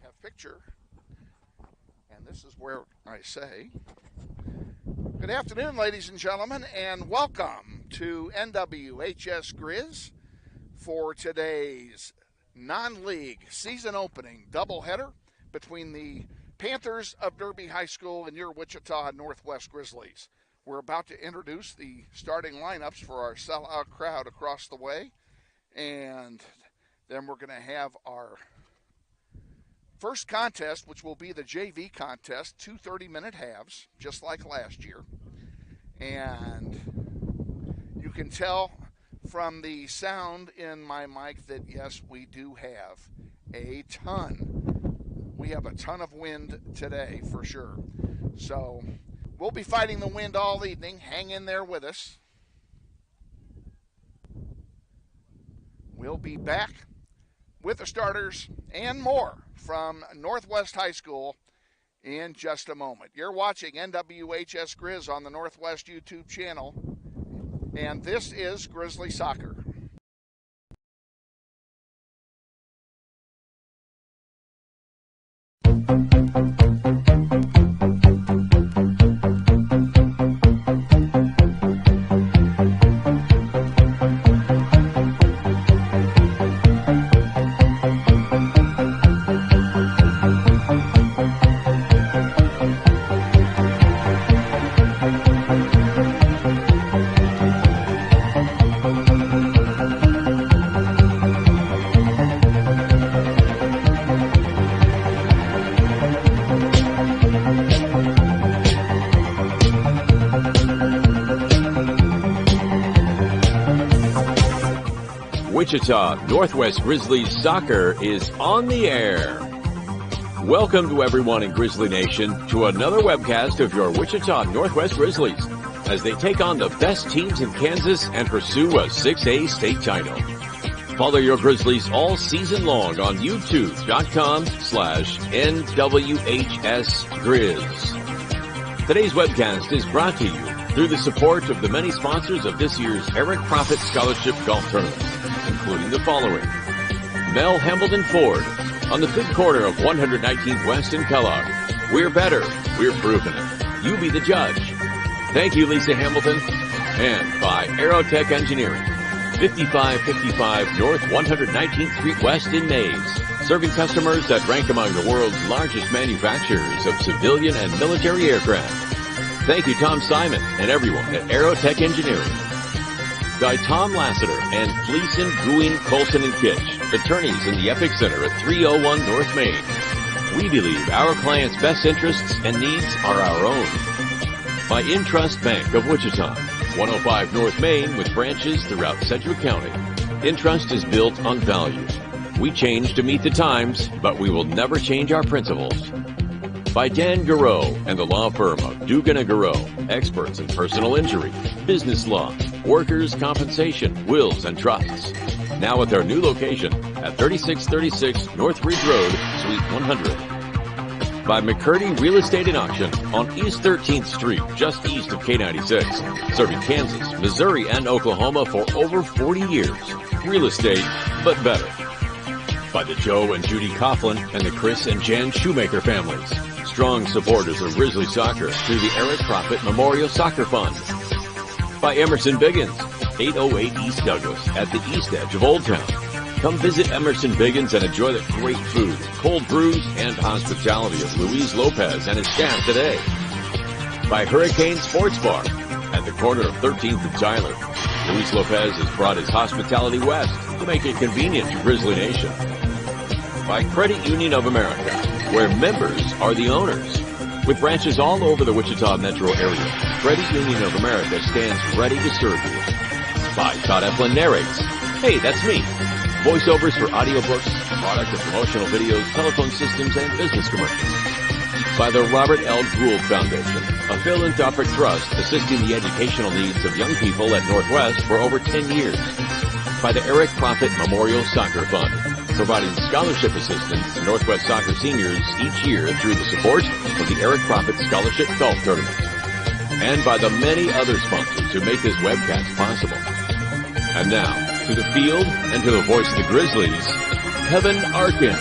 have picture. And this is where I say, good afternoon, ladies and gentlemen, and welcome to NWHS Grizz for today's non-league season opening doubleheader between the Panthers of Derby High School and your Wichita Northwest Grizzlies. We're about to introduce the starting lineups for our sellout crowd across the way, and then we're going to have our first contest, which will be the JV contest, 2 30-minute halves, just like last year. And you can tell from the sound in my mic that, yes, we do have a ton. We have a ton of wind today, for sure. So we'll be fighting the wind all evening. Hang in there with us. We'll be back with the starters and more from Northwest High School in just a moment. You're watching NWHS Grizz on the Northwest YouTube channel, and this is Grizzly Soccer. Wichita Northwest Grizzlies soccer is on the air. Welcome to everyone in Grizzly Nation to another webcast of your Wichita Northwest Grizzlies as they take on the best teams in Kansas and pursue a 6A state title. Follow your Grizzlies all season long on youtube.com/NWHSGrizz. Today's webcast is brought to you through the support of the many sponsors of this year's Eric Profit Scholarship Golf Tournament, including the following: Mel Hambledon Ford on the big corner of 119th West in Kellogg. We're better. We're proving it. You be the judge. Thank you, Lisa Hamilton. And by Aerotech Engineering, 5555 North 119th Street West in Mays, serving customers that rank among the world's largest manufacturers of civilian and military aircraft. Thank you, Tom Simon and everyone at Aerotech Engineering. By Tom Lassiter and Gleason, Gooing, Colson, and Kitch, attorneys in the Epic Center at 301 North Main. We believe our clients' best interests and needs are our own. By Intrust Bank of Wichita, 105 North Main with branches throughout Sedgwick County. Intrust is built on value. We change to meet the times, but we will never change our principles. By Dan Garreau and the law firm of Dugan & Garreau, experts in personal injury, business law, workers' compensation, wills, and trusts. Now at their new location at 3636 North Ridge Road, Suite 100. By McCurdy Real Estate and Auction on East 13th Street, just east of K96, serving Kansas, Missouri, and Oklahoma for over 40 years. Real estate, but better. By the Joe and Judy Coughlin and the Chris and Jan Shoemaker families, strong supporters of Grizzly Soccer through the Eric Profit Memorial Soccer Fund. By Emerson Biggins, 808 East Douglas at the east edge of Old Town. Come visit Emerson Biggins and enjoy the great food, cold brews, and hospitality of Luis Lopez and his staff today. By Hurricane Sports Bar at the corner of 13th and Tyler. Luis Lopez has brought his hospitality west to make it convenient to Grizzly Nation. By Credit Union of America, where members are the owners. With branches all over the Wichita metro area, Credit Union of America stands ready to serve you. By Todd Eflin narrates. Hey, that's me. Voiceovers for audiobooks, product and promotional videos, telephone systems, and business commercials. By the Robert L. Gould Foundation, a philanthropic trust assisting the educational needs of young people at Northwest for over 10 years. By the Eric Profit Memorial Soccer Fund, providing scholarship assistance to Northwest soccer seniors each year through the support of the Eric Profit Scholarship Golf Tournament. And by the many other sponsors who make this webcast possible. And now, to the field and to the voice of the Grizzlies, Kevin Arkin.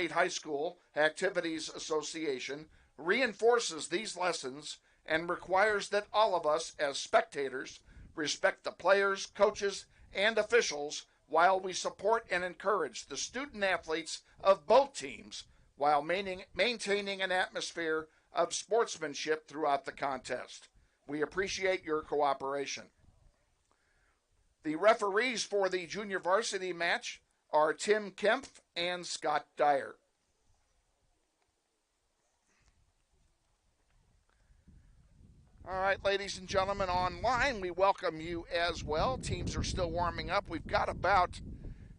State High School Activities Association reinforces these lessons and requires that all of us as spectators respect the players, coaches, and officials while we support and encourage the student athletes of both teams while maintaining an atmosphere of sportsmanship throughout the contest. We appreciate your cooperation. The referees for the junior varsity match are Tim Kempf and Scott Dyer. All right, ladies and gentlemen, online, we welcome you as well. Teams are still warming up. We've got about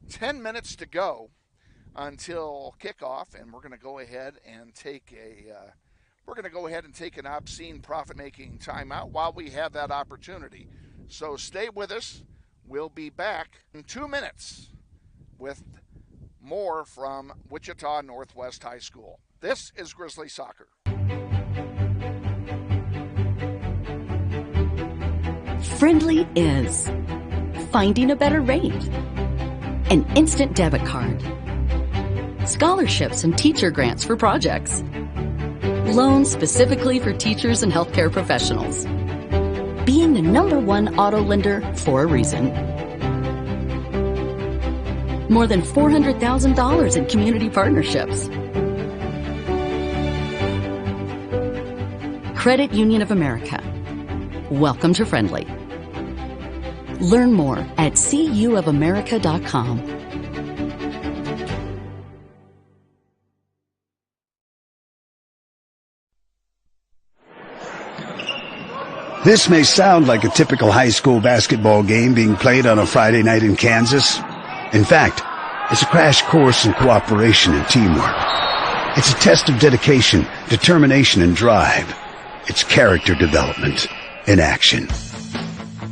10 minutes to go until kickoff, and we're going to go ahead and take an obscene profit-making timeout while we have that opportunity. So stay with us. We'll be back in 2 minutes with more from Wichita Northwest High School. This is Grizzly Soccer. Friendly is finding a better rate, an instant debit card, scholarships and teacher grants for projects, loans specifically for teachers and healthcare professionals, being the #1 auto lender for a reason, more than $400,000 in community partnerships, Credit Union of America. Welcome to Friendly. Learn more at cuofamerica.com. This may sound like a typical high school basketball game being played on a Friday night in Kansas. In fact, it's a crash course in cooperation and teamwork. It's a test of dedication, determination, and drive. It's character development in action.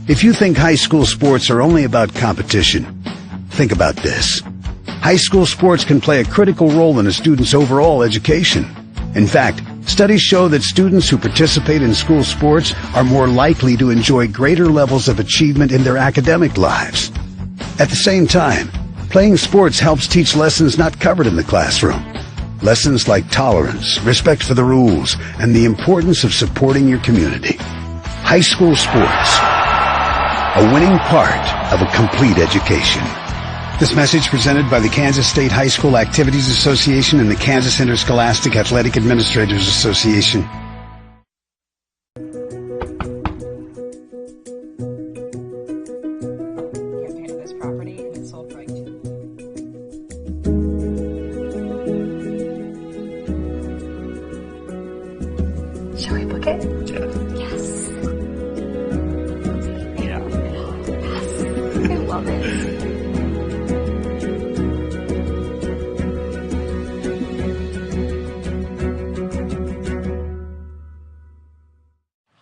If you think high school sports are only about competition, think about this. High school sports can play a critical role in a student's overall education. In fact, studies show that students who participate in school sports are more likely to enjoy greater levels of achievement in their academic lives. At the same time, playing sports helps teach lessons not covered in the classroom. Lessons like tolerance, respect for the rules, and the importance of supporting your community. High school sports, a winning part of a complete education. This message presented by the Kansas State High School Activities Association and the Kansas Interscholastic Athletic Administrators Association. Shall we book it? Yes. Yeah. Yes. I love it.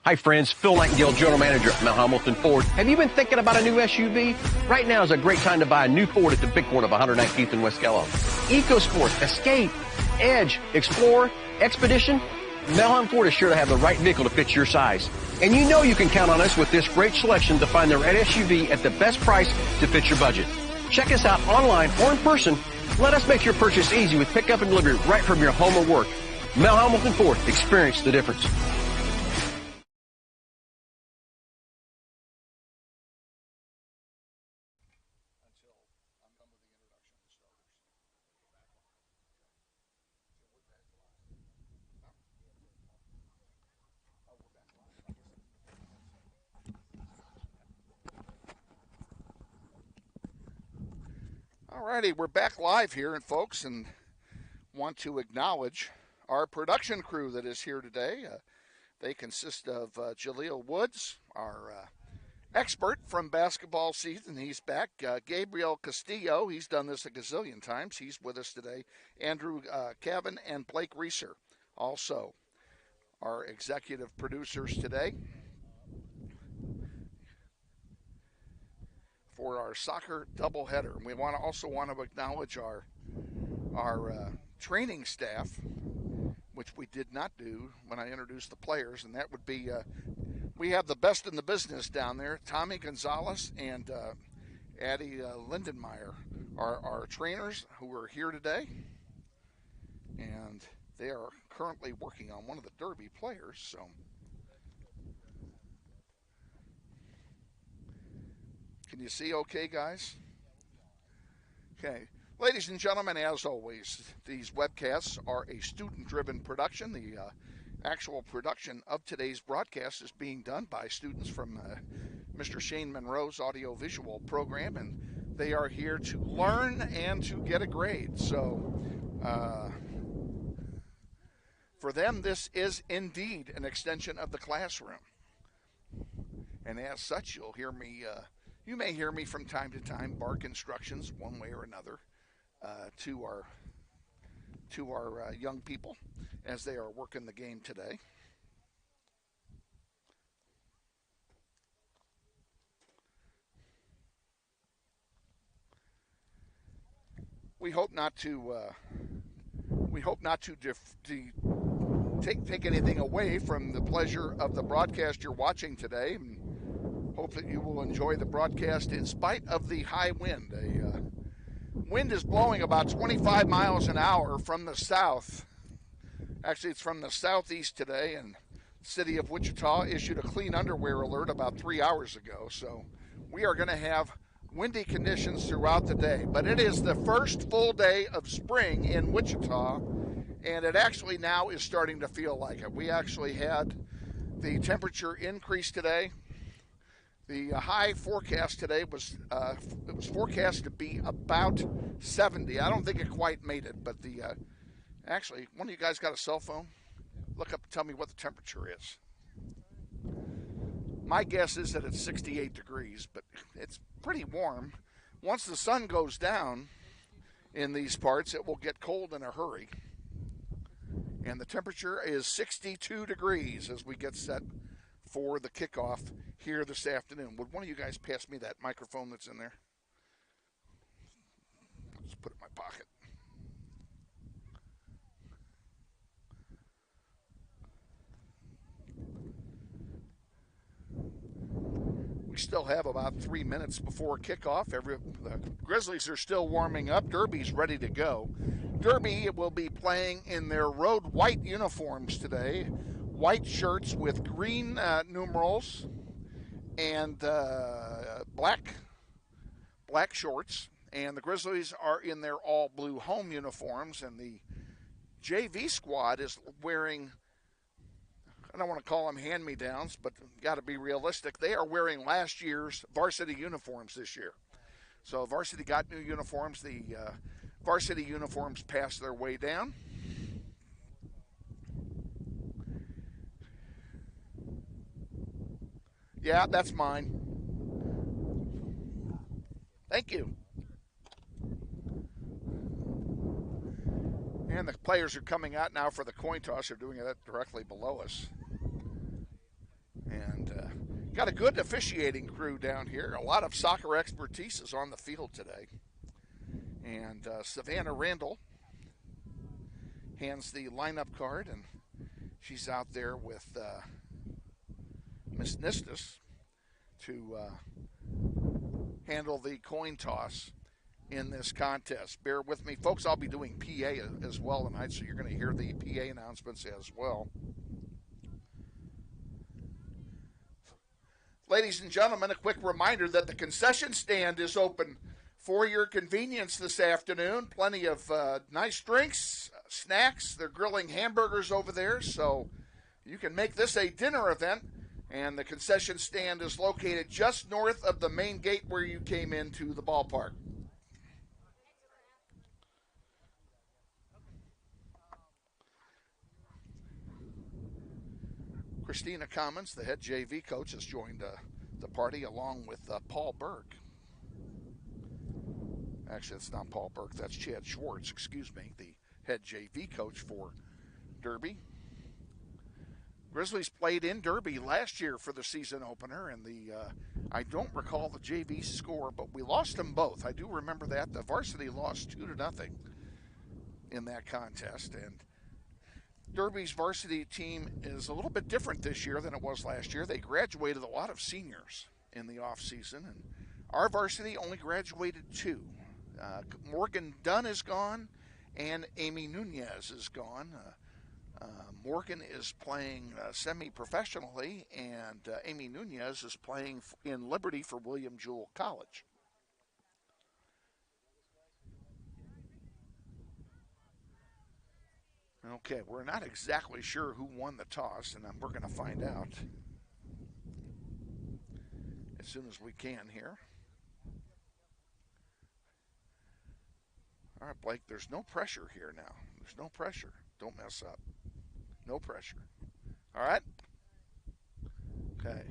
Hi friends, Phil Nightingale, General Manager at Mount Hamilton Ford. Have you been thinking about a new SUV? Right now is a great time to buy a new Ford at the big corner of 119th and West Kellogg. EcoSport, Escape, Edge, Explorer, Expedition. Mount Hamilton Ford is sure to have the right vehicle to fit your size. And you know you can count on us with this great selection to find the right SUV at the best price to fit your budget. Check us out online or in person. Let us make your purchase easy with pickup and delivery right from your home or work. Mount Hamilton Ford, experience the difference. Alrighty, we're back live here, and folks, and want to acknowledge our production crew that is here today. They consist of Jaleel Woods, our expert from basketball season. He's back. Gabriel Castillo, he's done this a gazillion times. He's with us today. Andrew Cavan and Blake Reeser, also our executive producers today for our soccer doubleheader. We also want to acknowledge our training staff, which we did not do when I introduced the players, and that would be we have the best in the business down there. Tommy Gonzalez and Addie Lindenmeyer are our trainers who are here today. And they are currently working on one of the Derby players, so can you see okay, guys? Okay. Ladies and gentlemen, as always, these webcasts are a student-driven production. The actual production of today's broadcast is being done by students from Mr. Shane Munro's audiovisual program, and they are here to learn and to get a grade. So for them, this is indeed an extension of the classroom. And as such, you'll hear me, you may hear me from time to time bark instructions one way or another to our young people as they are working the game today. We hope not to take anything away from the pleasure of the broadcast you're watching today, and hope that you will enjoy the broadcast in spite of the high wind. Wind is blowing about 25 miles an hour from the south. Actually, it's from the southeast today, and the city of Wichita issued a clean underwear alert about 3 hours ago. So we are going to have windy conditions throughout the day. But it is the first full day of spring in Wichita, and it actually now is starting to feel like it. We actually had the temperature increase today. The high forecast today was it was forecast to be about 70. I don't think it quite made it, but actually, one of you guys got a cell phone? Look up and tell me what the temperature is. My guess is that it's 68 degrees, but it's pretty warm. Once the sun goes down in these parts, it will get cold in a hurry. And the temperature is 62 degrees as we get set for the kickoff here this afternoon. Would one of you guys pass me that microphone that's in there? Let's put it in my pocket. We still have about 3 minutes before kickoff. The Grizzlies are still warming up. Derby's ready to go. Derby will be playing in their road white uniforms today. White shirts with green numerals and black shorts. And the Grizzlies are in their all blue home uniforms. And the JV squad is wearing, I don't want to call them hand-me-downs, but got to be realistic. They are wearing last year's varsity uniforms this year. So varsity got new uniforms. The varsity uniforms passed their way down. Yeah, that's mine. Thank you. And the players are coming out now for the coin toss. They're doing that directly below us. And got a good officiating crew down here. A lot of soccer expertise is on the field today. And Savannah Randall hands the lineup card, and she's out there with Miss Nistus to handle the coin toss in this contest. Bear with me, folks. I'll be doing PA as well tonight, so you're going to hear the PA announcements as well. Ladies and gentlemen, a quick reminder that the concession stand is open for your convenience this afternoon. Plenty of nice drinks, snacks. They're grilling hamburgers over there, so you can make this a dinner event. And the concession stand is located just north of the main gate where you came into the ballpark. Christina Commons, the head JV coach, has joined the party along with Paul Burke. Actually, it's not Paul Burke. That's Chad Schwartz, excuse me, the head JV coach for Derby. Grizzlies played in Derby last year for the season opener, and I don't recall the JV score, but we lost them both. I do remember that. The varsity lost 2-0 in that contest, and Derby's varsity team is a little bit different this year than it was last year. They graduated a lot of seniors in the offseason, and our varsity only graduated 2. Morgan Dunn is gone, and Amy Nunez is gone. Morgan is playing semi-professionally, and Amy Nunez is playing in Liberty for William Jewell College. Okay, we're not exactly sure who won the toss, and we're going to find out as soon as we can here. All right, Blake, there's no pressure here now. There's no pressure. Don't mess up. No pressure. All right? Okay.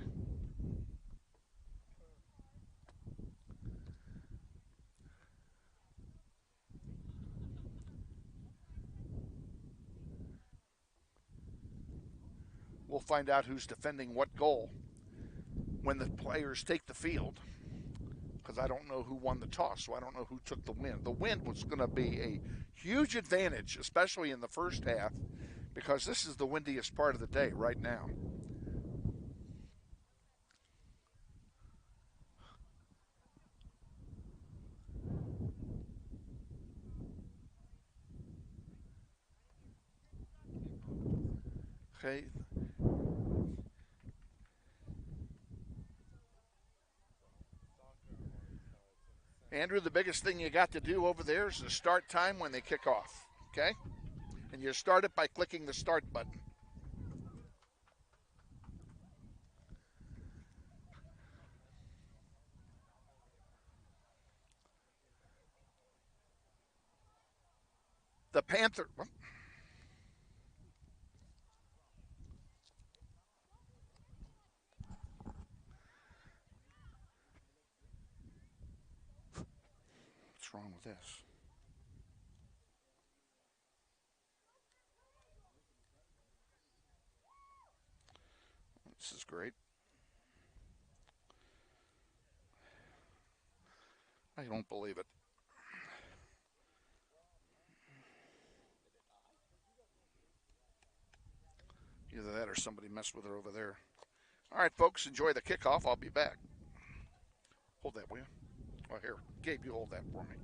We'll find out who's defending what goal when the players take the field, because I don't know who won the toss, so I don't know who took the win. The win was going to be a huge advantage, especially in the first half, because this is the windiest part of the day right now. Okay. Andrew, the biggest thing you got to do over there is the start time when they kick off, okay? And you start it by clicking the start button. The Panther. What's wrong with this? This is great. I don't believe it. Either that or somebody messed with her over there. All right, folks, enjoy the kickoff. I'll be back. Hold that, will you? Oh, here. Gabe, you hold that for me.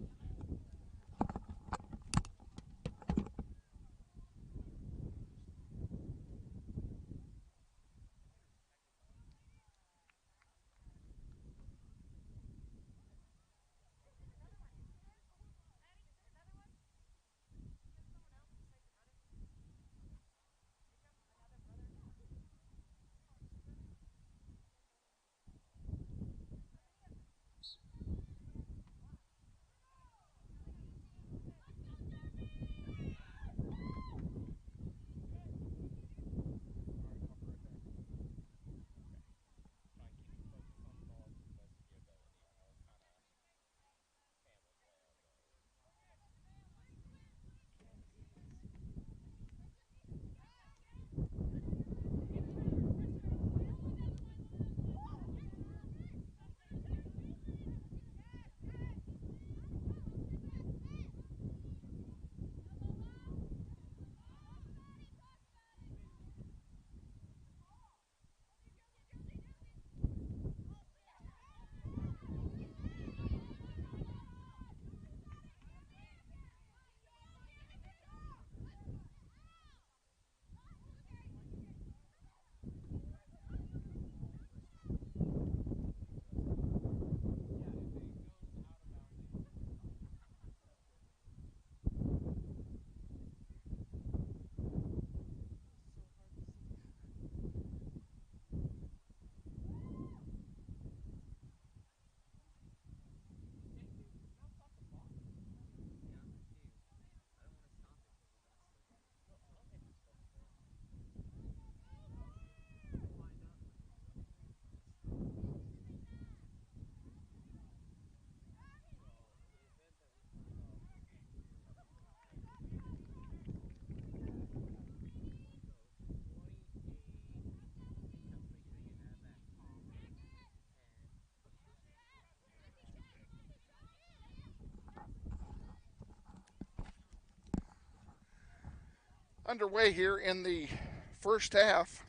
Underway here in the first half.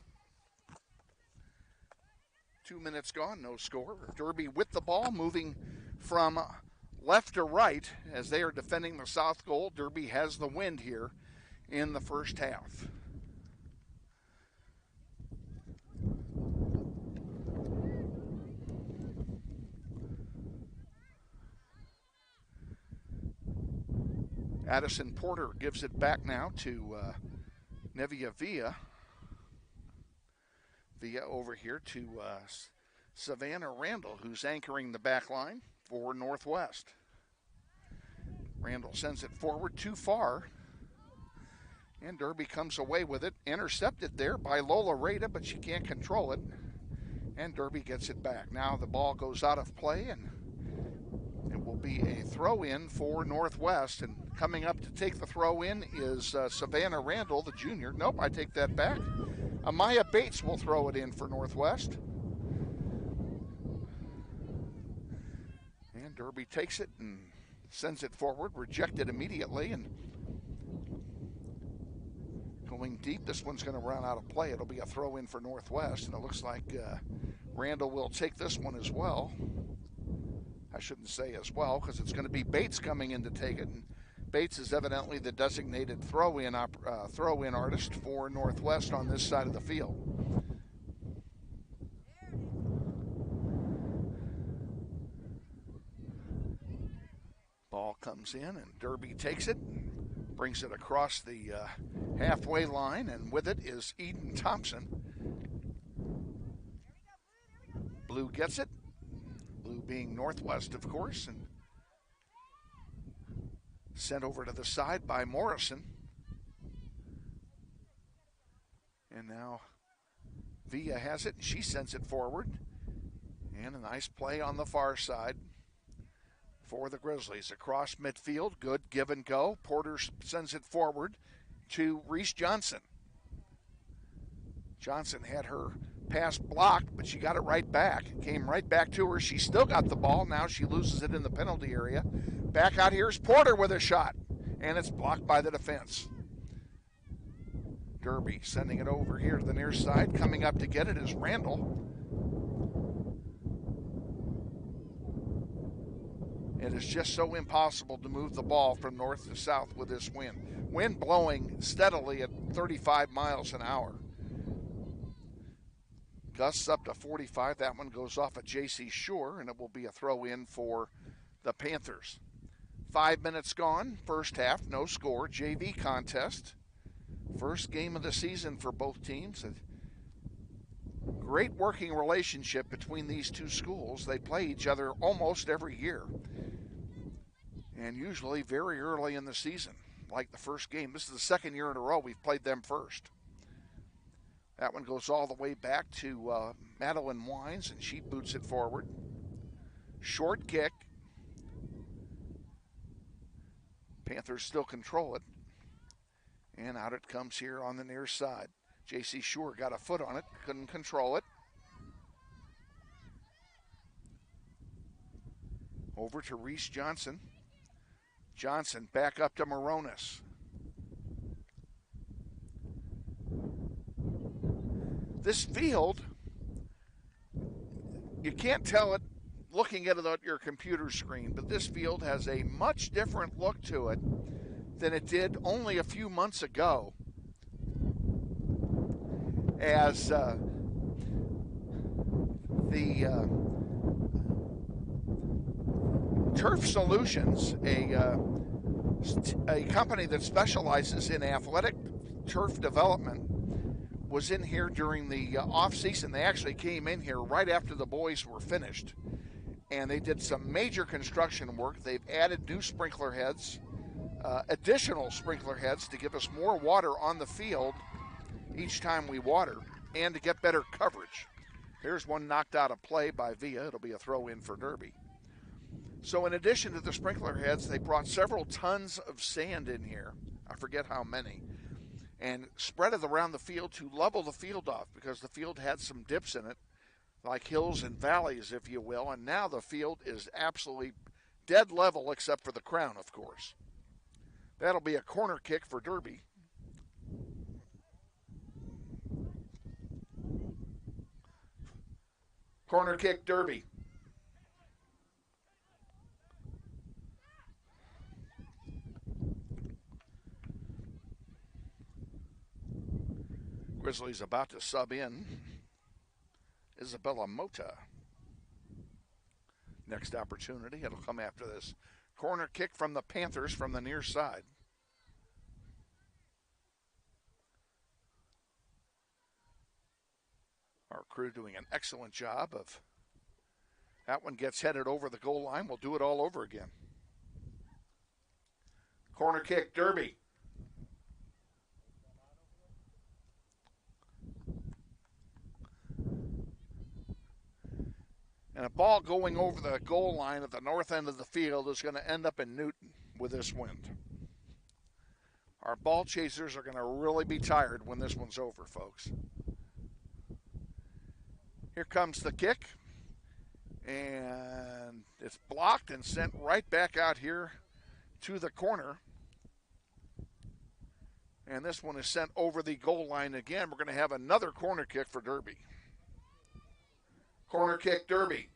2 minutes gone, no score. Derby with the ball, moving from left to right as they are defending the south goal. Derby has the wind here in the first half. Addison Porter gives it back now to Nevia Villa. Villa over here to Savannah Randall, who's anchoring the back line for Northwest. Randall sends it forward too far, and Derby comes away with it. Intercepted there by Lola Rada, but she can't control it, and Derby gets it back. Now the ball goes out of play, and it will be a throw-in for Northwest, and coming up to take the throw-in is Savannah Randall, the junior. Nope, I take that back. Amaya Bates will throw it in for Northwest. And Derby takes it and sends it forward, rejected immediately, and going deep. This one's going to run out of play. It'll be a throw-in for Northwest, and it looks like Randall will take this one as well. I shouldn't say as well, because it's going to be Bates coming in to take it. And Bates is evidently the designated throw-in artist for Northwest on this side of the field. Ball comes in, and Derby takes it, brings it across the halfway line, and with it is Eden Thompson. Blue gets it. Blue being Northwest, of course, and sent over to the side by Morrison. And now Villa has it, and she sends it forward. And a nice play on the far side for the Grizzlies. Across midfield, good give and go. Porter sends it forward to Reese Johnson. Johnson had her pass blocked, but she got it right back. Came right back to her. She still got the ball. Now she loses it in the penalty area. Back out here is Porter with a shot, and it's blocked by the defense. Derby sending it over here to the near side. Coming up to get it is Randall. It is just so impossible to move the ball from north to south with this wind. Wind blowing steadily at 35 miles an hour. Gusts up to 45. That one goes off at J.C. Shore, and it will be a throw-in for the Panthers. 5 minutes gone, first half, no score. JV contest. First game of the season for both teams. A great working relationship between these two schools. They play each other almost every year, and usually very early in the season, like the first game. This is the second year in a row we've played them first. That one goes all the way back to Madeline Wines, and she boots it forward. Short kick. Panthers still control it. And out it comes here on the near side. J.C. Shore got a foot on it, couldn't control it. Over to Reese Johnson. Johnson back up to Moronis. This field, you can't tell it looking at it on your computer screen, but this field has a much different look to it than it did only a few months ago, as the Turf Solutions, a company that specializes in athletic turf development, was in here during the off-season. They actually came in here right after the boys were finished, and they did some major construction work. They've added new sprinkler heads, additional sprinkler heads to give us more water on the field each time we water, and to get better coverage. Here's one knocked out of play by Villa. It'll be a throw-in for Derby. So in addition to the sprinkler heads, they brought several tons of sand in here. I forget how many. And spread it around the field to level the field off, because the field had some dips in it, like hills and valleys, if you will. And now the field is absolutely dead level, except for the crown, of course. That'll be a corner kick for Derby. Corner kick, Derby. Grizzlies about to sub in Isabella Mota. Next opportunity, it'll come after this corner kick from the Panthers from the near side. Our crew doing an excellent job of, that one gets headed over the goal line. We'll do it all over again. Corner kick, Derby. And a ball going over the goal line at the north end of the field is going to end up in Newton with this wind. Our ball chasers are going to really be tired when this one's over, folks. Here comes the kick. And it's blocked and sent right back out here to the corner. And this one is sent over the goal line again. We're going to have another corner kick for Derby. Corner kick, Derby.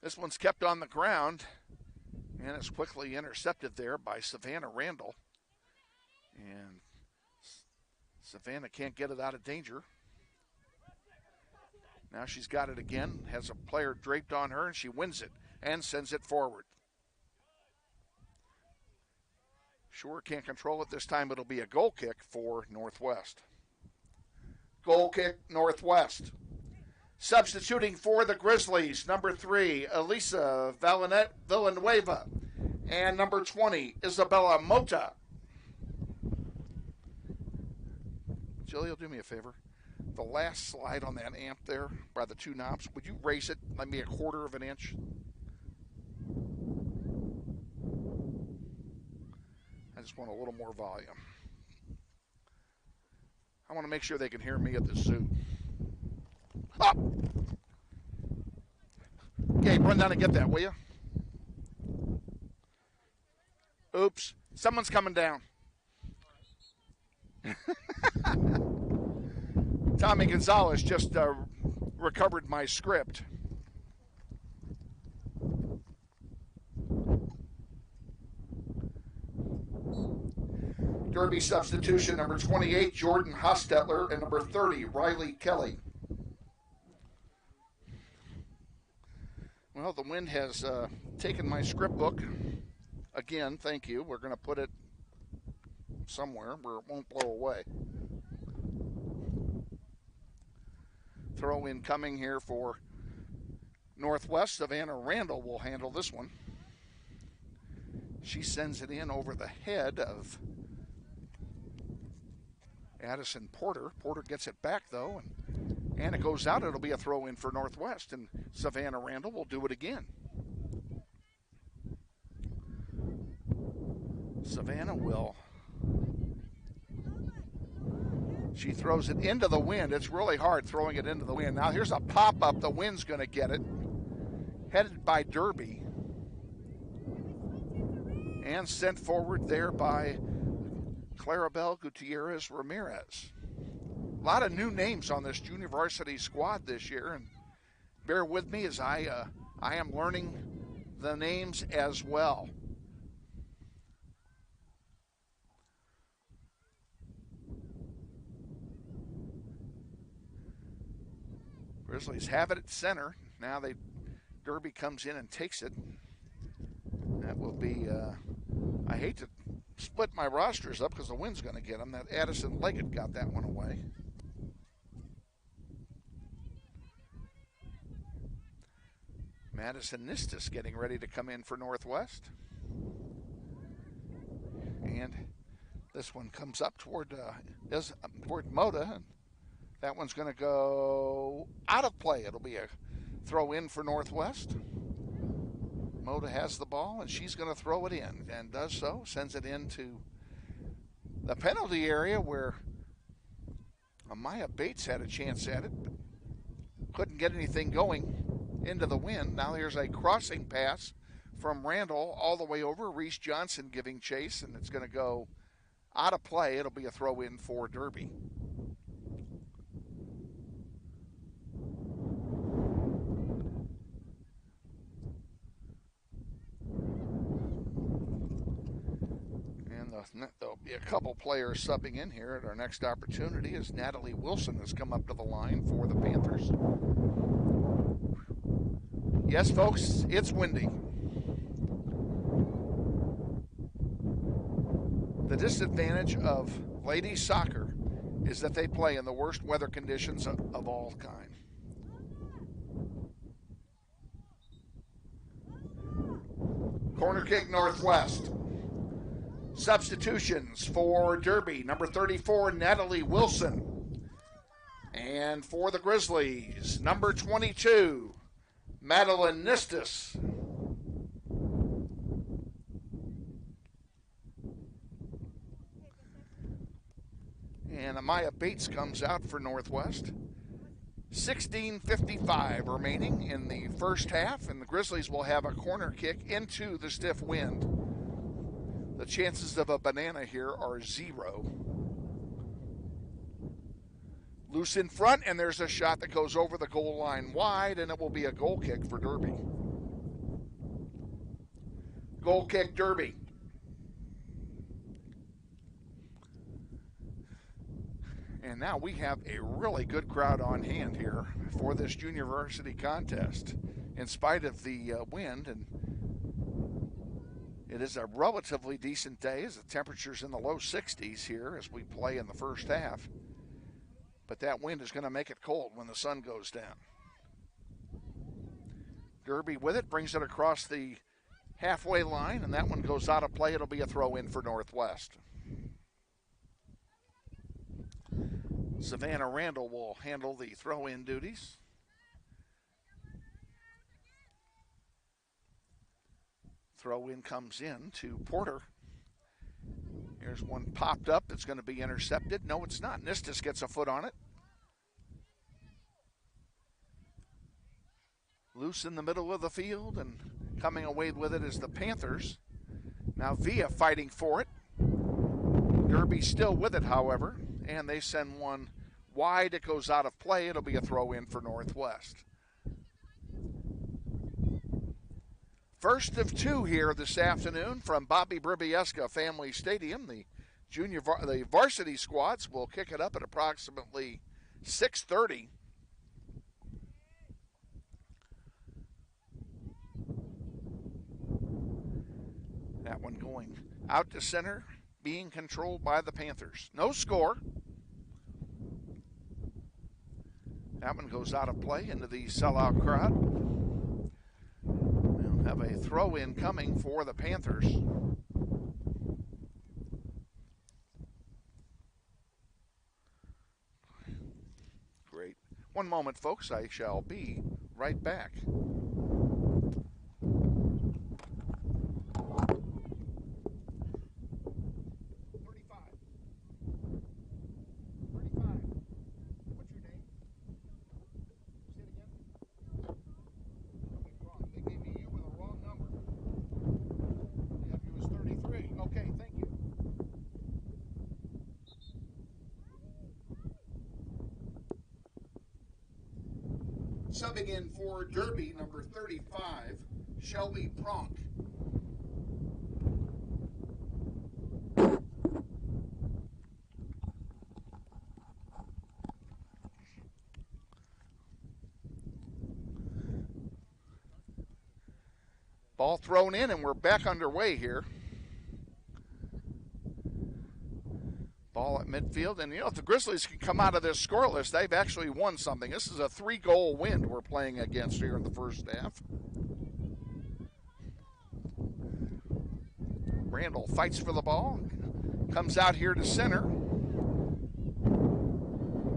This one's kept on the ground and is quickly intercepted there by Savannah Randall. And Savannah can't get it out of danger. Now she's got it again, has a player draped on her, and she wins it and sends it forward. Sure can't control it this time. It'll be a goal kick for Northwest. Goal kick, Northwest. Substituting for the Grizzlies, number 3, Elisa Villanueva, and number 20, Isabella Mota. Jilly, you'll do me a favor. The last slide on that amp there by the 2 knobs, would you raise it maybe a quarter of an inch? I just want a little more volume. I want to make sure they can hear me at the zoo. Up! Gabe, run down and get that, will you? Oops. Someone's coming down. Tommy Gonzalez just recovered my script. Derby substitution, number 28, Jordan Hostetler, and number 30, Riley Kelly. Well, the wind has taken my script book. Again, thank you. We're going to put it somewhere where it won't blow away. Throw in coming here for Northwest. Savannah Randall will handle this one. She sends it in over the head of Addison Porter. Porter gets it back, though, and it goes out. It'll be a throw in for Northwest, and Savannah Randall will do it again. Savannah will. She throws it into the wind. It's really hard throwing it into the wind. Now here's a pop-up. The wind's going to get it. Headed by Derby. And sent forward there by Clarabelle Gutierrez Ramirez. A lot of new names on this junior varsity squad this year, and bear with me as I am learning the names as well. Grizzlies have it at center. Now Derby comes in and takes it. That will be, I hate to split my rosters up because the wind's going to get them. That Addison Leggett got that one away. Madison Nistis getting ready to come in for Northwest. And this one comes up toward Mota. And that one's going to go out of play. It'll be a throw in for Northwest. Mota has the ball, and she's going to throw it in, and does so. Sends it into the penalty area where Amaya Bates had a chance at it, but couldn't get anything going into the wind. Now here's a crossing pass from Randall all the way over. Reese Johnson giving chase, and it's going to go out of play. It'll be a throw in for Derby. there'll be a couple players subbing in here at our next opportunity as Natalie Wilson has come up to the line for the Panthers. Yes, folks, it's windy. The disadvantage of ladies soccer is that they play in the worst weather conditions of all kind. Corner kick Northwest. Substitutions for Derby, number 34, Natalie Wilson. And for the Grizzlies, number 22, Madeline Nistis. And Amaya Bates comes out for Northwest. 16:55 remaining in the first half, and the Grizzlies will have a corner kick into the stiff wind. The chances of a banana here are 0. Loose in front, and there's a shot that goes over the goal line wide, and it will be a goal kick for Derby. Goal kick, Derby. And now we have a really good crowd on hand here for this junior varsity contest. In spite of the wind, and it is a relatively decent day as the temperature's in the low 60s here as we play in the first half. But that wind is going to make it cold when the sun goes down. Derby with it, brings it across the halfway line, and that one goes out of play. It'll be a throw in for Northwest. Savannah Randall will handle the throw-in duties. Throw-in comes in to Porter. Here's one popped up that's going to be intercepted. No, it's not. Nistis gets a foot on it. Loose in the middle of the field, and coming away with it is the Panthers. Now Via fighting for it. Derby still with it, however, and they send one wide. It goes out of play. It'll be a throw-in for Northwest. First of two here this afternoon from Bobby Bribieska Family Stadium. The varsity squads will kick it up at approximately 6:30. That one going out to center, being controlled by the Panthers. No score. That one goes out of play into the sellout crowd. We'll have a throw-in coming for the Panthers. Great. One moment, folks. I shall be right back. Subbing in for Derby, number 35, Shelby Pronk. Ball thrown in, and we're back underway here. Ball at midfield, and if the Grizzlies can come out of this scoreless, they've actually won something. This is a 3-goal win we're playing against here in the first half. Randall fights for the ball, comes out here to center.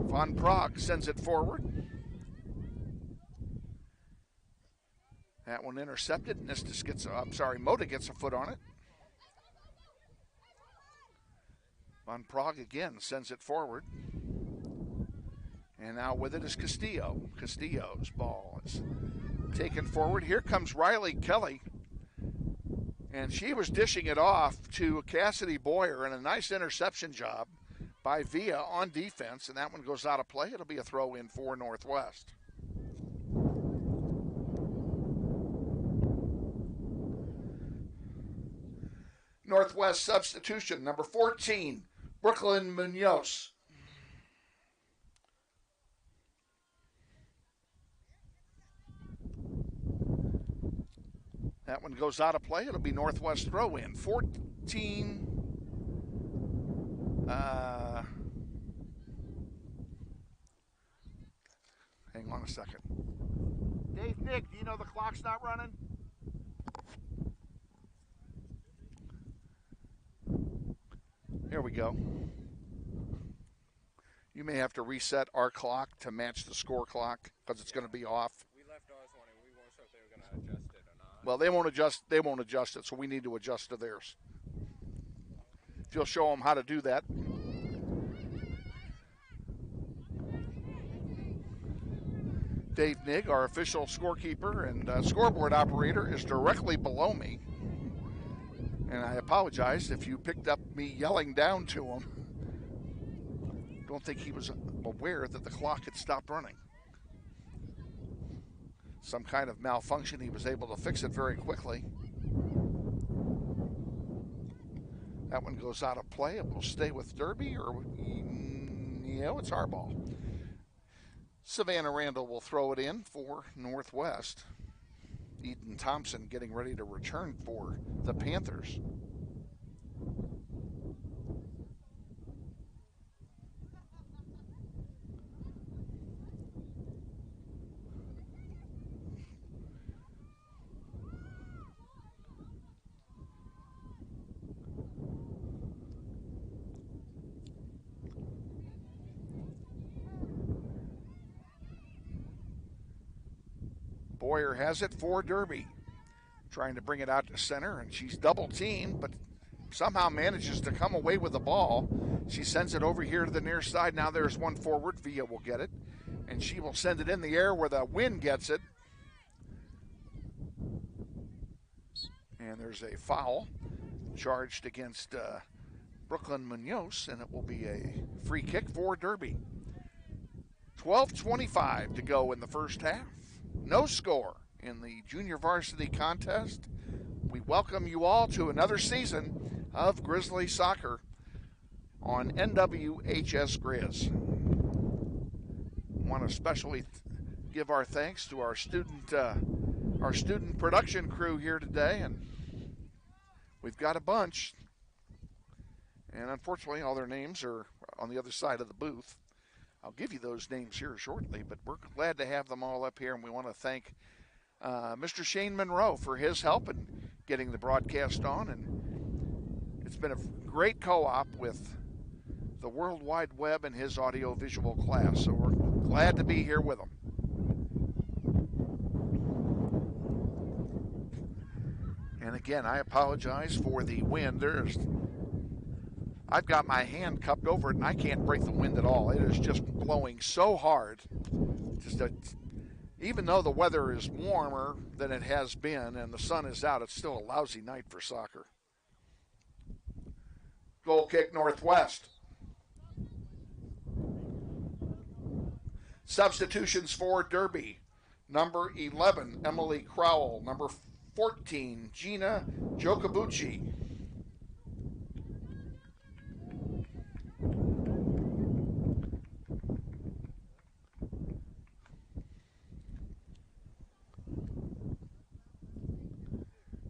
Von Prague sends it forward. That one intercepted. Nistis gets, Mota gets a foot on it. Von Prague again sends it forward. And now with it is Castillo. Castillo's ball is taken forward. Here comes Riley Kelly. And she was dishing it off to Cassidy Boyer, and a nice interception job by Via on defense. And that one goes out of play. It'll be a throw in for Northwest. Northwest substitution, number 14, Brooklyn Munoz. That one goes out of play. It'll be Northwest throw in. 14. Hang on a second. Dave, Nick, do you know the clock's not running? Here we go. You may have to reset our clock to match the score clock because it's going to be off. We left ours on and we weren't sure if they were going to adjust it or not. Well, they won't adjust it, so we need to adjust to theirs. If you'll show them how to do that. Dave Nigg, our official scorekeeper and scoreboard operator, is directly below me. And I apologize if you picked up me yelling down to him. Don't think he was aware that the clock had stopped running. Some kind of malfunction. He was able to fix it very quickly. That one goes out of play. It will stay with Derby, or, it's our ball. Savannah Randall will throw it in for Northwest. Eden Thompson getting ready to return for the Panthers. Boyer has it for Derby. Trying to bring it out to center, and she's double teamed, but somehow manages to come away with the ball. She sends it over here to the near side. Now there's one forward. Villa will get it, and she will send it in the air where the wind gets it. And there's a foul charged against Brooklyn Munoz, and it will be a free kick for Derby. 12:25 to go in the first half. No score in the junior varsity contest. We welcome you all to another season of Grizzly Soccer on NWHS Grizz. Want to especially give our thanks to our student production crew here today, and we've got a bunch. And unfortunately, all their names are on the other side of the booth. I'll give you those names here shortly, but we're glad to have them all up here, and we want to thank Mr. Shane Munro for his help in getting the broadcast on, and it's been a great co-op with the World Wide Web and his audio-visual class, so we're glad to be here with him. And again, I apologize for the wind. I've got my hand cupped over it, and I can't break the wind at all. It is just blowing so hard. Even though the weather is warmer than it has been and the sun is out, it's still a lousy night for soccer. Goal kick Northwest. Substitutions for Derby. Number 11, Emily Crowell. Number 14, Gina Jokabuchi.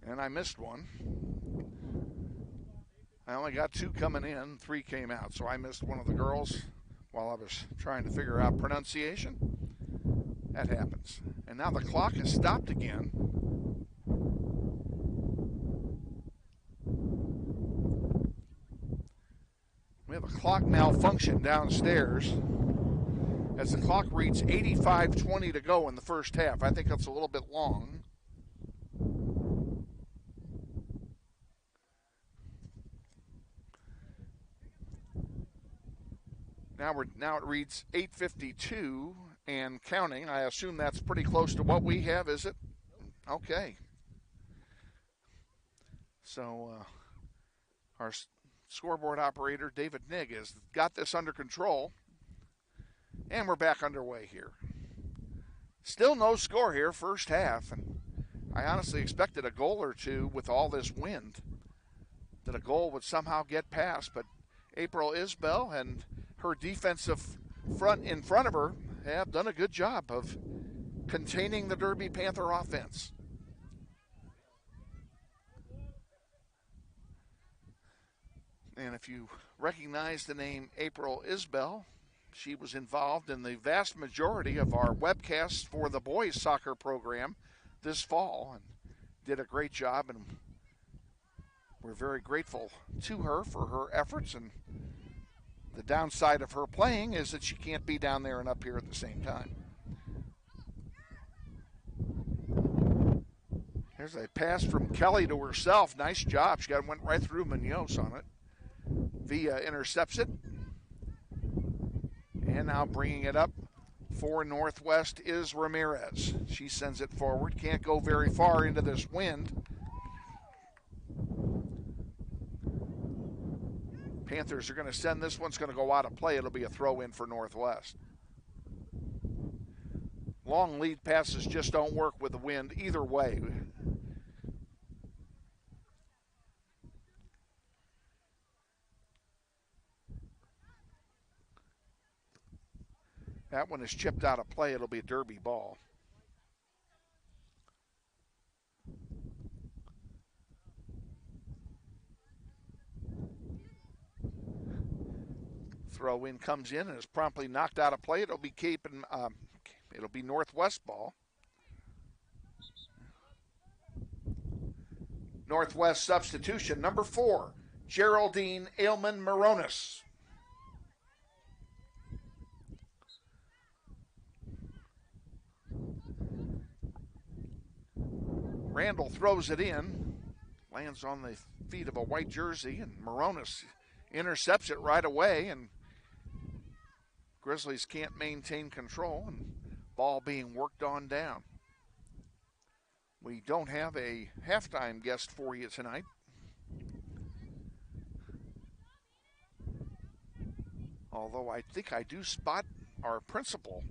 And I missed one. I only got 2 coming in, 3 came out, so I missed one of the girls while I was trying to figure out pronunciation. That happens. And now the clock has stopped again. We have a clock malfunction downstairs as the clock reads 85:20 to go in the first half. I think that's a little bit long. Now it reads 8:52 and counting. I assume that's pretty close to what we have, is it? Okay. So our scoreboard operator, David Nigg, has got this under control. And we're back underway here. Still no score here, first half. And I honestly expected a goal or two with all this wind. that a goal would somehow get past, but April Isbell and her defensive front in front of her have done a good job of containing the Derby Panther offense. And if you recognize the name April Isbell, she was involved in the vast majority of our webcasts for the boys soccer program this fall and did a great job, and we're very grateful to her for her efforts. And the downside of her playing is that she can't be down there and up here at the same time. Here's a pass from Kelly to herself. Nice job. She went right through Munoz on it. Villa intercepts it. And now bringing it up for Northwest is Ramirez. She sends it forward. Can't go very far into this wind. Panthers are going to send this one's going to go out of play. It'll be a throw in for Northwest. Long lead passes just don't work with the wind either way. That one is chipped out of play. It'll be a Derby ball. Throw in comes in and is promptly knocked out of play. It'll be it'll be Northwest ball. Northwest substitution number 4, Geraldine Ailman Moronis. Randall throws it in, lands on the feet of a white jersey, and Moronis intercepts it right away, and Grizzlies can't maintain control, and ball being worked on down. We don't have a halftime guest for you tonight. Although I think I do spot our principal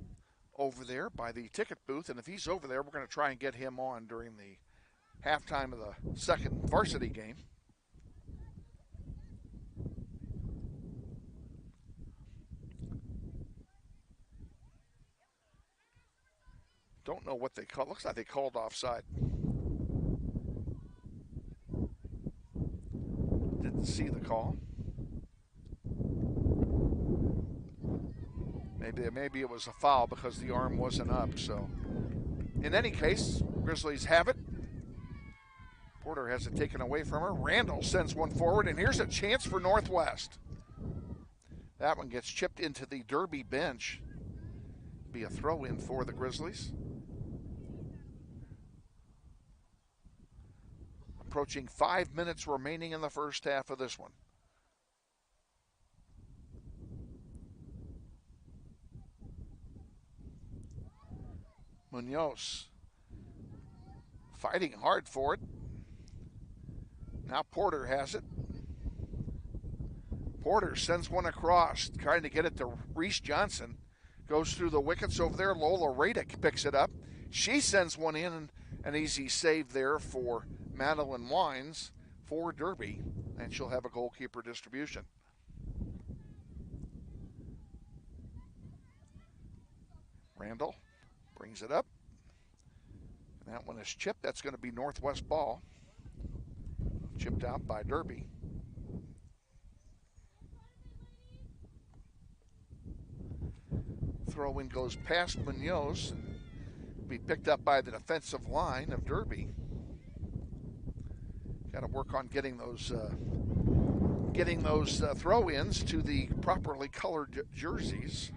over there by the ticket booth, and if he's over there, we're going to try and get him on during the halftime of the second varsity game. Don't know what they call. Looks like they called offside. Didn't see the call. Maybe it was a foul because the arm wasn't up. So, in any case, Grizzlies have it. Porter has it taken away from her. Randall sends one forward, and here's a chance for Northwest. That one gets chipped into the Derby bench. Be a throw-in for the Grizzlies. Approaching 5 minutes remaining in the first half of this one. Munoz fighting hard for it. Now Porter has it. Porter sends one across, trying to get it to Reese Johnson. Goes through the wickets over there. Lola Radick picks it up. She sends one in, and an easy save there for Madeline Wines for Derby, and she'll have a goalkeeper distribution. Randall brings it up. And that one is chipped. That's going to be Northwest ball. Chipped out by Derby. Throw-in goes past Munoz and be picked up by the defensive line of Derby. Got to work on getting those throw-ins to the properly colored jerseys.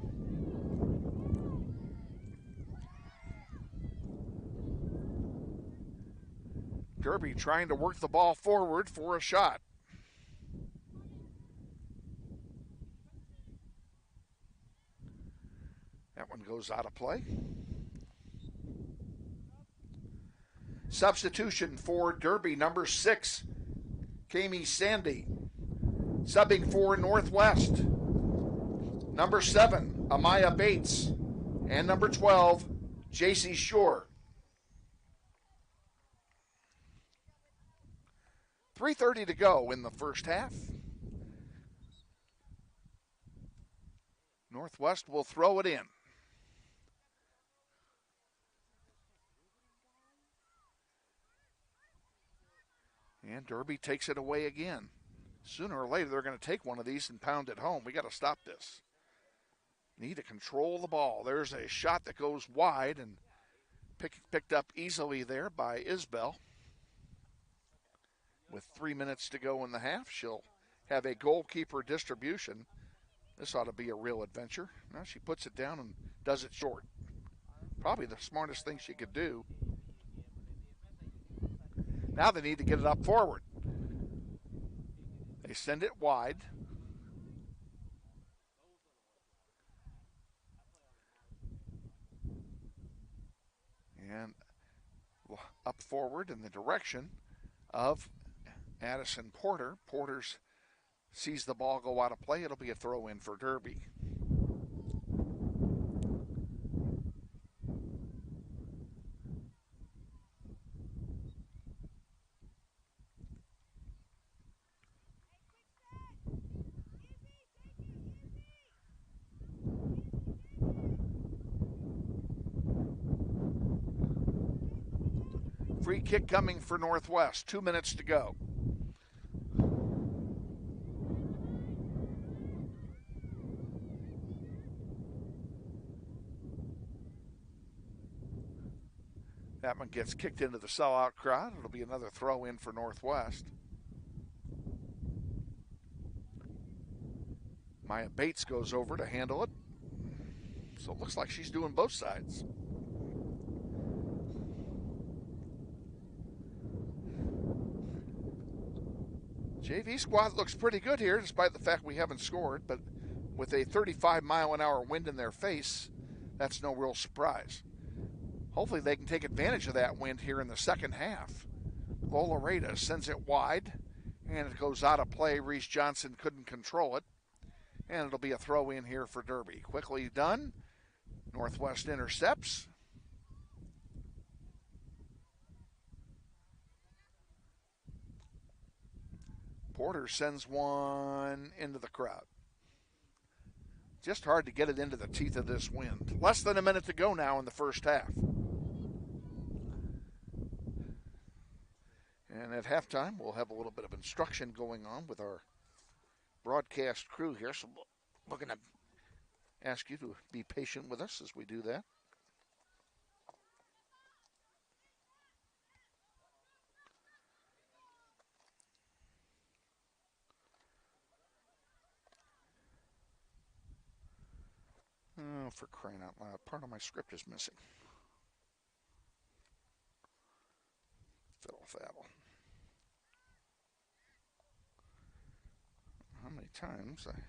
Derby trying to work the ball forward for a shot. That one goes out of play. Substitution for Derby, number 6, Kami Sandy. Subbing for Northwest, number 7, Amaya Bates. And number 12, JC Shore. 3:30 to go in the first half. Northwest will throw it in. And Derby takes it away again. Sooner or later, they're going to take one of these and pound it home. We got to stop this. Need to control the ball. There's a shot that goes wide and picked up easily there by Isbell. With 3 minutes to go in the half, she'll have a goalkeeper distribution. This ought to be a real adventure. Now she puts it down and does it short. Probably the smartest thing she could do. Now they need to get it up forward. They send it wide. And up forward in the direction of Addison Porter. Porter's sees the ball go out of play. It'll be a throw in for Derby. Free kick coming for Northwest. 2 minutes to go. That one gets kicked into the sellout crowd. It'll be another throw in for Northwest. Maya Bates goes over to handle it. So it looks like she's doing both sides. JV squad looks pretty good here, despite the fact we haven't scored, but with a 35-mile-an-hour wind in their face, that's no real surprise. Hopefully they can take advantage of that wind here in the second half. Lolareda sends it wide, and it goes out of play. Reese Johnson couldn't control it, and it'll be a throw in here for Derby. Quickly done. Northwest intercepts. Porter sends one into the crowd. Just hard to get it into the teeth of this wind. Less than a minute to go now in the first half. And at halftime, we'll have a little bit of instruction going on with our broadcast crew here. So we're going to ask you to be patient with us as we do that. Oh, for crying out loud. Part of my script is missing. Fiddle faddle. How many times I...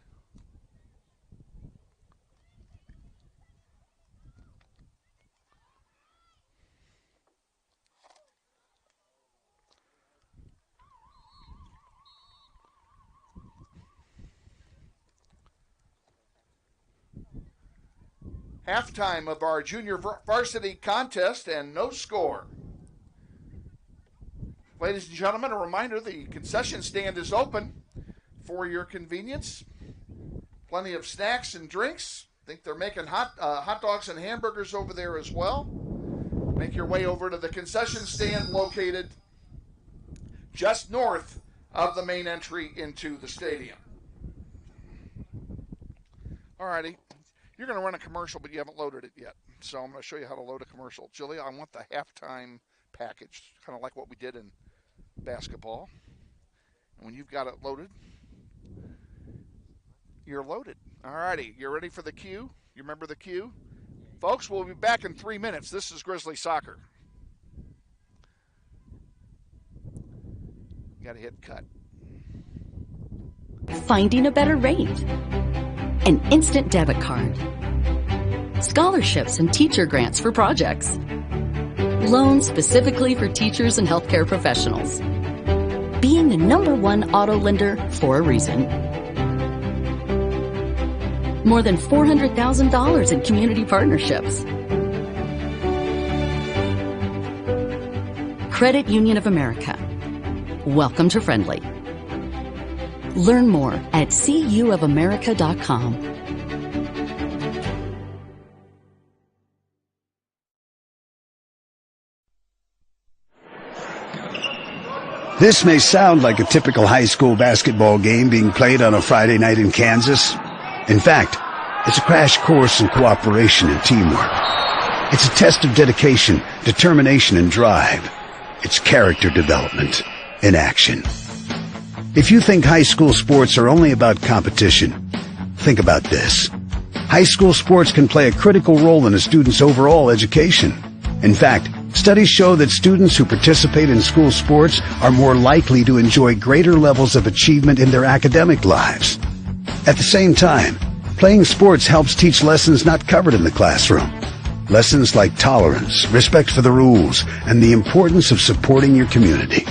Halftime of our junior varsity contest and no score. Ladies and gentlemen, a reminder, the concession stand is open for your convenience. Plenty of snacks and drinks. I think they're making hot dogs and hamburgers over there as well. Make your way over to the concession stand located just north of the main entry into the stadium. All righty. You're going to run a commercial, but you haven't loaded it yet. So I'm going to show you how to load a commercial. Julia, I want the halftime package, kind of like what we did in basketball. And when you've got it loaded, you're loaded. All righty, you ready for the cue? You remember the cue? Folks, we'll be back in 3 minutes. This is Grizzly Soccer. You got to hit cut. Finding a better rate. An instant debit card. Scholarships and teacher grants for projects. Loans specifically for teachers and healthcare professionals. Being the #1 auto lender for a reason. More than $400,000 in community partnerships. Credit Union of America. Welcome to Friendly. Learn more at cuofamerica.com. This may sound like a typical high school basketball game being played on a Friday night in Kansas. In fact, it's a crash course in cooperation and teamwork. It's a test of dedication, determination, and drive. It's character development in action. If you think high school sports are only about competition, think about this. High school sports can play a critical role in a student's overall education. In fact, studies show that students who participate in school sports are more likely to enjoy greater levels of achievement in their academic lives. At the same time, playing sports helps teach lessons not covered in the classroom. Lessons like tolerance, respect for the rules, and the importance of supporting your community.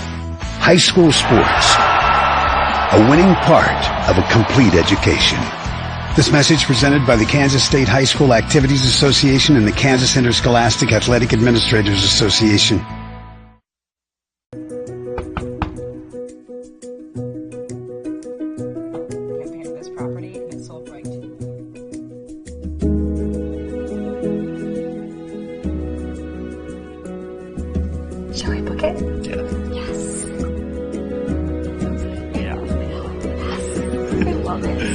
High school sports, a winning part of a complete education. This message presented by the Kansas State High School Activities Association and the Kansas Interscholastic Athletic Administrators Association. This property and it's sold right. Shall we book it? Yes. Yeah. Yes. I love it.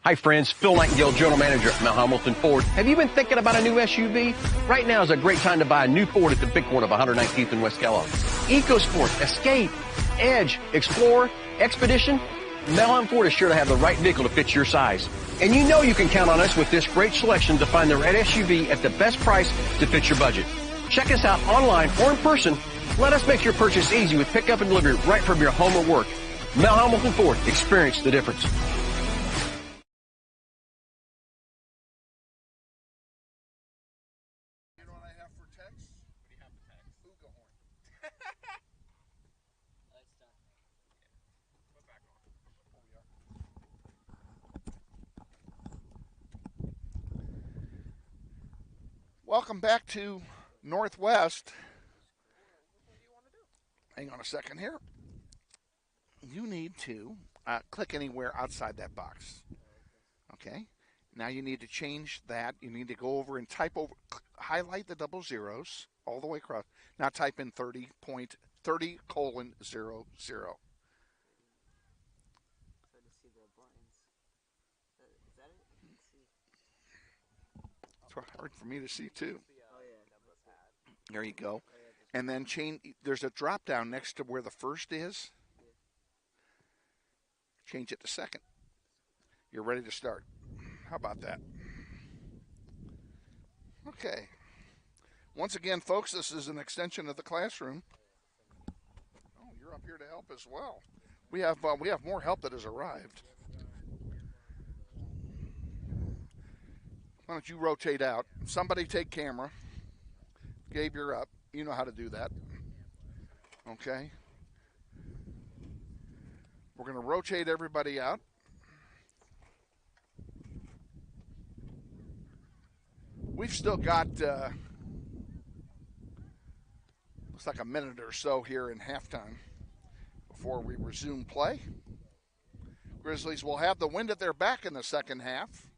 Hi friends, Phil Nightingale, General Manager at Mount Hamilton Ford. Have you been thinking about a new SUV? Right now is a great time to buy a new Ford at the big corner of 119th and West Kellogg. EcoSport, Escape, Edge, Explorer, Expedition. Mount Hamilton Ford is sure to have the right vehicle to fit your size. And you know you can count on us with this great selection to find the right SUV at the best price to fit your budget. Check us out online or in person. Let us make your purchase easy with pickup and delivery right from your home or work. Mount Hamilton Ford, experience the difference. Welcome back to Northwest. Hang on a second here. You need to click anywhere outside that box. Okay. Now you need to change that. You need to go over and type over, highlight the double zeros all the way across. Now type in 30:30:00. It's hard for me to see too. There you go. And then change. There's a drop down next to where the first is. Change it to second. You're ready to start. How about that? Okay. Once again, folks, this is an extension of the classroom. Oh, you're up here to help as well. We have more help that has arrived. Why don't you rotate out? Somebody take camera. Gabe, you're up. You know how to do that. Okay. We're going to rotate everybody out. We've still got, looks like a minute or so here in halftime before we resume play. Grizzlies will have the wind at their back in the second half.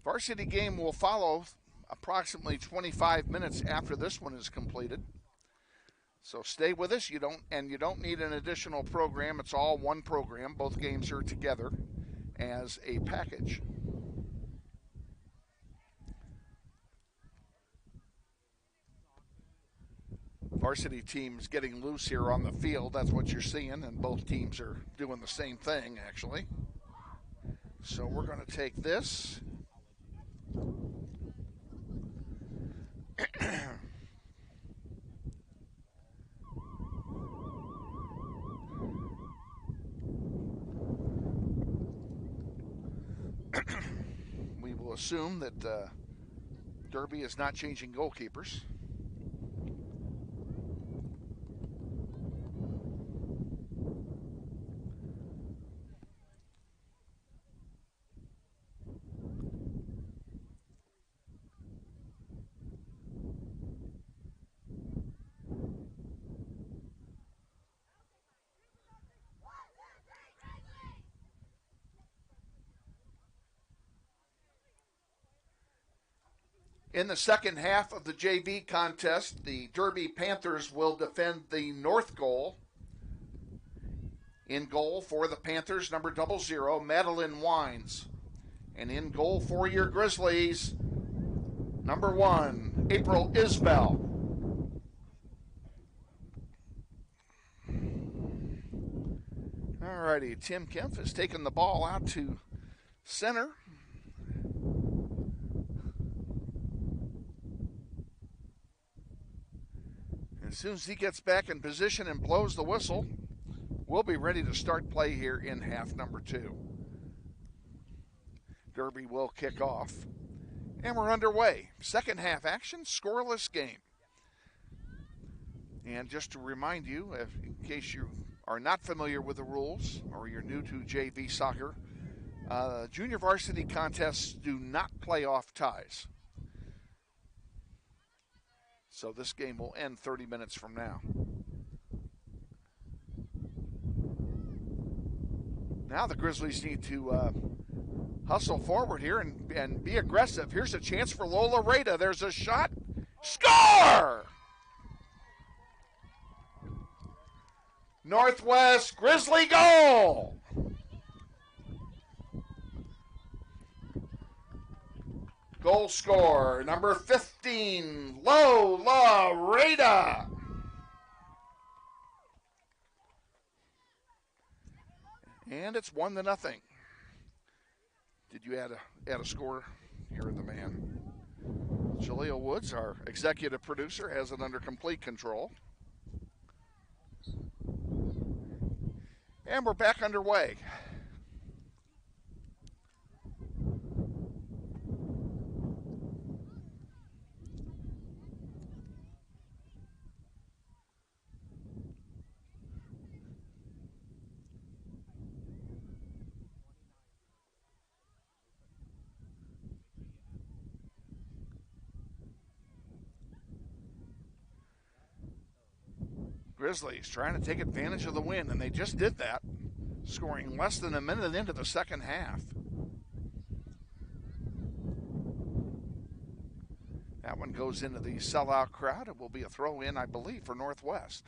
Varsity game will follow approximately 25 minutes after this one is completed. So stay with us. You don't need an additional program. It's all one program. Both games are together as a package. Varsity team's getting loose here on the field. That's what you're seeing, and both teams are doing the same thing, actually. So we're going to take this. assume that Derby is not changing goalkeepers. In the second half of the JV contest, the Derby Panthers will defend the north goal. In goal for the Panthers, number 00, Madeline Wines. And in goal for your Grizzlies, number 1, April Isbell. Alrighty, Tim Kempf has taken the ball out to center. As soon as he gets back in position and blows the whistle, we'll be ready to start play here in half number 2. Derby will kick off. And we're underway. Second half action, scoreless game. And just to remind you, in case you are not familiar with the rules or you're new to JV soccer, junior varsity contests do not play off ties. So this game will end 30 minutes from now. Now the Grizzlies need to hustle forward here and be aggressive. Here's a chance for Lola Rada. There's a shot. Score! Northwest Grizzly goal! Goal scorer, number 15, Lola Rada. And it's 1-0. Did you add a score? You're the man. Jaleel Woods, our executive producer, has it under complete control. And we're back underway. Grizzlies trying to take advantage of the win, and they just did that, scoring less than a minute into the second half. That one goes into the sellout crowd. It will be a throw-in, I believe, for Northwest.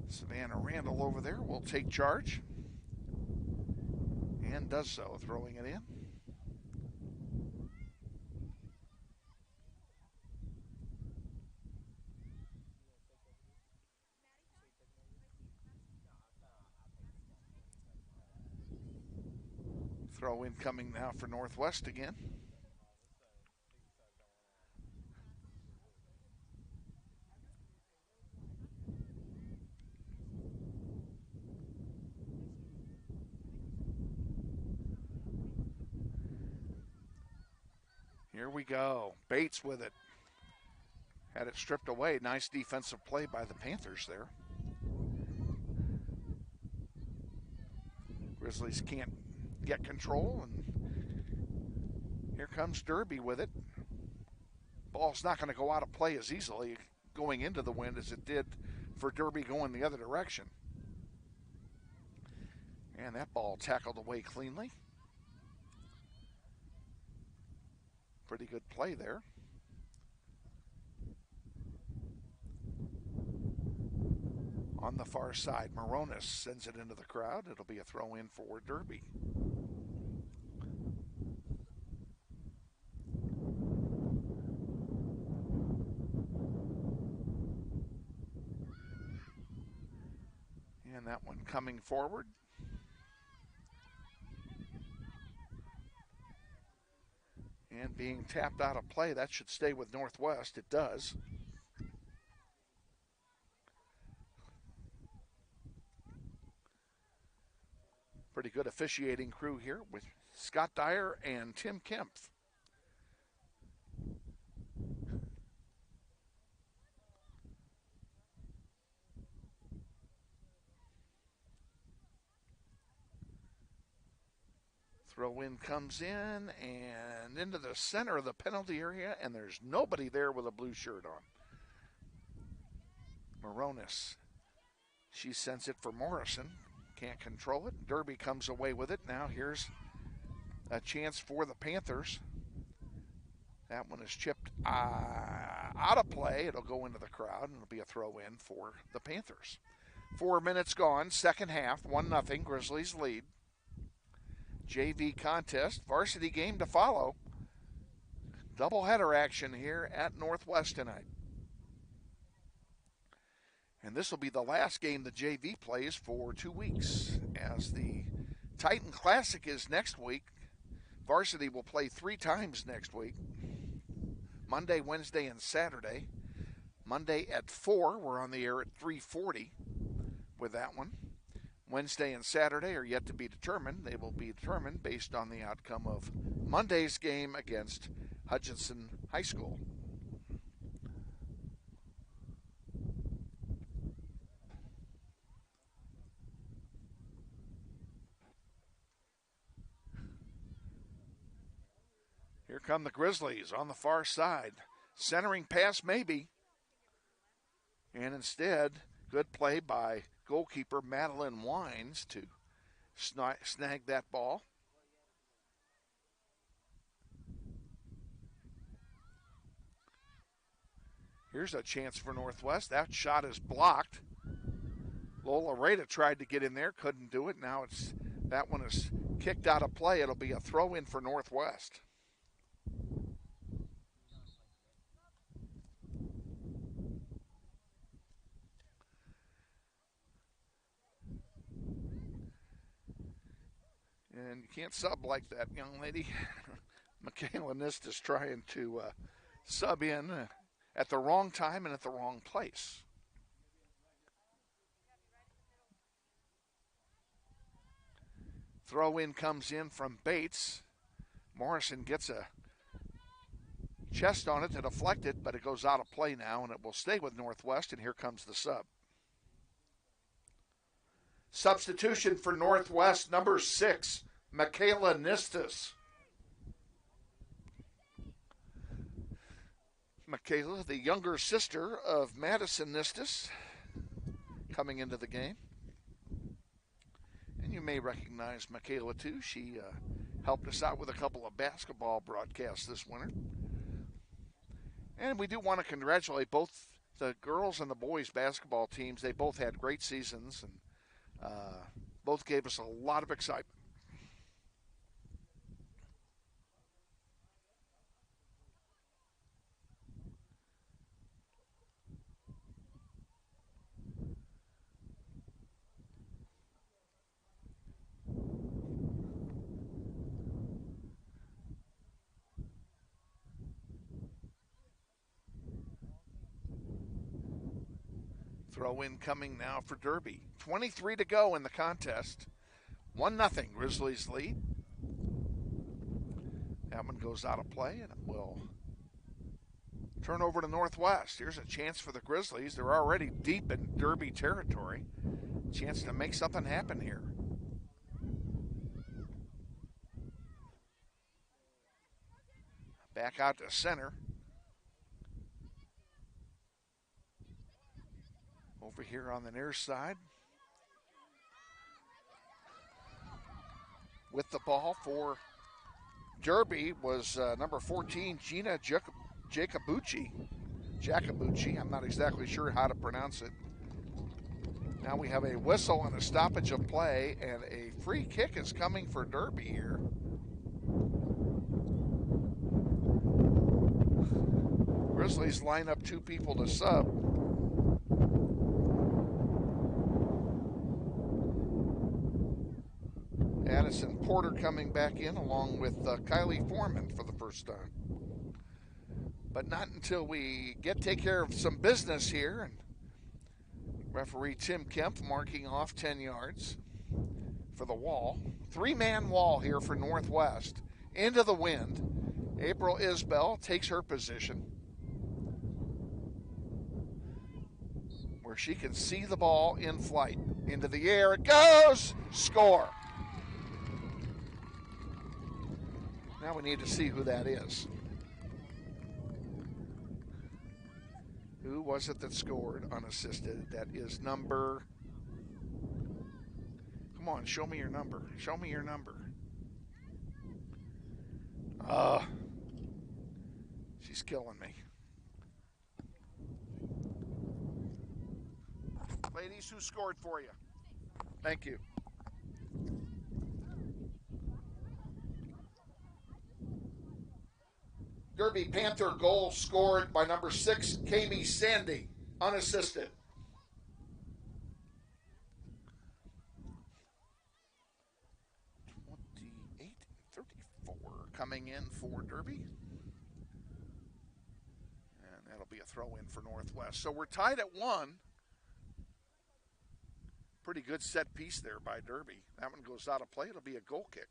Savannah Randall over there will take charge, and does so, throwing it in. Throw in coming now for Northwest again. Here we go. Bates with it. Had it stripped away. Nice defensive play by the Panthers there. Grizzlies can't get control, and here comes Derby with it. Ball's not going to go out of play as easily going into the wind as it did for Derby going the other direction. And that ball tackled away cleanly. Pretty good play there. On the far side, Moronis sends it into the crowd. It'll be a throw in for Derby. And that one coming forward. And being tapped out of play. That should stay with Northwest. It does. Pretty good officiating crew here with Scott Dyer and Tim Kempf. Throw in comes in and into the center of the penalty area, and there's nobody there with a blue shirt on. Moronis, she sends it for Morrison. Can't control it. Derby comes away with it. Now here's a chance for the Panthers. That one is chipped out of play. It'll go into the crowd, and it'll be a throw in for the Panthers. 4 minutes gone, second half, 1-0, Grizzlies lead. JV contest, varsity game to follow. Doubleheader action here at Northwest tonight. And this will be the last game the JV plays for 2 weeks, as the Titan Classic is next week. Varsity will play 3 times next week. Monday, Wednesday, and Saturday. Monday at 4. We're on the air at 3:40 with that one. Wednesday and Saturday are yet to be determined. They will be determined based on the outcome of Monday's game against Hutchinson High School. Here come the Grizzlies on the far side. Centering pass maybe. And instead, good play by goalkeeper Madeline Wines to snag that ball. Here's a chance for Northwest. That shot is blocked. Lola Rada tried to get in there, couldn't do it. Now that one is kicked out of play. It'll be a throw in for Northwest. And you can't sub like that, young lady. Michaela Nist is trying to sub in at the wrong time and at the wrong place. Throw in comes in from Bates. Morrison gets a chest on it to deflect it, but it goes out of play now, and it will stay with Northwest, and here comes the sub. Substitution for Northwest, number 6, Michaela Nistis. Michaela, the younger sister of Madison Nistis, coming into the game. And you may recognize Michaela, too. She helped us out with a couple of basketball broadcasts this winter. And we do want to congratulate both the girls and the boys basketball teams. They both had great seasons, and both gave us a lot of excitement. Throw in coming now for Derby. 23 to go in the contest. 1-0 Grizzlies lead. That one goes out of play, and it will turn over to Northwest. Here's a chance for the Grizzlies. They're already deep in Derby territory. Chance to make something happen here. Back out to center. Over here on the near side. With the ball for Derby was number 14, Gina Jacobucci. I'm not exactly sure how to pronounce it. Now we have a whistle and a stoppage of play, and a free kick is coming for Derby here. Grizzlies line up 2 people to sub. Addison Porter coming back in along with Kylie Foreman for the first time. But not until we take care of some business here. And referee Tim Kemp marking off 10 yards. for the wall. Three-man wall here for Northwest. Into the wind. April Isbell takes her position where she can see the ball in flight. Into the air it goes. Score. Now we need to see who that is. Who was it that scored unassisted? That is number... Come on, show me your number. Show me your number. She's killing me. Ladies, who scored for you? Thank you. Derby Panther goal scored by number 6, Kami Sandy, unassisted. Coming in for Derby. And that'll be a throw in for Northwest. So we're tied at 1. Pretty good set piece there by Derby. That one goes out of play. It'll be a goal kick.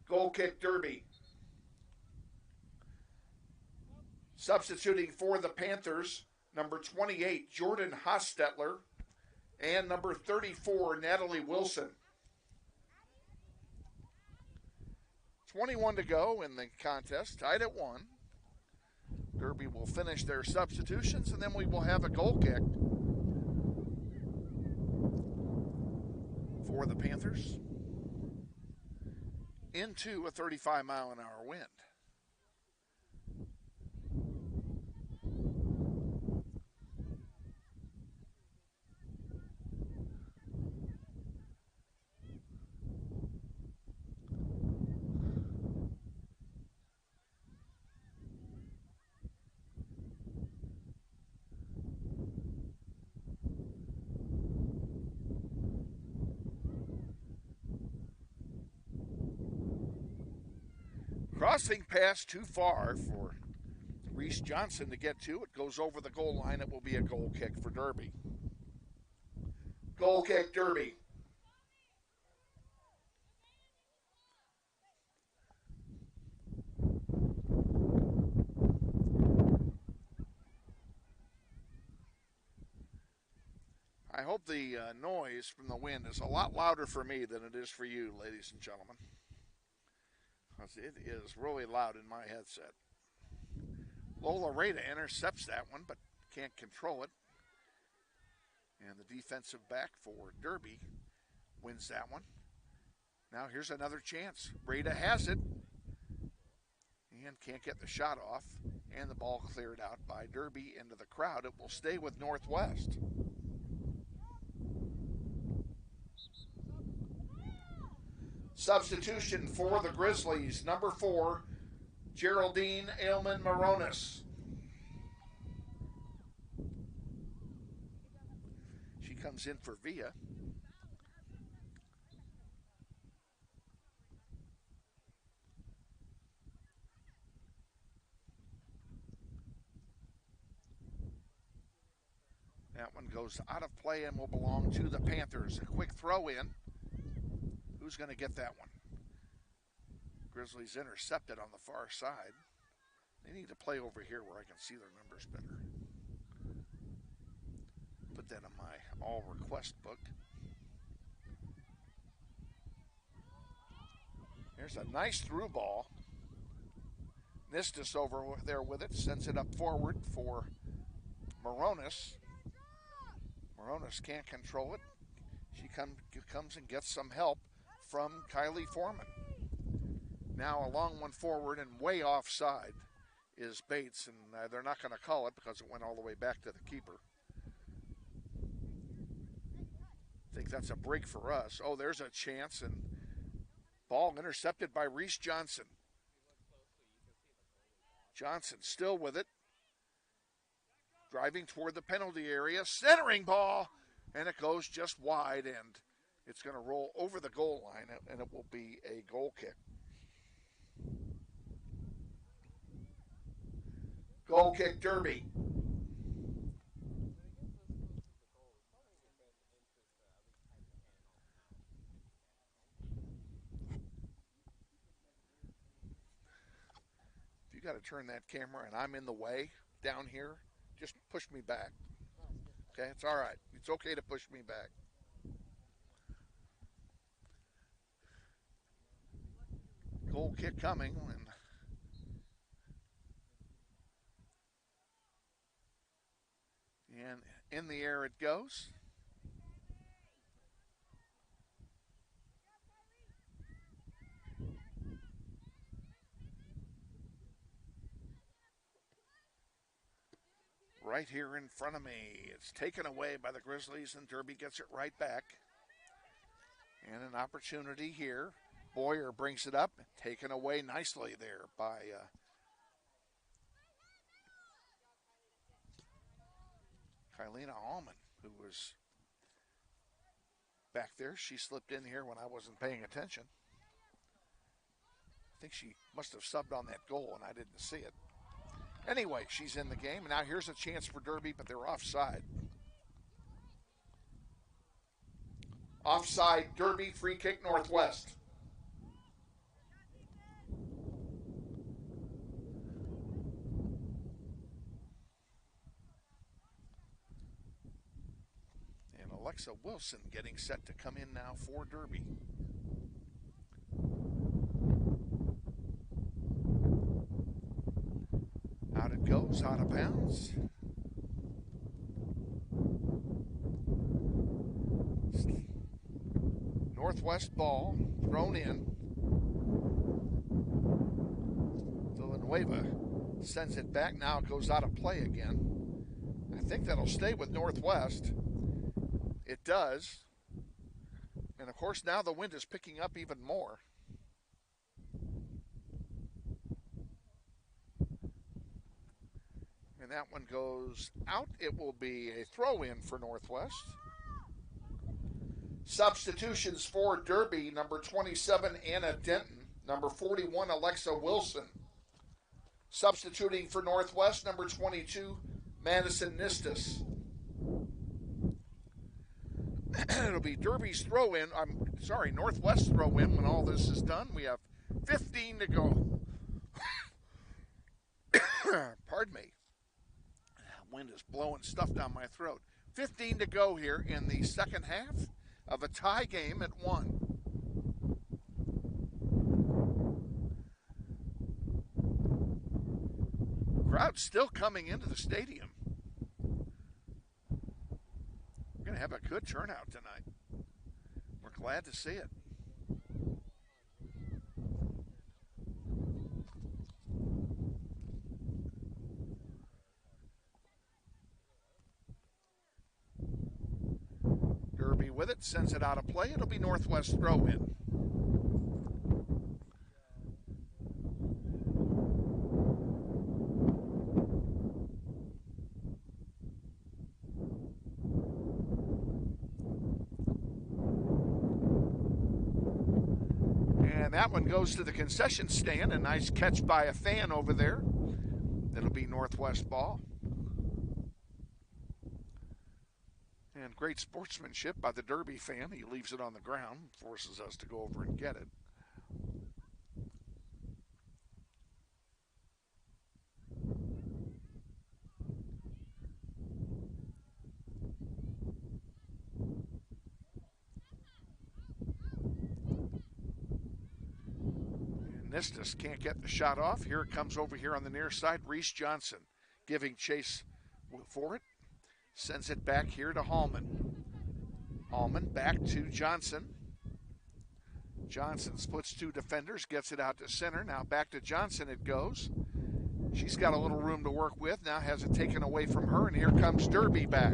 Goal kick, Derby. Substituting for the Panthers, number 28, Jordan Hostetler, and number 34, Natalie Wilson. 21 to go in the contest, tied at 1. Derby will finish their substitutions, and then we will have a goal kick for the Panthers into a 35-mile-an-hour wind. Crossing pass too far for Reese Johnson to get to. It goes over the goal line. It will be a goal kick for Derby. Goal kick, Derby. I hope the noise from the wind is a lot louder for me than it is for you, ladies and gentlemen. It is really loud in my headset. Lola Rada intercepts that one, but can't control it. And the defensive back for Derby wins that one. Now here's another chance. Rada has it and can't get the shot off. And the ball cleared out by Derby into the crowd. It will stay with Northwest. Substitution for the Grizzlies, number 4, Geraldine Aylman Moronis. She comes in for Villa. That one goes out of play and will belong to the Panthers. A quick throw in. Who's going to get that one? Grizzlies intercepted on the far side. They need to play over here where I can see their numbers better. Put that in my all request book. There's a nice through ball. Nistis over there with it, sends it up forward for Moronis. Moronis can't control it. She comes and gets some help from Kylie Foreman. Now a long one forward and way offside is Bates, and they're not going to call it because it went all the way back to the keeper. I think that's a break for us. Oh, there's a chance, and ball intercepted by Reese Johnson. Johnson still with it. Driving toward the penalty area, centering ball, and it goes just wide, and it's going to roll over the goal line, and it will be a goal kick. Goal kick, Derby. got to turn that camera, and I'm in the way down here. Just push me back. Okay, it's all right. It's okay to push me back. Goal kick coming. And in the air it goes. Right here in front of me. It's taken away by the Grizzlies, and Derby gets it right back. And an opportunity here. Boyer brings it up, taken away nicely there by Kylena Allman, who was back there. She slipped in here when I wasn't paying attention. I think she must have subbed on that goal, and I didn't see it. Anyway, she's in the game. Now here's a chance for Derby, but they're offside. Offside, Derby, free kick, Northwest. And Alexa Wilson getting set to come in now for Derby. Out it goes, out of bounds. Northwest ball thrown in. Villanueva sends it back. Now it goes out of play again. I think that'll stay with Northwest. It does. And of course now the wind is picking up even more. And that one goes out. It will be a throw-in for Northwest. Substitutions for Derby, number 27, Anna Denton. Number 41, Alexa Wilson. Substituting for Northwest, number 22, Madison Nistus. It'll be Derby's throw-in. Northwest throw-in when all this is done. We have 15 to go. Pardon me. Wind is blowing stuff down my throat. 15 to go here in the second half of a tie game at 1. Crowd still coming into the stadium. We're going to have a good turnout tonight. We're glad to see it. Derby with it, sends it out of play. It'll be Northwest throw-in. And that one goes to the concession stand. A nice catch by a fan over there. It'll be Northwest ball. And great sportsmanship by the Derby fan. He leaves it on the ground, forces us to go over and get it. And Nistus can't get the shot off. Here it comes over here on the near side. Reese Johnson giving chase for it. Sends it back here to Hallman. Hallman back to Johnson. Johnson splits two defenders, gets it out to center. Now back to Johnson it goes. She's got a little room to work with. Now has it taken away from her, and here comes Derby back.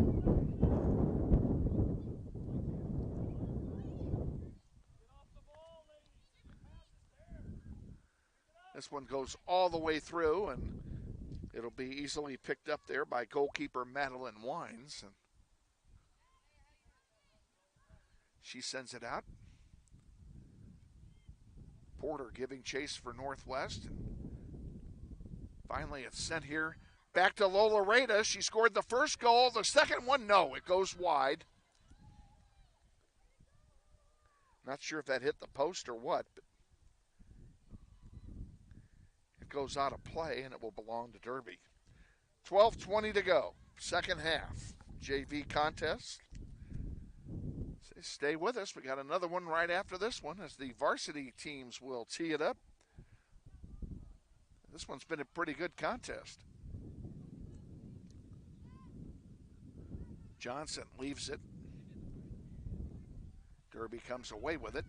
This one goes all the way through, and it'll be easily picked up there by goalkeeper Madeline Wines. And she sends it out. Porter giving chase for Northwest. And finally it's sent here back to Lola Rada. She scored the first goal. The second one, no, it goes wide. Not sure if that hit the post or what. But it goes out of play, and it will belong to Derby. 12:20 to go. Second half. JV contest. Stay with us. We got another one right after this one as the varsity teams will tee it up. This one's been a pretty good contest. Johnson leaves it. Derby comes away with it.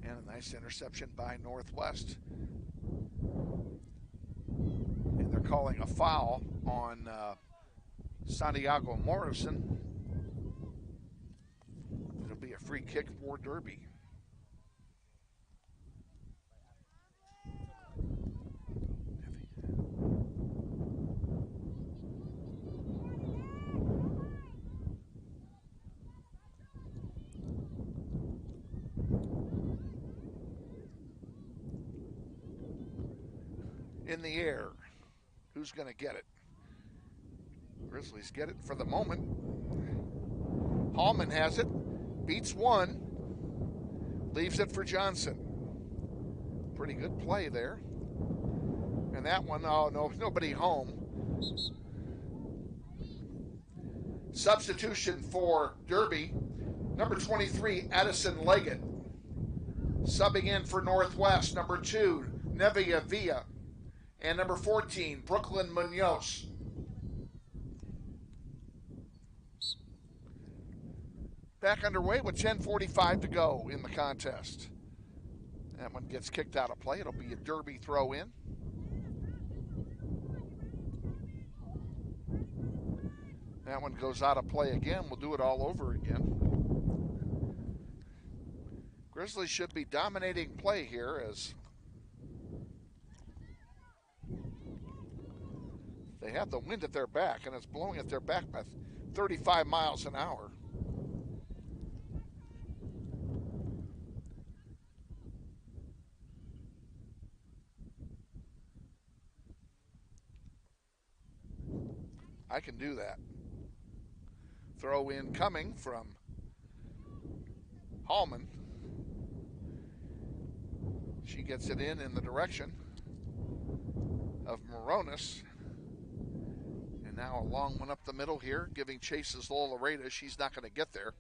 And a nice interception by Northwest. And they're calling a foul on Santiago Morrison. It'll be a free kick for Derby. In the air. Who's going to get it? Grizzlies get it for the moment. Hallman has it. Beats one. Leaves it for Johnson. Pretty good play there. And that one, oh no, nobody home. Substitution for Derby. Number 23, Addison Leggett. Subbing in for Northwest, number 2, Nevia Villa. And number 14, Brooklyn Munoz. Back underway with 10:45 to go in the contest. That one gets kicked out of play. It'll be a Derby throw in. That one goes out of play again. We'll do it all over again. Grizzlies should be dominating play here as they have the wind at their back, and it's blowing at their back by 35 miles an hour. I can do that. Throw in coming from Hallman. She gets it in the direction of Moronis. And now a long one up the middle here, giving chases Lola Rada. She's not going to get there.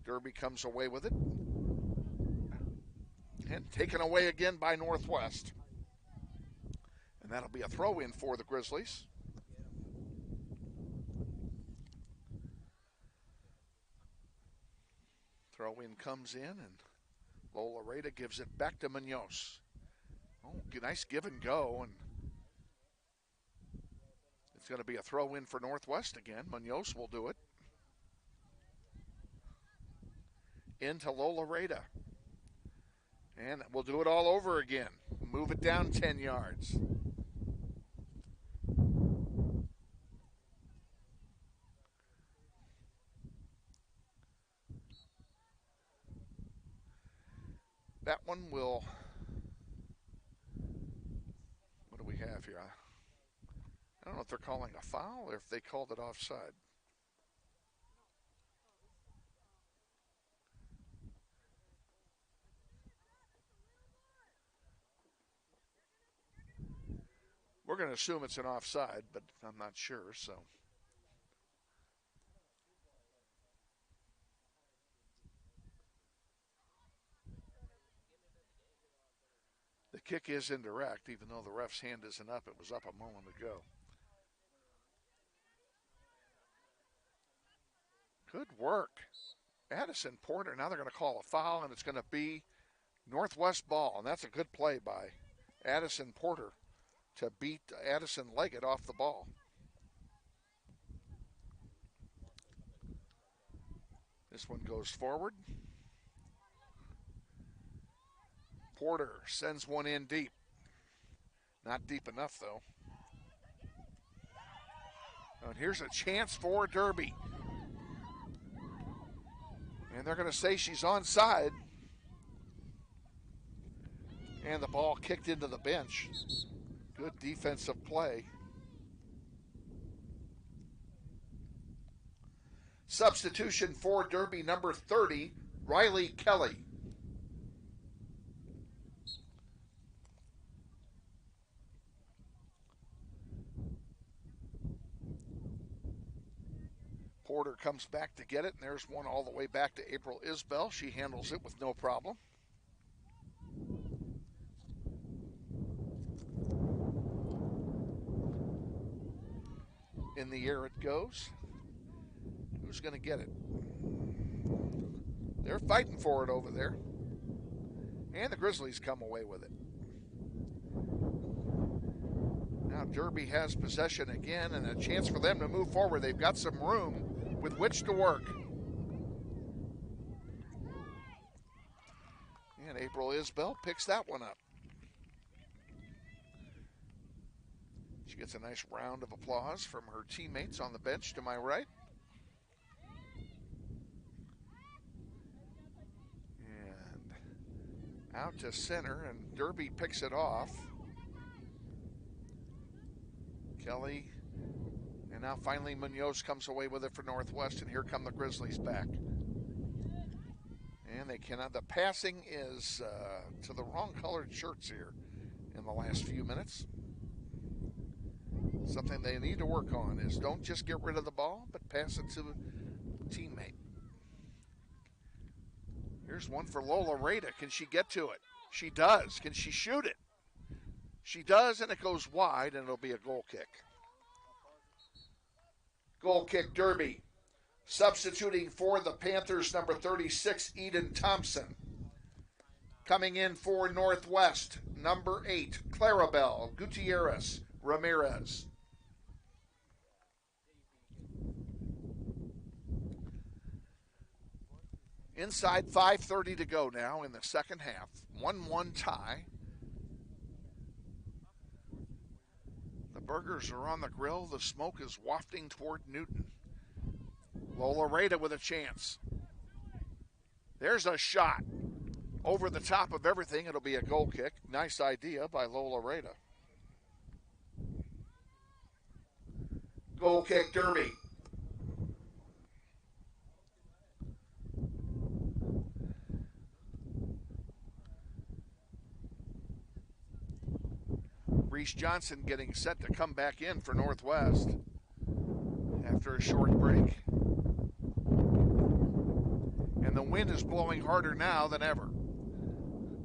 Derby comes away with it. And taken away again by Northwest. And that'll be a throw-in for the Grizzlies. Throw-in comes in, and Lola Rada gives it back to Munoz. Oh, nice give and go, and it's going to be a throw-in for Northwest again. Munoz will do it. Into Lola Rada. And we'll do it all over again. Move it down 10 yards. That one will, what do we have here? I don't know if they're calling a foul or if they called it offside. We're going to assume it's an offside, but I'm not sure, so. The kick is indirect, even though the ref's hand isn't up. It was up a moment ago. Good work. Addison Porter, now they're going to call a foul, and it's going to be Northwest ball. And that's a good play by Addison Porter to beat Addison Leggett off the ball. This one goes forward. Porter sends one in deep. Not deep enough, though. And here's a chance for Derby. And they're going to say she's onside. And the ball kicked into the bench. Good defensive play. Substitution for Derby number 30, Riley Kelly. Porter comes back to get it, and there's one all the way back to April Isbell. She handles it with no problem. In the air it goes. Who's going to get it? They're fighting for it over there. And the Grizzlies come away with it. Now Derby has possession again and a chance for them to move forward. They've got some room with which to work. And April Isbell picks that one up. She gets a nice round of applause from her teammates on the bench to my right. And out to center, and Derby picks it off. Kelly, and now finally Munoz comes away with it for Northwest, and here come the Grizzlies back. And they cannot, the passing is to the wrong colored shirts here in the last few minutes. Something they need to work on is don't just get rid of the ball, but pass it to a teammate. Here's one for Lola Rada. Can she get to it? She does. Can she shoot it? She does, and it goes wide, and it'll be a goal kick. Goal kick, Derby. Substituting for the Panthers, number 36, Eden Thompson. Coming in for Northwest, number 8, Clarabelle Gutierrez Ramirez. Inside 5:30 to go now in the second half. 1-1 tie. The burgers are on the grill. The smoke is wafting toward Newton. Lola Rada with a chance. There's a shot. Over the top of everything, it'll be a goal kick. Nice idea by Lola Rada. Goal kick, Derby. Reese Johnson getting set to come back in for Northwest after a short break. And the wind is blowing harder now than ever.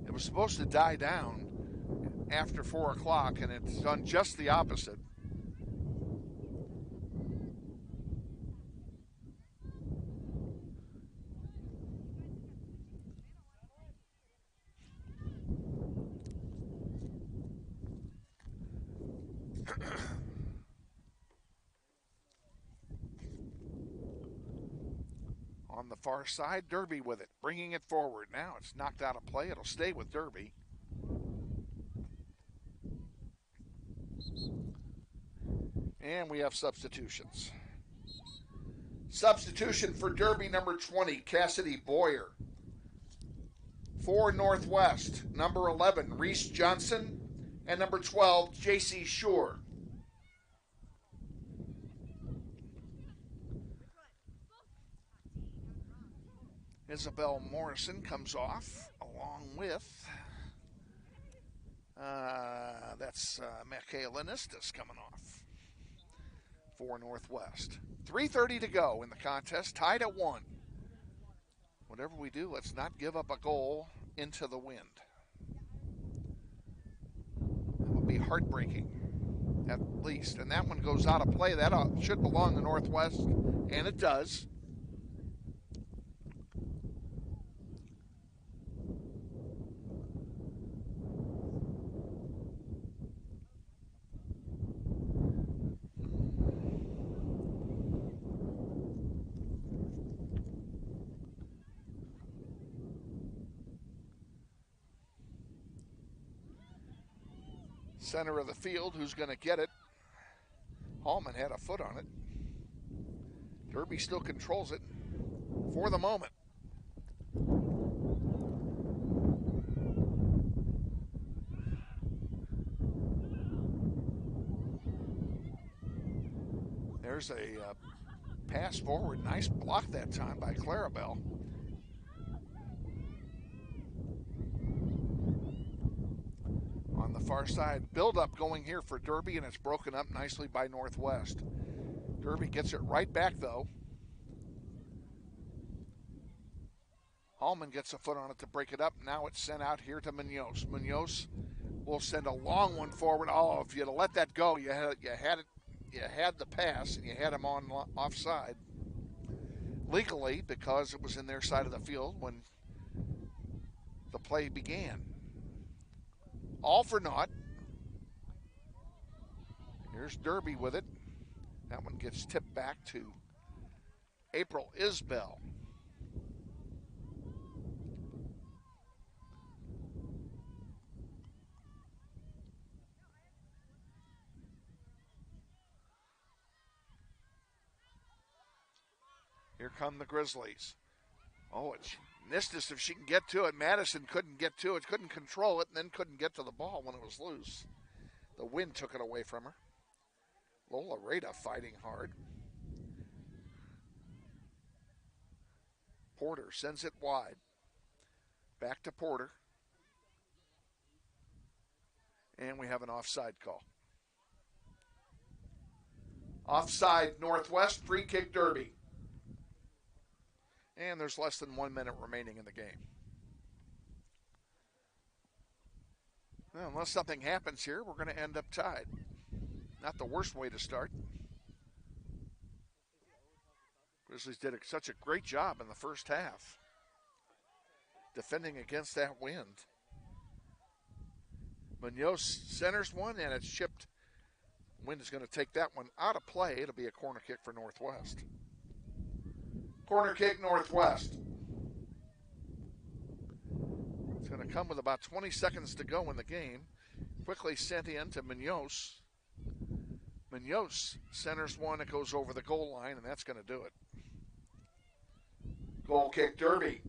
It was supposed to die down after 4 o'clock, and it's done just the opposite. On the far side, Derby with it, bringing it forward. Now it's knocked out of play. It'll stay with Derby. And we have substitutions. Substitution for Derby, number 20, Cassidy Boyer. For Northwest, number 11, Reese Johnson, and number 12, J.C. Shore. Isabel Morrison comes off along with, that's Michaela Nistas coming off for Northwest. 3:30 to go in the contest, tied at 1. Whatever we do, let's not give up a goal into the wind. That would be heartbreaking, at least. And that one goes out of play. That should belong to Northwest, and it does. Center of the field, who's going to get it? Hallman had a foot on it. Derby still controls it for the moment. There's a Pass forward. Nice block that time by Clarabelle. On the far side, build up going here for Derby, and it's broken up nicely by Northwest. Derby gets it right back though. Hallman gets a foot on it to break it up. Now it's sent out here to Munoz. Munoz will send a long one forward. Oh, if you'd have let that go, you had it. You had the pass, and you had him on offside legally because it was in their side of the field when the play began. All for naught. Here's Derby with it. That one gets tipped back to April Isbell. Here come the Grizzlies. Oh, it's Nistis if she can get to it. Madison couldn't get to it, couldn't control it, and then couldn't get to the ball when it was loose. The wind took it away from her. Lola Rada fighting hard. Porter sends it wide. Back to Porter. And we have an offside call. Offside Northwest, free kick Derby. And there's less than 1 minute remaining in the game. Well, unless something happens here, we're going to end up tied. Not the worst way to start. Grizzlies did such a great job in the first half, defending against that wind. Munoz centers one, and it's chipped. Wind is going to take that one out of play. It'll be a corner kick for Northwest. Corner kick Northwest. It's going to come with about 20 seconds to go in the game. Quickly sent in to Munoz. Munoz centers one. It goes over the goal line, and that's going to do it. Goal kick Derby.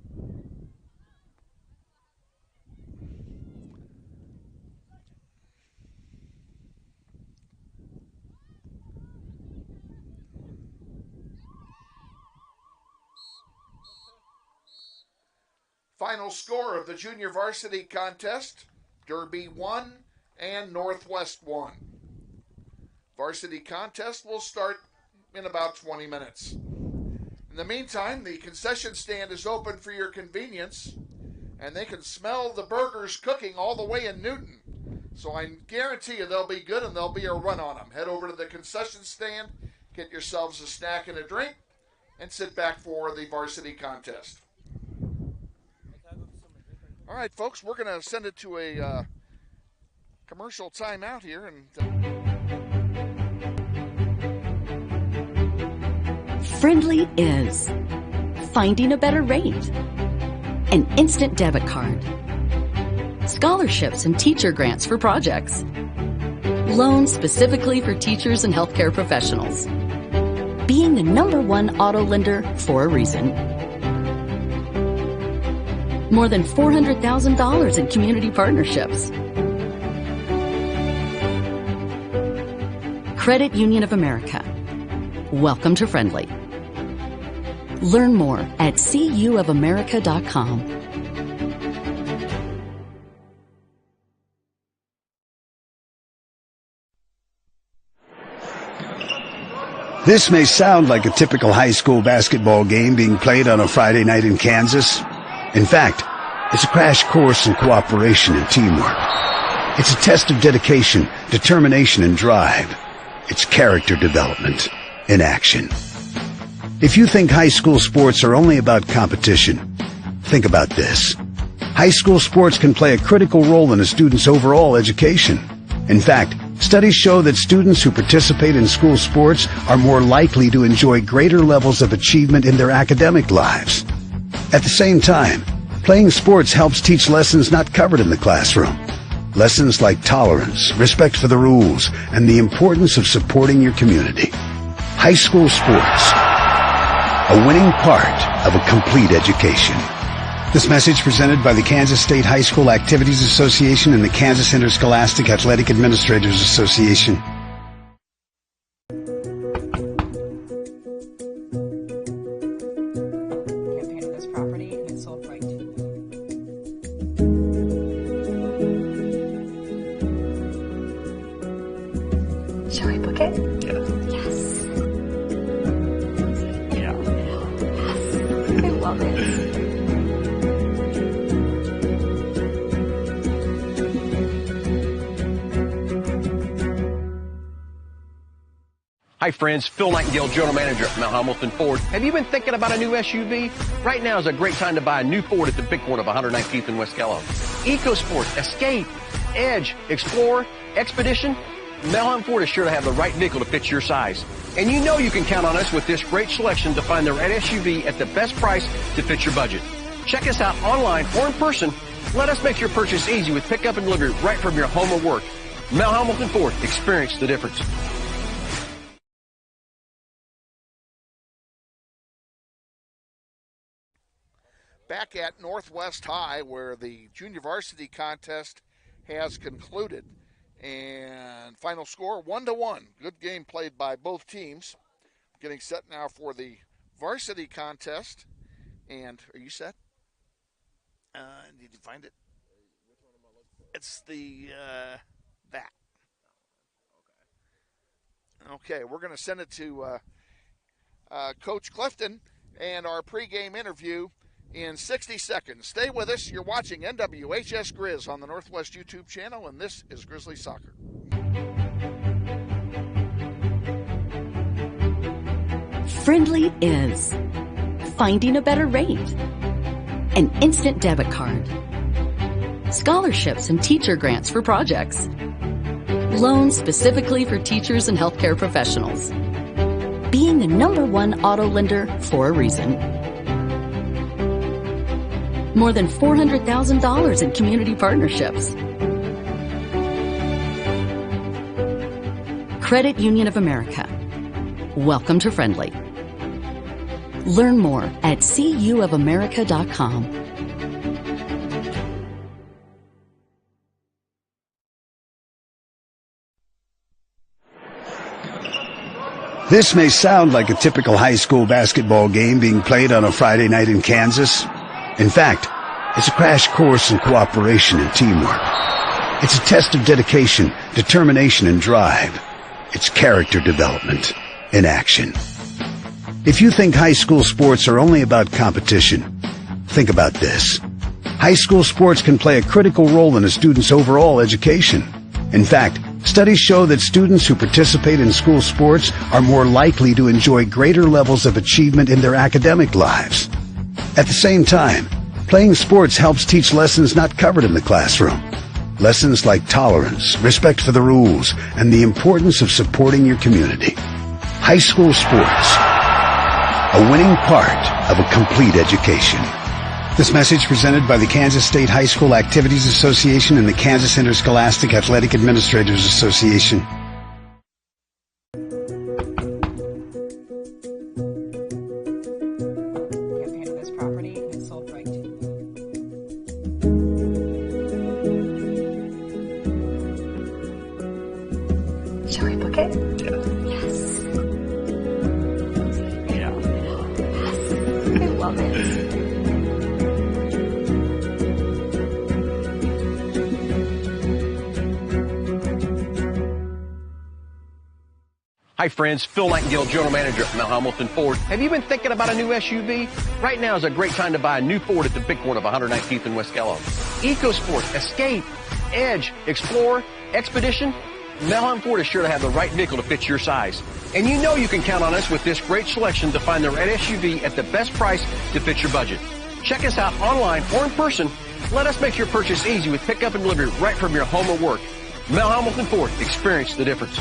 Final score of the junior varsity contest, Derby 1 and Northwest 1. Varsity contest will start in about 20 minutes. In the meantime, the concession stand is open for your convenience, and they can smell the burgers cooking all the way in Newton. So I guarantee you they'll be good and there'll be a run on them. Head over to the concession stand, get yourselves a snack and a drink, and sit back for the varsity contest. All right, folks, we're going to send it to a commercial timeout here. And Friendly is finding a better rate, an instant debit card, scholarships and teacher grants for projects, loans specifically for teachers and healthcare professionals, being the #1 auto lender for a reason. More than $400,000 in community partnerships. Credit Union of America. Welcome to Friendly. Learn more at cuofamerica.com. This may sound like a typical high school basketball game being played on a Friday night in Kansas. In fact, it's a crash course in cooperation and teamwork. It's a test of dedication, determination, and drive. It's character development in action. If you think high school sports are only about competition, think about this. High school sports can play a critical role in a student's overall education. In fact, studies show that students who participate in school sports are more likely to enjoy greater levels of achievement in their academic lives. At the same time, playing sports helps teach lessons not covered in the classroom. Lessons like tolerance, respect for the rules, and the importance of supporting your community. High school sports, a winning part of a complete education. This message presented by the Kansas State High School Activities Association and the Kansas Interscholastic Athletic Administrators Association. love it. Hi friends, Phil Nightingale, General Manager at Mount Hamilton Ford. Have you been thinking about a new SUV? Right now is a great time to buy a new Ford at the big corner of 119th and West Kellogg. EcoSport, Escape, Edge, Explorer, Expedition. Mount Hamilton Ford is sure to have the right vehicle to fit your size. And you know you can count on us with this great selection to find the right SUV at the best price to fit your budget. Check us out online or in person. Let us make your purchase easy with pickup and delivery right from your home or work. Mount Hamilton Ford, experience the difference. Back at Northwest High, where the junior varsity contest has concluded. And final score 1-1. Good game played by both teams. Getting set now for the varsity contest. And are you set? Did you find it? It's the that. Okay, we're going to send it to Coach Clifton and our pregame interview in 60 seconds. Stay with us. You're watching NWHS Grizz on the Northwest YouTube channel, and this is Grizzly Soccer. Friendly is finding a better rate, an instant debit card, scholarships and teacher grants for projects, loans specifically for teachers and healthcare professionals, being the #1 auto lender for a reason. More than $400,000 in community partnerships. Credit Union of America. Welcome to Friendly. Learn more at cuofamerica.com. This may sound like a typical high school basketball game being played on a Friday night in Kansas. In fact, it's a crash course in cooperation and teamwork. It's a test of dedication, determination, and drive. It's character development in action. If you think high school sports are only about competition, think about this. High school sports can play a critical role in a student's overall education. In fact, studies show that students who participate in school sports are more likely to enjoy greater levels of achievement in their academic lives. At the same time, playing sports helps teach lessons not covered in the classroom. Lessons like tolerance, respect for the rules, and the importance of supporting your community. High school sports, a winning part of a complete education. This message presented by the Kansas State High School Activities Association and the Kansas Interscholastic Athletic Administrators Association. Shall we book it? Yes. Yeah. I love it. Hi friends, Phil Nightingale, General Manager at Mount Hamilton Ford. Have you been thinking about a new SUV? Right now is a great time to buy a new Ford at the big corner of 119th and West Kellogg. EcoSport, Escape, Edge, Explorer, Expedition. Mount Hamilton Ford is sure to have the right vehicle to fit your size. And you know you can count on us with this great selection to find the right SUV at the best price to fit your budget. Check us out online or in person. Let us make your purchase easy with pickup and delivery right from your home or work. Mount Hamilton Ford, experience the difference.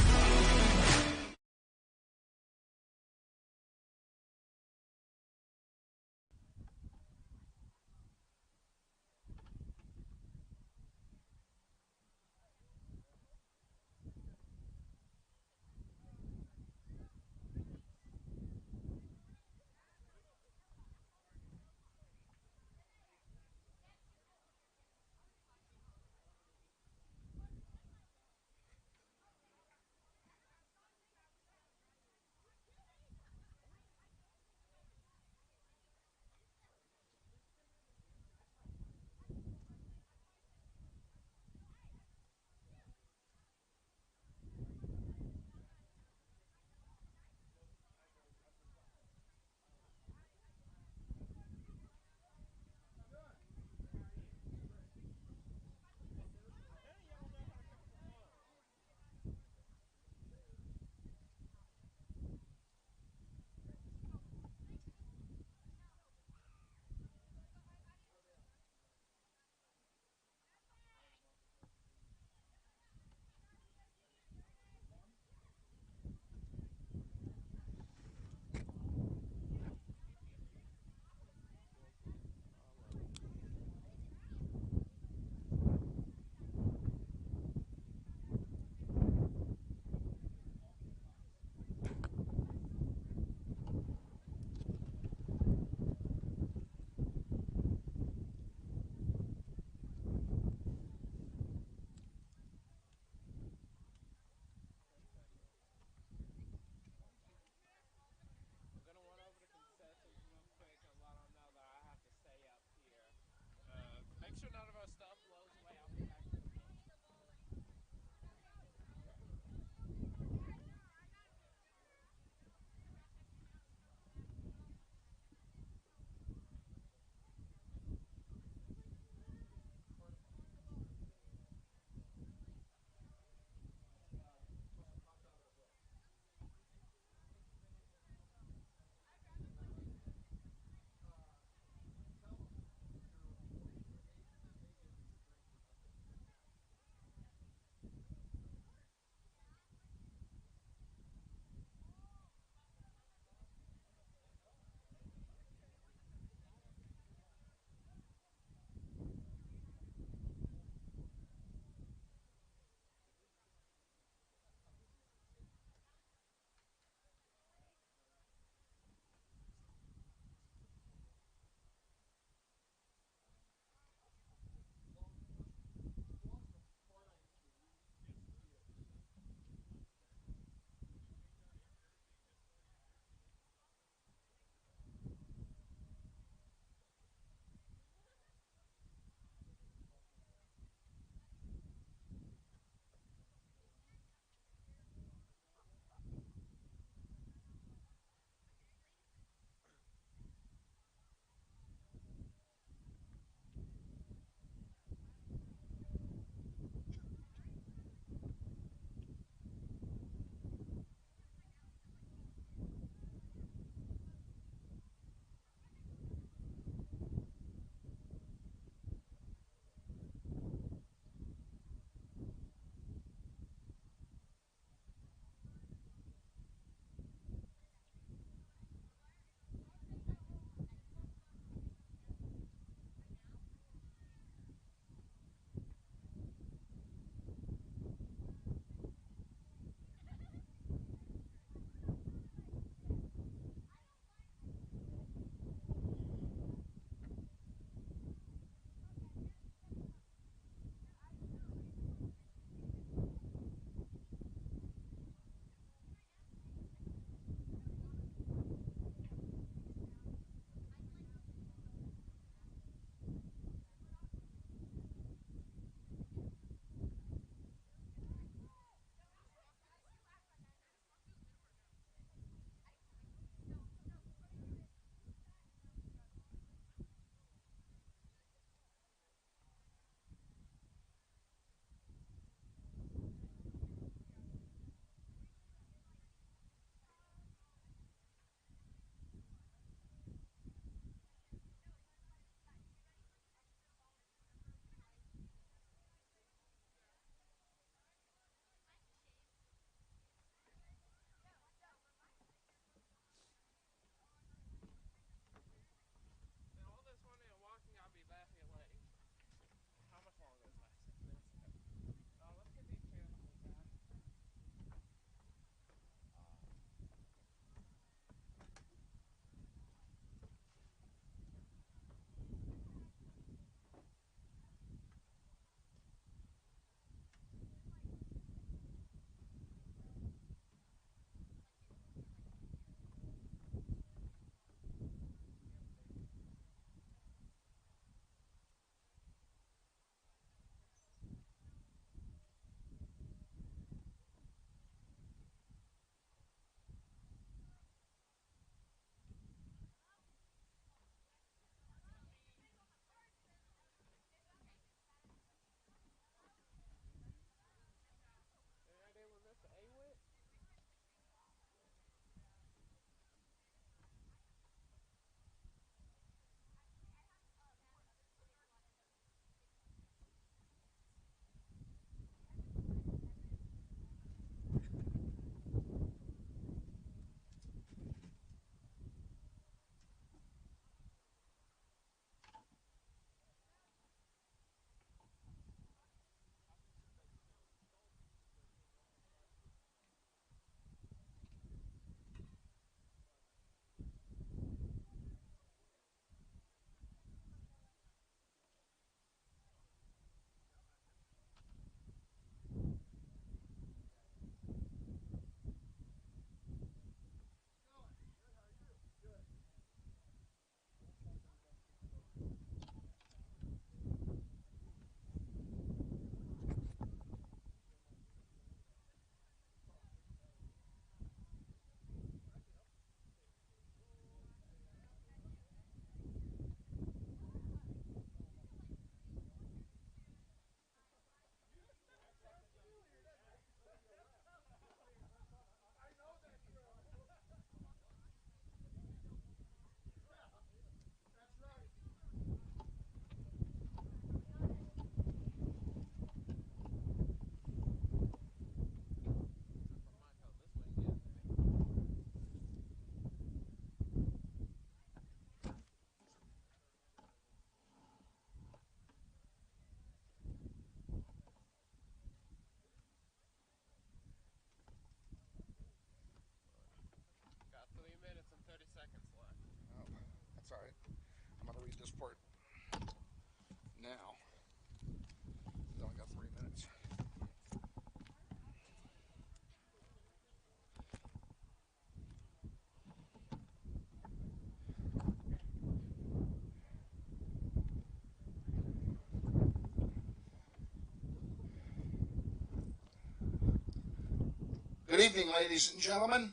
Good evening, ladies and gentlemen.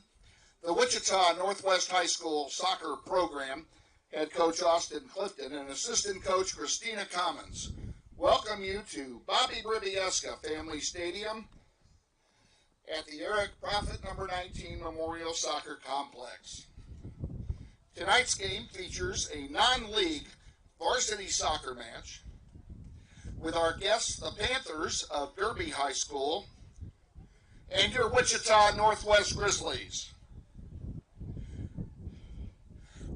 The Wichita Northwest High School soccer program, head coach Austin Clifton and assistant coach Christina Commons, welcome you to Bobby Bribieska Family Stadium at the Eric Prophet No. 19 Memorial Soccer Complex. Tonight's game features a non-league varsity soccer match with our guests, the Panthers of Derby High School, and your Wichita Northwest Grizzlies.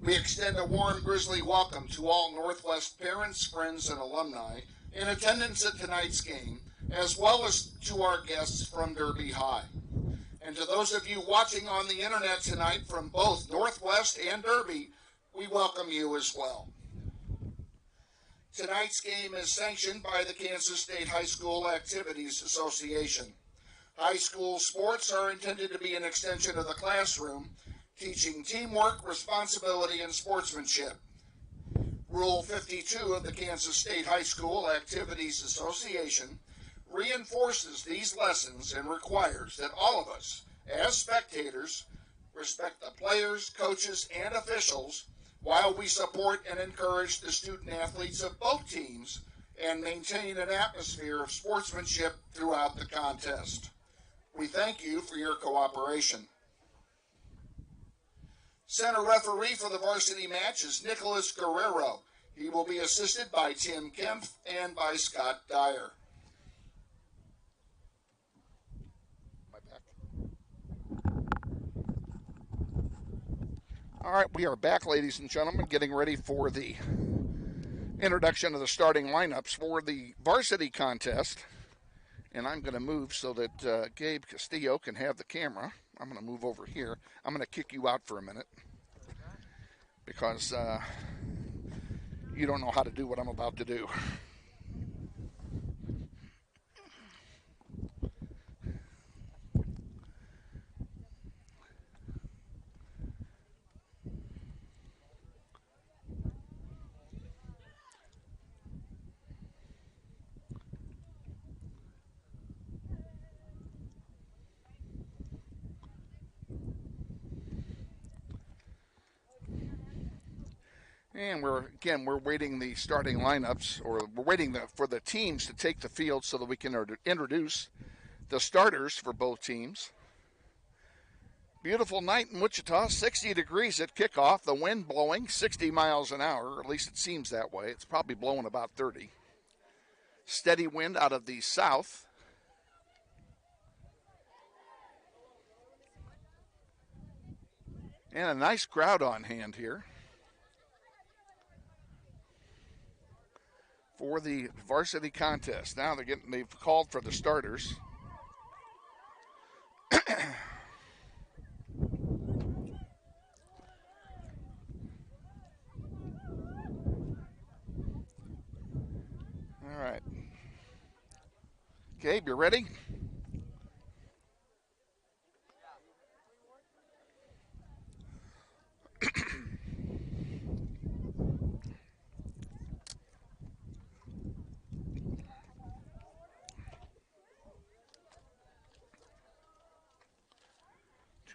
We extend a warm Grizzly welcome to all Northwest parents, friends, and alumni in attendance at tonight's game, as well as to our guests from Derby High. And to those of you watching on the internet tonight from both Northwest and Derby, we welcome you as well. Tonight's game is sanctioned by the Kansas State High School Activities Association. High school sports are intended to be an extension of the classroom, teaching teamwork, responsibility, and sportsmanship. Rule 52 of the Kansas State High School Activities Association reinforces these lessons and requires that all of us, as spectators, respect the players, coaches, and officials while we support and encourage the student athletes of both teams and maintain an atmosphere of sportsmanship throughout the contest. We thank you for your cooperation. Center referee for the varsity match is Nicholas Guerrero. He will be assisted by Tim Kempf and by Scott Dyer. All right, we are back, ladies and gentlemen, getting ready for the introduction of the starting lineups for the varsity contest. And I'm going to move so that Gabe Castillo can have the camera. I'm going to move over here. I'm going to kick you out for a minute because you don't know how to do what I'm about to do. And we're waiting the starting lineups, or we're waiting for the teams to take the field so that we can introduce the starters for both teams. Beautiful night in Wichita, 60 degrees at kickoff, the wind blowing 60 miles an hour, or at least it seems that way. It's probably blowing about 30. Steady wind out of the south. And a nice crowd on hand here for the varsity contest. Now they've called for the starters. All right. Gabe, you ready?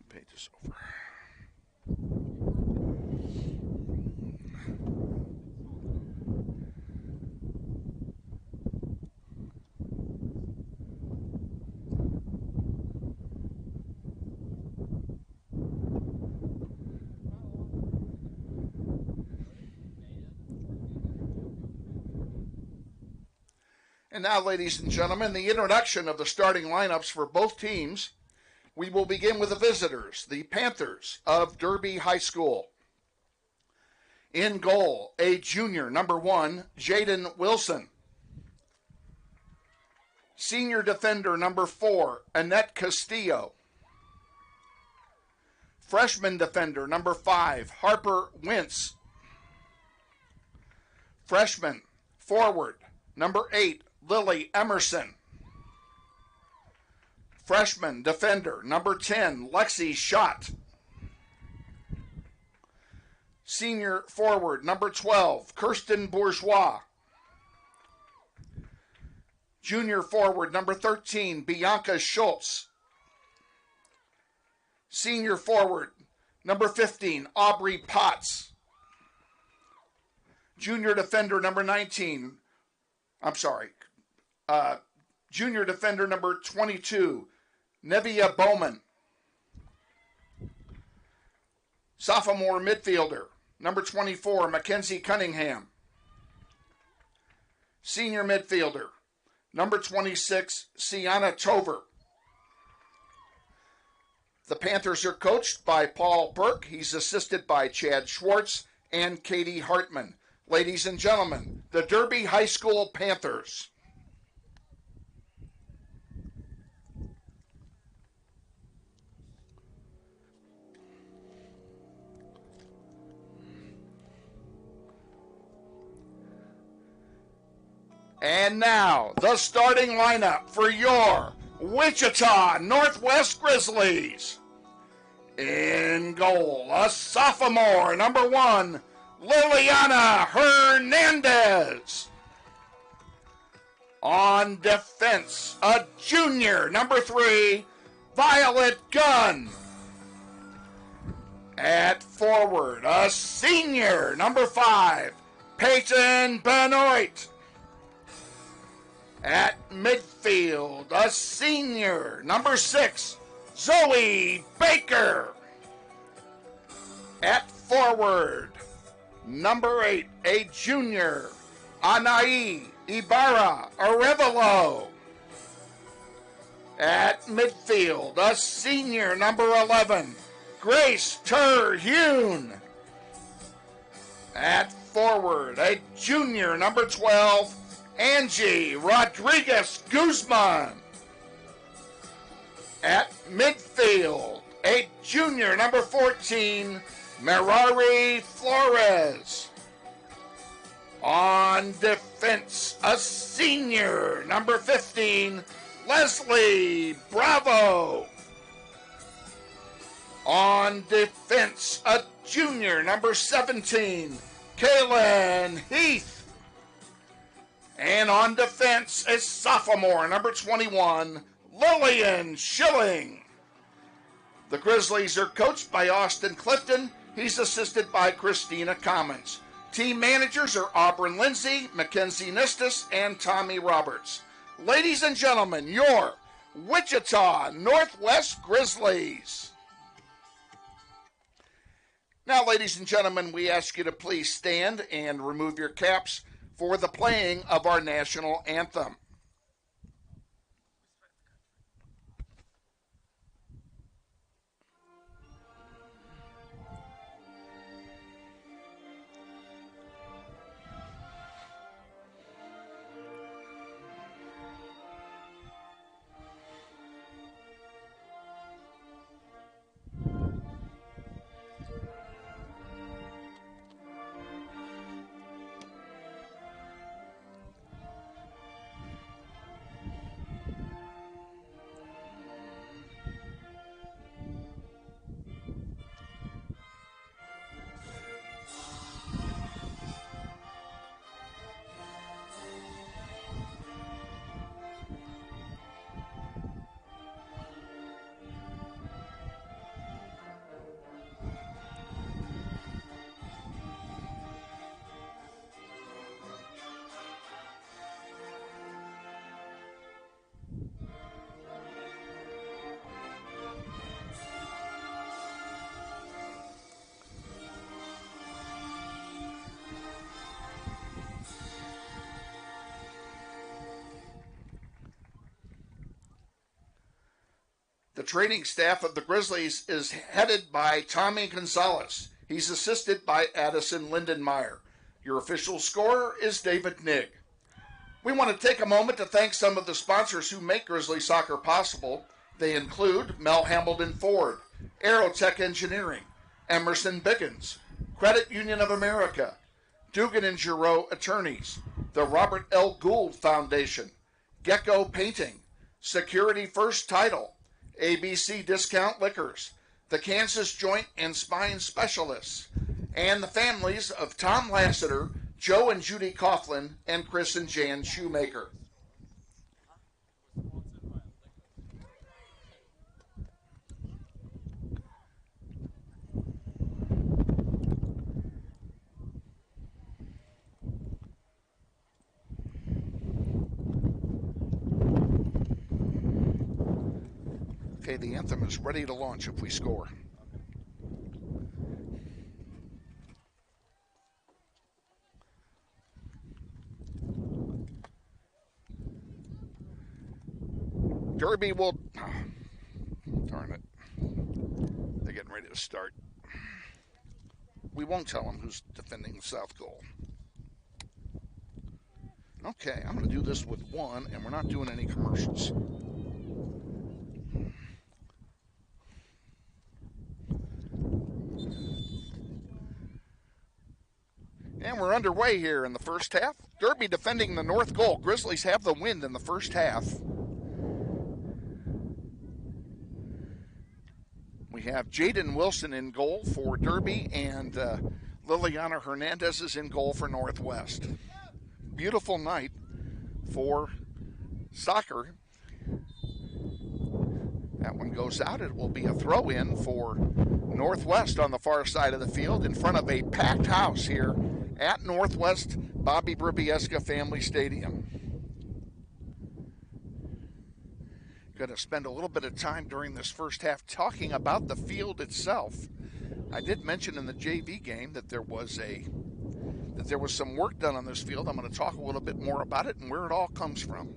Pages over. And now, ladies and gentlemen, the introduction of the starting lineups for both teams. We will begin with the visitors, the Panthers of Derby High School. In goal, a junior, number 1, Jaden Wilson. Senior defender, number 4, Annette Castillo. Freshman defender, number 5, Harper Wentz. Freshman forward, number 8, Lily Emerson. Freshman defender, number 10, Lexi Schott. Senior forward, number 12, Kirsten Bourgeois. Junior forward, number 13, Bianca Schultz. Senior forward, number 15, Aubrey Potts. Junior defender, number 19. Junior defender, number 22, Nevia Bowman. Sophomore midfielder, number 24, Mackenzie Cunningham. Senior midfielder, number 26, Sienna Tover. The Panthers are coached by Paul Burke. He's assisted by Chad Schwartz and Katie Hartman. Ladies and gentlemen, the Derby High School Panthers. And now, the starting lineup for your Wichita Northwest Grizzlies. In goal, a sophomore, number 1, Liliana Hernandez. On defense, a junior, number 3, Violet Gunn. At forward, a senior, number 5, Peyton Benoit. At midfield, a senior, number 6, Zoe Baker. At forward, number 8, a junior, Anaí Ibarra Arevalo. At midfield, a senior, number 11, Grace Terhune. At forward, a junior, number 12, Angie Rodriguez Guzman. At midfield, a junior, number 14, Merari Flores. On defense, a senior, number 15, Leslie Bravo. On defense, a junior, number 17, Kaylin Heath. And on defense, a sophomore, number 21, Lillian Schilling. The Grizzlies are coached by Austin Clifton. He's assisted by Christina Commons. Team managers are Auburn Lindsay, Mackenzie Nistus, and Tommy Roberts. Ladies and gentlemen, your Wichita Northwest Grizzlies. Now, ladies and gentlemen, we ask you to please stand and remove your caps for the playing of our national anthem. The training staff of the Grizzlies is headed by Tommy Gonzalez. He's assisted by Addison Lindenmeyer. Your official scorer is David Nigg. We want to take a moment to thank some of the sponsors who make Grizzly Soccer possible. They include Mel Hambledon Ford, Aerotech Engineering, Emerson Biggins, Credit Union of America, Dugan and Giroux Attorneys, the Robert L. Gould Foundation, Gecko Painting, Security First Title, ABC Discount Liquors, the Kansas Joint and Spine Specialists, and the families of Tom Lassiter, Joe and Judy Coughlin, and Chris and Jan Shoemaker. Okay, the anthem is ready to launch if we score. Derby will, darn it, they're getting ready to start. We won't tell them who's defending the south goal. Okay, I'm going to do this with one, and we're not doing any commercials. And we're underway here in the first half. Derby defending the north goal. Grizzlies have the wind in the first half. We have Jaden Wilson in goal for Derby, and Liliana Hernandez is in goal for Northwest. Beautiful night for soccer. That one goes out. It will be a throw-in for Northwest on the far side of the field in front of a packed house here at Northwest Bobby Brubieska Family Stadium. Going to spend a little bit of time during this first half talking about the field itself. I did mention in the JV game that there was some work done on this field. I'm going to talk a little bit more about it and where it all comes from,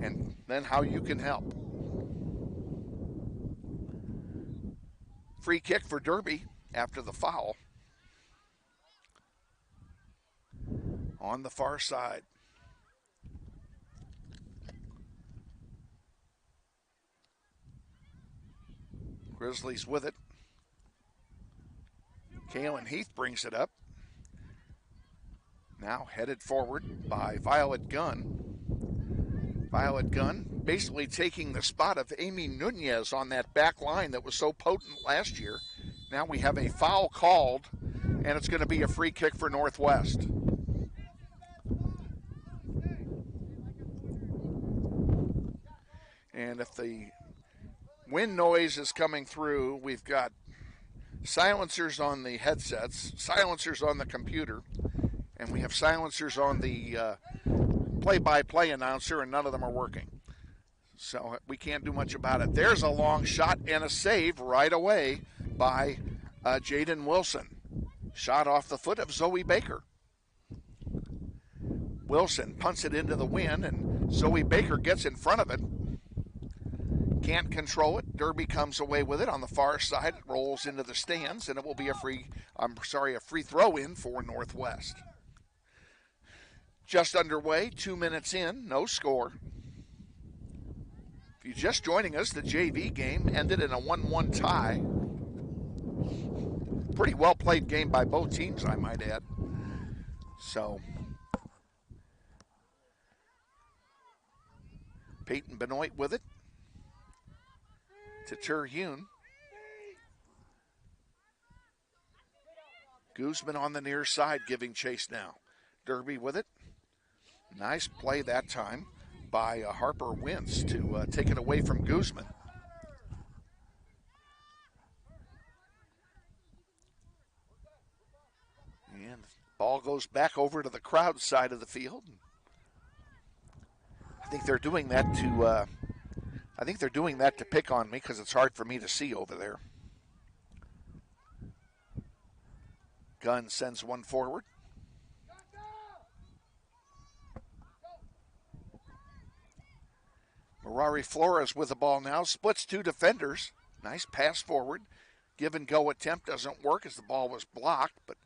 and then how you can help. Free kick for Derby after the foul on the far side. Grizzlies with it. Kaylin Heath brings it up. Now headed forward by Violet Gunn. Violet Gunn basically taking the spot of Amy Nunez on that back line that was so potent last year. Now we have a foul called, and it's going to be a free kick for Northwest. And if the wind noise is coming through, we've got silencers on the headsets, silencers on the computer, and we have silencers on the play-by-play announcer, and none of them are working. So we can't do much about it. There's a long shot and a save right away by Jaden Wilson. Shot off the foot of Zoe Baker. Wilson punts it into the wind, and Zoe Baker gets in front of it. Can't control it. Derby comes away with it on the far side. It rolls into the stands, and it will be a free throw in for Northwest. Just underway, 2 minutes in, no score. If you're just joining us, the JV game ended in a 1-1 tie. Pretty well played game by both teams, I might add. So, Peyton Benoit with it to Terhune. Guzman on the near side giving chase now. Derby with it. Nice play that time by Harper Wentz to take it away from Guzman. And the ball goes back over to the crowd side of the field. I think they're doing that to pick on me because it's hard for me to see over there. Gunn sends one forward. Mirari Flores with the ball now, splits two defenders. Nice pass forward. Give and go attempt doesn't work as the ball was blocked, but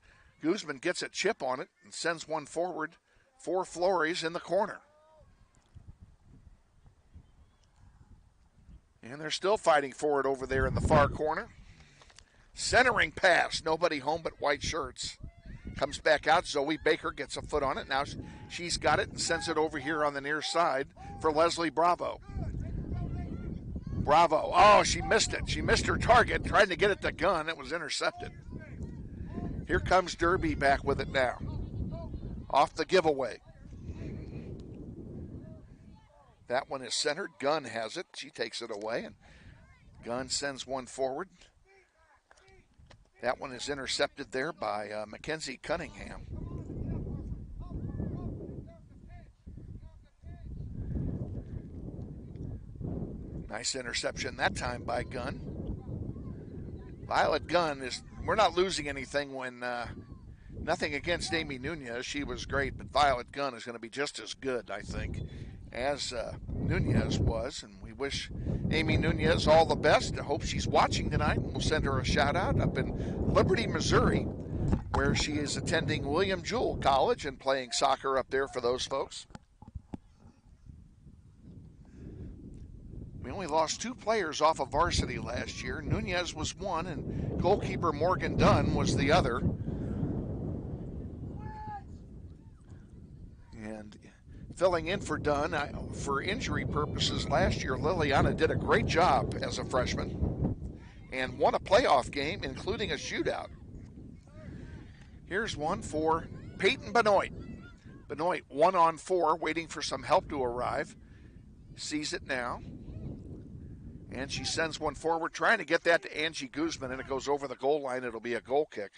Guzman gets a chip on it and sends one forward for Flores in the corner. And they're still fighting for it over there in the far corner. Centering pass, nobody home but white shirts. Comes back out, Zoe Baker gets a foot on it. Now she's got it and sends it over here on the near side for Leslie Bravo. Bravo, oh, she missed it. She missed her target, trying to get it to Gunn. It was intercepted. Here comes Derby back with it now. Off the giveaway. That one is centered. Gunn has it. She takes it away, and Gunn sends one forward. That one is intercepted there by Mackenzie Cunningham. Nice interception that time by Gunn. Violet Gunn we're not losing anything when, nothing against Amy Nunez. She was great, but Violet Gunn is going to be just as good, I think, as Nunez was. And we wish Amy Nunez all the best. I hope she's watching tonight, and we'll send her a shout out up in Liberty, Missouri, where she is attending William Jewell College and playing soccer up there for those folks. We only lost 2 players off of varsity last year. Nunez was one, and goalkeeper Morgan Dunn was the other. And filling in for Dunn for injury purposes last year, Liliana did a great job as a freshman and won a playoff game, including a shootout. Here's one for Peyton Benoit. Benoit 1-on-4, waiting for some help to arrive. Sees it now. And she sends one forward, trying to get that to Angie Guzman, and it goes over the goal line. It'll be a goal kick.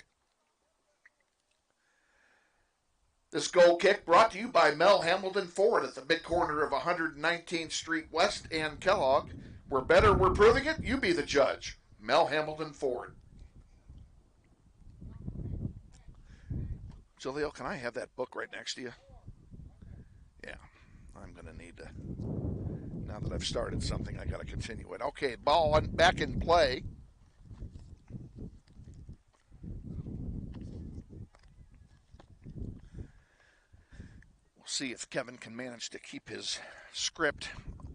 This goal kick brought to you by Mel Hamilton Ford at the mid corner of 119th Street West and Kellogg. We're better, we're proving it. You be the judge. Mel Hamilton Ford. Jaleel, can I have that book right next to you? Yeah, I'm going to need to. Now that I've started something, I got to continue it. Okay, ball back in play. We'll see if Kevin can manage to keep his script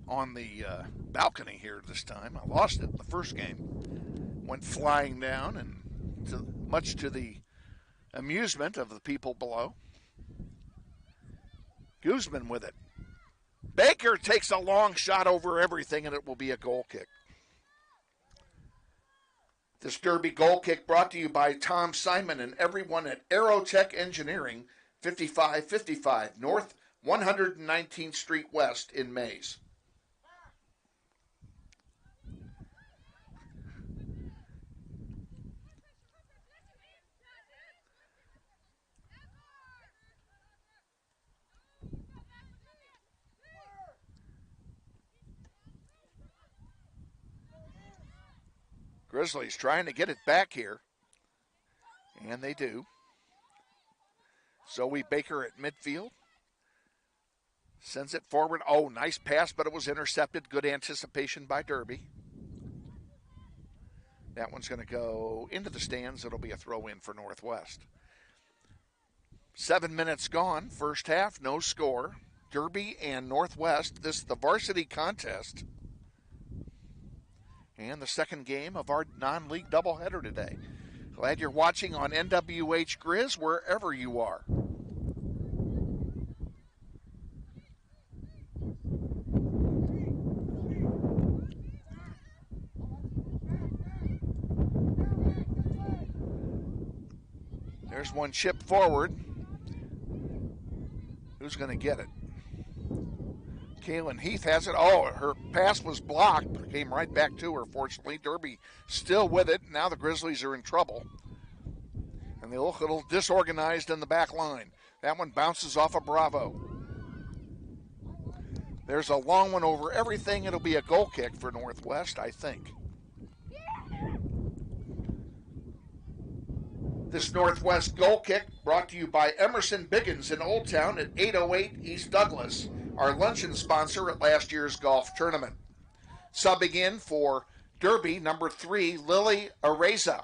on the balcony here this time. I lost it the first game. Went flying down, and much to the amusement of the people below. Guzman with it. Baker takes a long shot over everything, and it will be a goal kick. This Derby goal kick brought to you by Tom Simon and everyone at Aerotech Engineering, 5555 North 119th Street West in Mays. Grizzlies trying to get it back here, and they do. Zoe Baker at midfield. Sends it forward. Oh, nice pass, but it was intercepted. Good anticipation by Derby. That one's going to go into the stands. It'll be a throw-in for Northwest. 7 minutes gone. First half, no score. Derby and Northwest. This is the varsity contest. And the second game of our non-league doubleheader today. Glad you're watching on NWH Grizz wherever you are. There's one chip forward. Who's going to get it? Kaylin Heath has it. Oh, her pass was blocked, but it came right back to her, fortunately. Derby still with it. Now the Grizzlies are in trouble. And they look a little disorganized in the back line. That one bounces off of Bravo. There's a long one over everything. It'll be a goal kick for Northwest, I think. This Northwest goal kick brought to you by Emerson Biggins in Old Town at 808 East Douglas, our luncheon sponsor at last year's golf tournament. Subbing in for Derby, number 3, Lily Areza.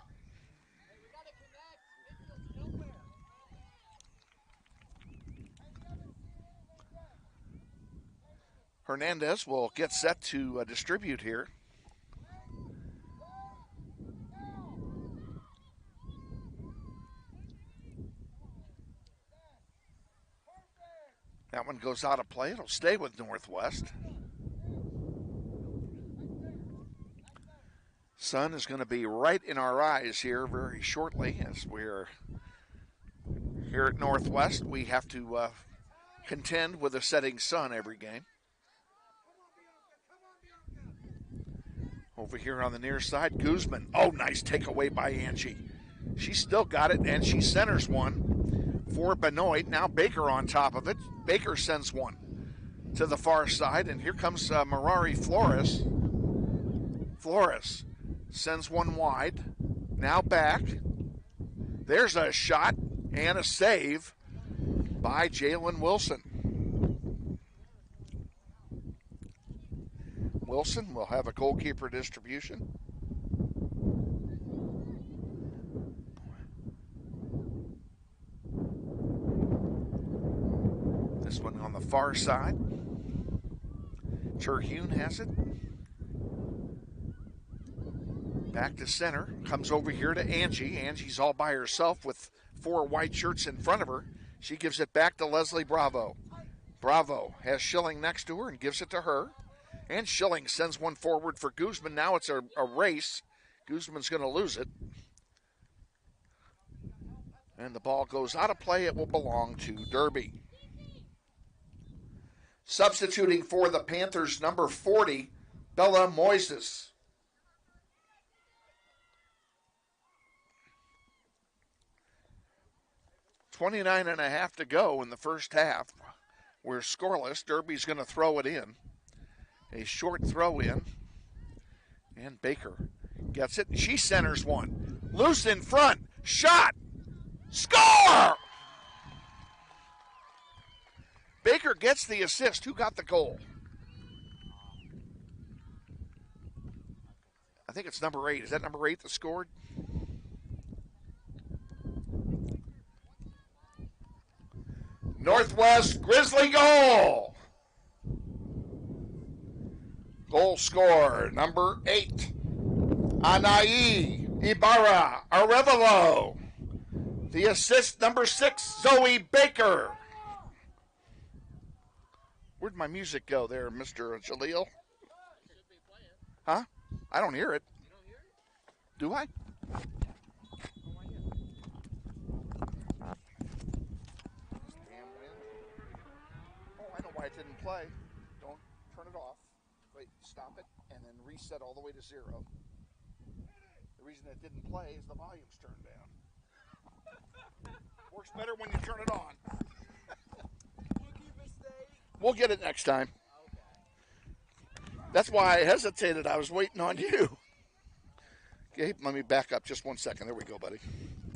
Hernandez will get set to distribute here. That one goes out of play. It'll stay with Northwest. Sun is going to be right in our eyes here very shortly as we're here at Northwest. We have to contend with a setting sun every game. Over here on the near side, Guzman. Oh, nice takeaway by Angie. She still got it, and she centers one for Benoit. Now Baker on top of it. Baker sends one to the far side, and here comes Mirari Flores. Flores sends one wide. Now back. There's a shot and a save by Jalen Wilson. Wilson will have a goalkeeper distribution. This one on the far side. Terhune has it. Back to center. Comes over here to Angie. Angie's all by herself with 4 white shirts in front of her. She gives it back to Leslie Bravo. Bravo has Schilling next to her and gives it to her. And Schilling sends one forward for Guzman. Now it's a race. Guzman's going to lose it. And the ball goes out of play. It will belong to Derby. Substituting for the Panthers, number 40, Bella Moises. .29.5 to go in the first half. We're scoreless. Derby's going to throw it in. A short throw in. And Baker gets it. She centers one. Loose in front. Shot. Score! Baker gets the assist. Who got the goal? I think it's number 8. Is that number 8 that scored? Northwest Grizzly goal. Goal scorer, number 8. Anaí Ibarra Arevalo. The assist, number 6, Zoe Baker. Where'd my music go there, Mr. Jaleel? Huh? I don't hear it. Do I? I know why it didn't play. Don't turn it off. Wait, stop it, and then reset all the way to 0. The reason it didn't play is the volume's turned down. Works better when you turn it on. We'll get it next time. That's why I hesitated. I was waiting on you. Gabe, let me back up just 1 second. There we go, buddy.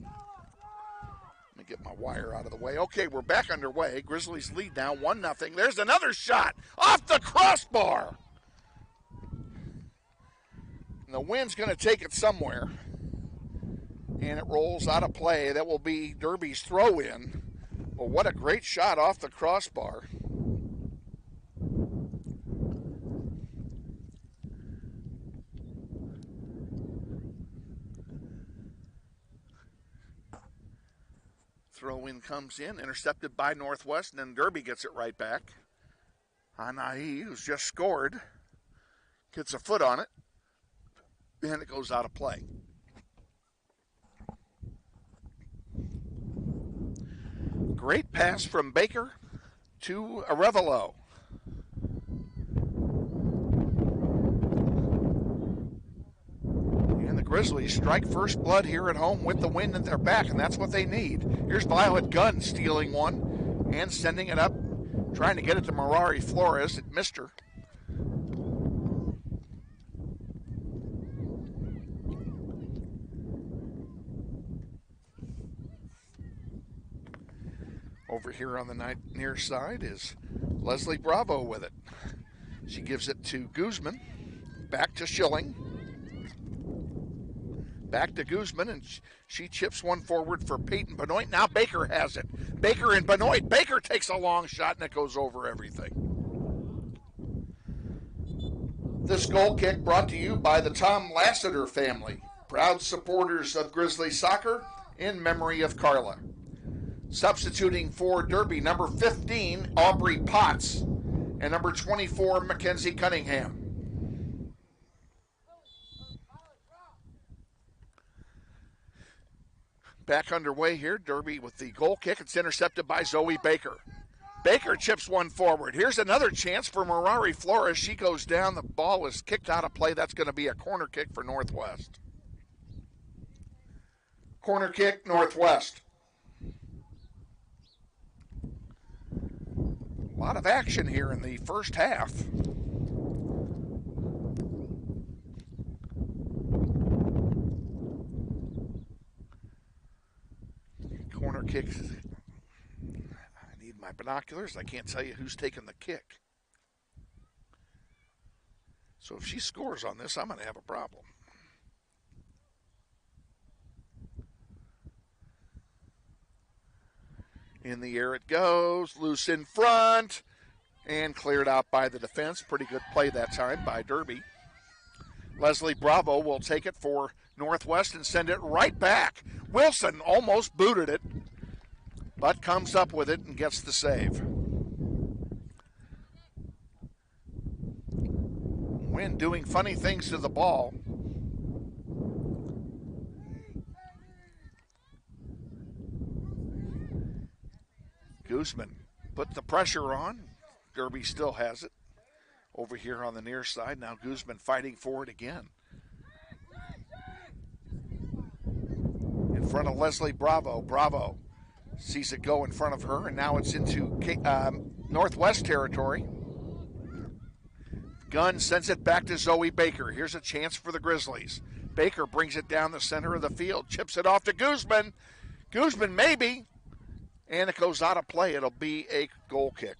Let me get my wire out of the way. Okay, we're back underway. Grizzlies lead now 1-0. There's another shot off the crossbar. And the wind's going to take it somewhere. And it rolls out of play. That will be Derby's throw in. Well, what a great shot off the crossbar. Throw in comes in, intercepted by Northwest, and then Derby gets it right back. Anaí, who's just scored, gets a foot on it, and it goes out of play. Great pass from Baker to Arevalo. And the Grizzlies strike first blood here at home with the wind at their back, and that's what they need. Here's Violet Gunn stealing one and sending it up, trying to get it to Merari Flores. It missed her. Over here on the near side is Leslie Bravo with it. She gives it to Guzman. Back to Schilling. Back to Guzman, and she chips one forward for Peyton Benoit. Now Baker has it. Baker and Benoit. Baker takes a long shot, and it goes over everything. This goal kick brought to you by the Tom Lassiter family, proud supporters of Grizzly soccer in memory of Carla. Substituting for Derby, number 15, Aubrey Potts, and number 24, Mackenzie Cunningham. Back underway here, Derby with the goal kick. It's intercepted by Zoe Baker. Baker chips one forward. Here's another chance for Merari Flores. She goes down. The ball is kicked out of play. That's going to be a corner kick for Northwest. Corner kick, Northwest. A lot of action here in the first half. kick. I need my binoculars. I can't tell you who's taking the kick. So if she scores on this, I'm going to have a problem. In the air it goes, loose in front, and cleared out by the defense. Pretty good play that time by Derby. Leslie Bravo will take it for Northwest and send it right back. Wilson almost booted it, but comes up with it and gets the save. Wynn doing funny things to the ball. Guzman put the pressure on. Derby still has it over here on the near side. Now Guzman fighting for it again. In front of Leslie Bravo. Bravo sees it go in front of her, and now it's into Northwest territory. Gunn sends it back to Zoe Baker. Here's a chance for the Grizzlies. Baker brings it down the center of the field, chips it off to Guzman. Guzman maybe. And it goes out of play. It'll be a goal kick.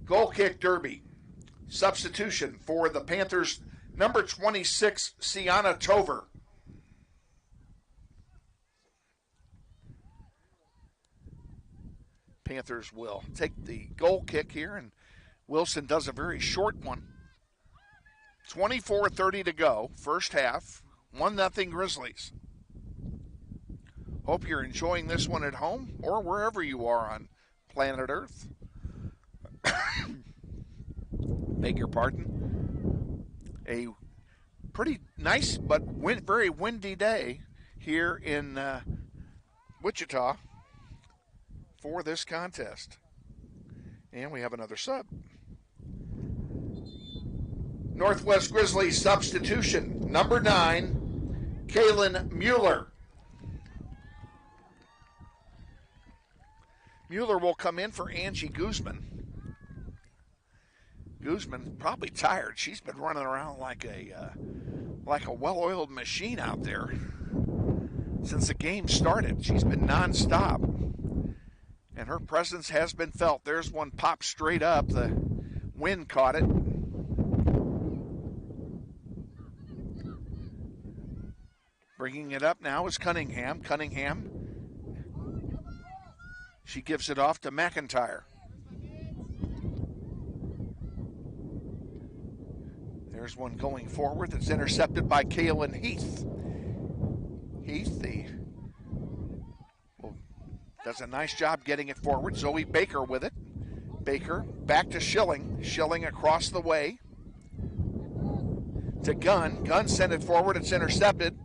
Goal kick, Derby. Substitution for the Panthers, number 26, Sienna Tover. Panthers will take the goal kick here, and Wilson does a very short one. 24:30 to go, first half, 1-0 Grizzlies. Hope you're enjoying this one at home or wherever you are on planet Earth. Beg your pardon. A pretty nice but very windy day here in Wichita for this contest. And we have another sub. Northwest Grizzlies substitution, number 9, Kaylin Mueller. Mueller will come in for Angie Guzman. Guzman probably tired. She's been running around like a well-oiled machine out there since the game started. She's been nonstop, and her presence has been felt. There's one pop straight up. The wind caught it. Bringing it up now is Cunningham. Cunningham. She gives it off to McIntyre. There's one going forward that's intercepted by Kaylin Heath. Heath does a nice job getting it forward. Zoe Baker with it. Baker back to Schilling. Schilling across the way to Gunn. Gunn sent it forward. It's intercepted.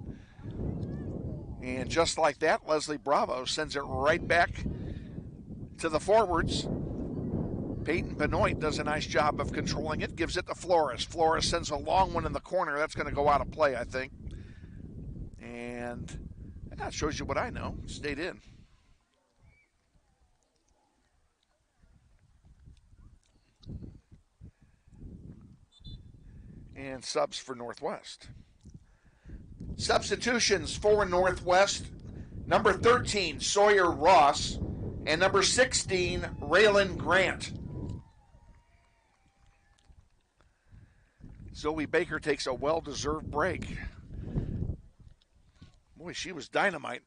And just like that, Leslie Bravo sends it right back to the forwards. Peyton Benoit does a nice job of controlling it, gives it to Flores. Flores sends a long one in the corner. That's going to go out of play, I think. And that shows you what I know. Stayed in. And subs for Northwest. Substitutions for Northwest. Number 13, Sawyer Ross. And number 16, Raylan Grant. Zoe Baker takes a well-deserved break. Boy, she was dynamite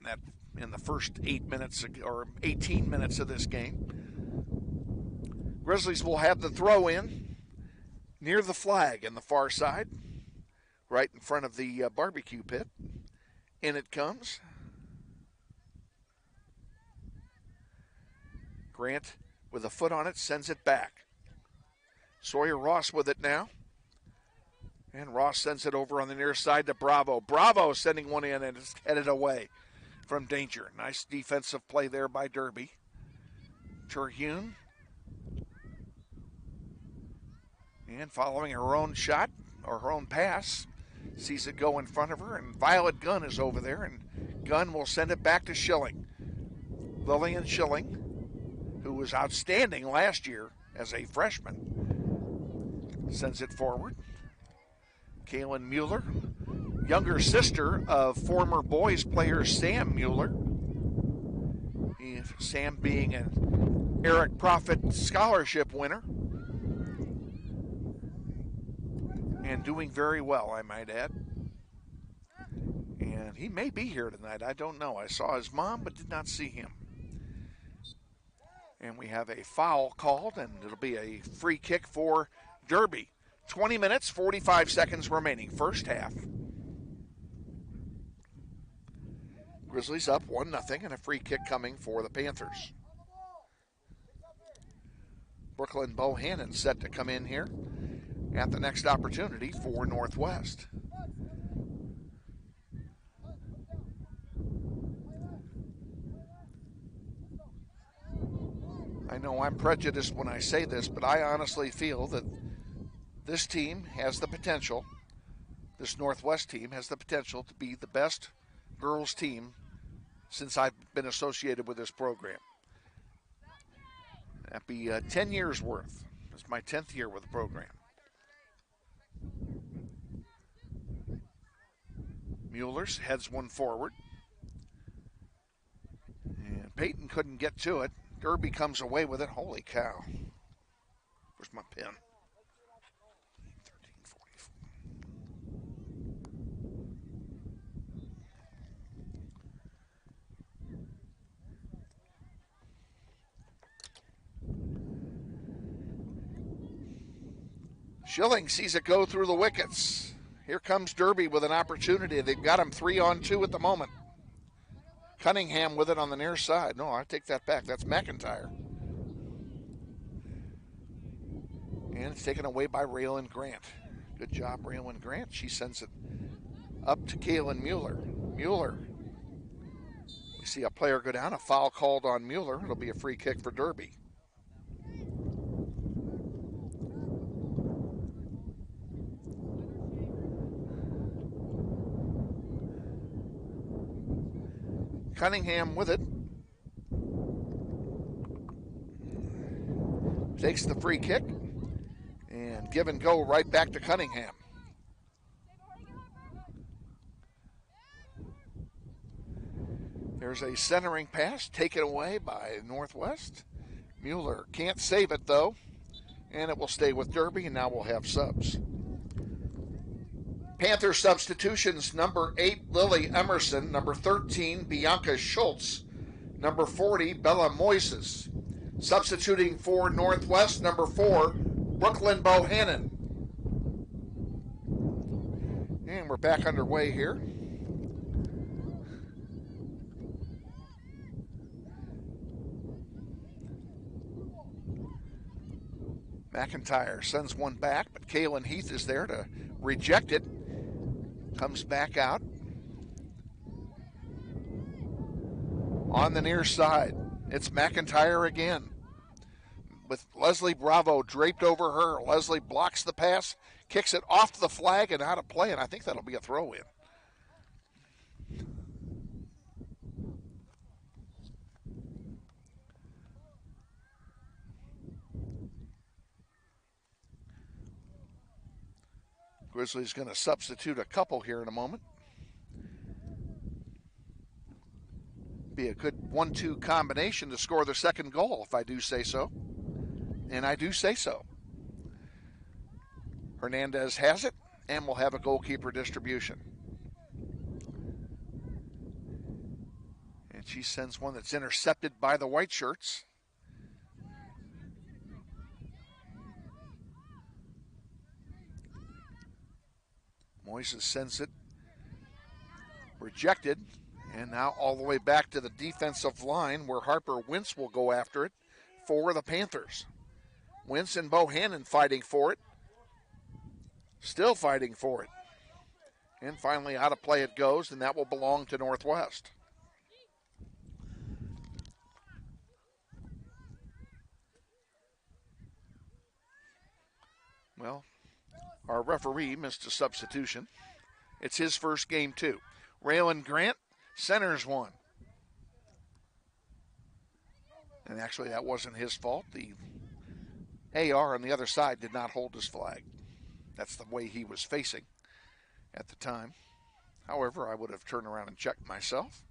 in the first 8 minutes or 18 minutes of this game. Grizzlies will have the throw in near the flag in the far side, right in front of the barbecue pit. In it comes. Grant with a foot on it sends it back. Sawyer Ross with it now. And Ross sends it over on the near side to Bravo. Bravo sending one in and it's headed away from danger. Nice defensive play there by Derby. Terhune. And following her own shot, or her own pass, sees it go in front of her, and Violet Gunn is over there, and Gunn will send it back to Schilling. Lillian Schilling, who was outstanding last year as a freshman, sends it forward. Kaylin Mueller younger sister of former boys player Sam Mueller. Sam being an Eric Profit Scholarship winner. And doing very well, I might add. And he may be here tonight. I don't know. I saw his mom, but did not see him. And we have a foul called, and it'll be a free kick for Derby. 20 minutes, 45 seconds remaining, first half. Grizzlies up 1-0, and a free kick coming for the Panthers. Brooklyn Bohannon set to come in here at the next opportunity for Northwest. I know I'm prejudiced when I say this, but I honestly feel that this team has the potential, this Northwest team has the potential to be the best girls team since I've been associated with this program. That'd be 10 years worth. It's my 10th year with the program. Mueller's heads one forward. And Peyton couldn't get to it. Derby comes away with it. Holy cow. Where's my pen? 13:44. Schilling sees it go through the wickets. Here comes Derby with an opportunity. They've got him 3-on-2 at the moment. Cunningham with it on the near side. No, I take that back. That's McIntyre. And it's taken away by Raylan Grant. Good job, Raylan Grant. She sends it up to Kaylin Mueller. Mueller. We see a player go down. A foul called on Mueller. It'll be a free kick for Derby. Cunningham with it. Takes the free kick. And give and go right back to Cunningham. There's a centering pass taken away by Northwest. Mueller can't save it though. And it will stay with Derby, and now we'll have subs. Panther substitutions: number 8, Lily Emerson; number 13, Bianca Schultz; number 40, Bella Moises. Substituting for Northwest, number 4, Brooklyn Bohannon. And we're back underway here. McIntyre sends one back, but Kaylin Heath is there to reject it. Comes back out. On the near side, it's McIntyre again. With Leslie Bravo draped over her, Leslie blocks the pass, kicks it off the flag and out of play, and I think that'll be a throw-in. Grizzlies going to substitute a couple here in a moment. Be a good 1-2 combination to score the second goal, if I do say so. And I do say so. Hernandez has it, and we'll have a goalkeeper distribution. And she sends one that's intercepted by the white shirts. Moises sends it, rejected, and now all the way back to the defensive line where Harper Wentz will go after it for the Panthers. Wentz and Bohannon fighting for it, still fighting for it. And finally out of play it goes, and that will belong to Northwest. Well, our referee missed a substitution. It's his first game too. Raylan Grant centers one. And actually that wasn't his fault. The AR on the other side did not hold his flag. That's the way he was facing at the time. However, I would have turned around and checked myself.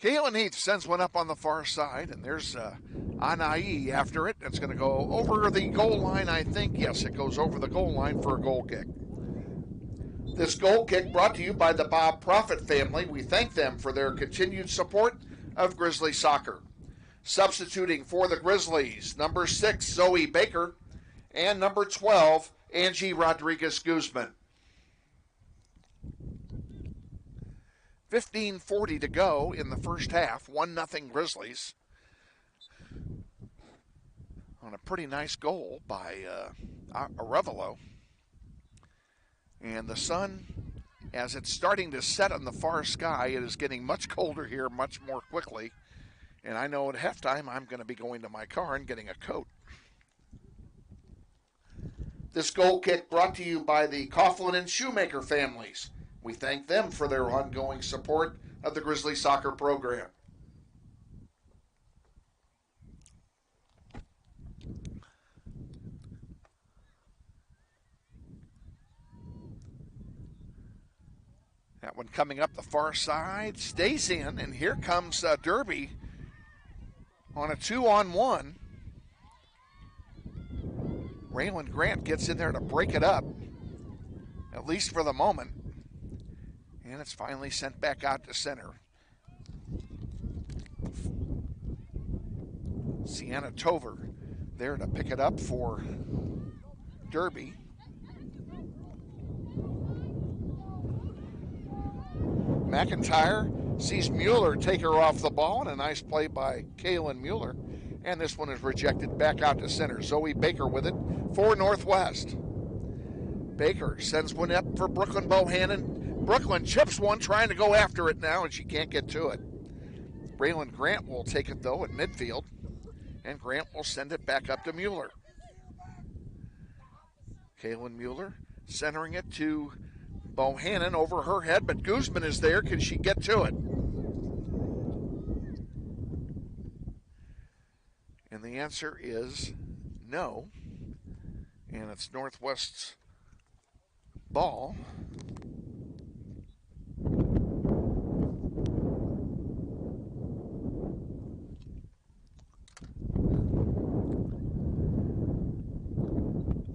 Kaylin Heath sends one up on the far side, and there's Anai after it. It's going to go over the goal line, I think. Yes, it goes over the goal line for a goal kick. This goal kick brought to you by the Bob Profit family. We thank them for their continued support of Grizzly soccer. Substituting for the Grizzlies, number 6, Zoe Baker, and number 12, Angie Rodriguez-Guzman. 15:40 to go in the first half, 1-0 Grizzlies. On a pretty nice goal by Arevalo. And the sun, as it's starting to set on the far sky, it is getting much colder here much more quickly. And I know at halftime I'm going to be going to my car and getting a coat. This goal kick brought to you by the Coughlin and Shoemaker families. We thank them for their ongoing support of the Grizzly soccer program. That one coming up the far side, stays in, and here comes Derby on a 2-on-1. Raylan Grant gets in there to break it up, at least for the moment. And it's finally sent back out to center. Sienna Tover there to pick it up for Derby. McIntyre sees Mueller take her off the ball, and a nice play by Kaylin Mueller. And this one is rejected back out to center. Zoe Baker with it for Northwest. Baker sends one up for Brooklyn Bohannon. Brooklyn chips one, trying to go after it now, and she can't get to it. Raylan Grant will take it, though, at midfield. And Grant will send it back up to Mueller. Kaylin Mueller centering it to Bohannon over her head, but Guzman is there. Can she get to it? And the answer is no. And it's Northwest's ball.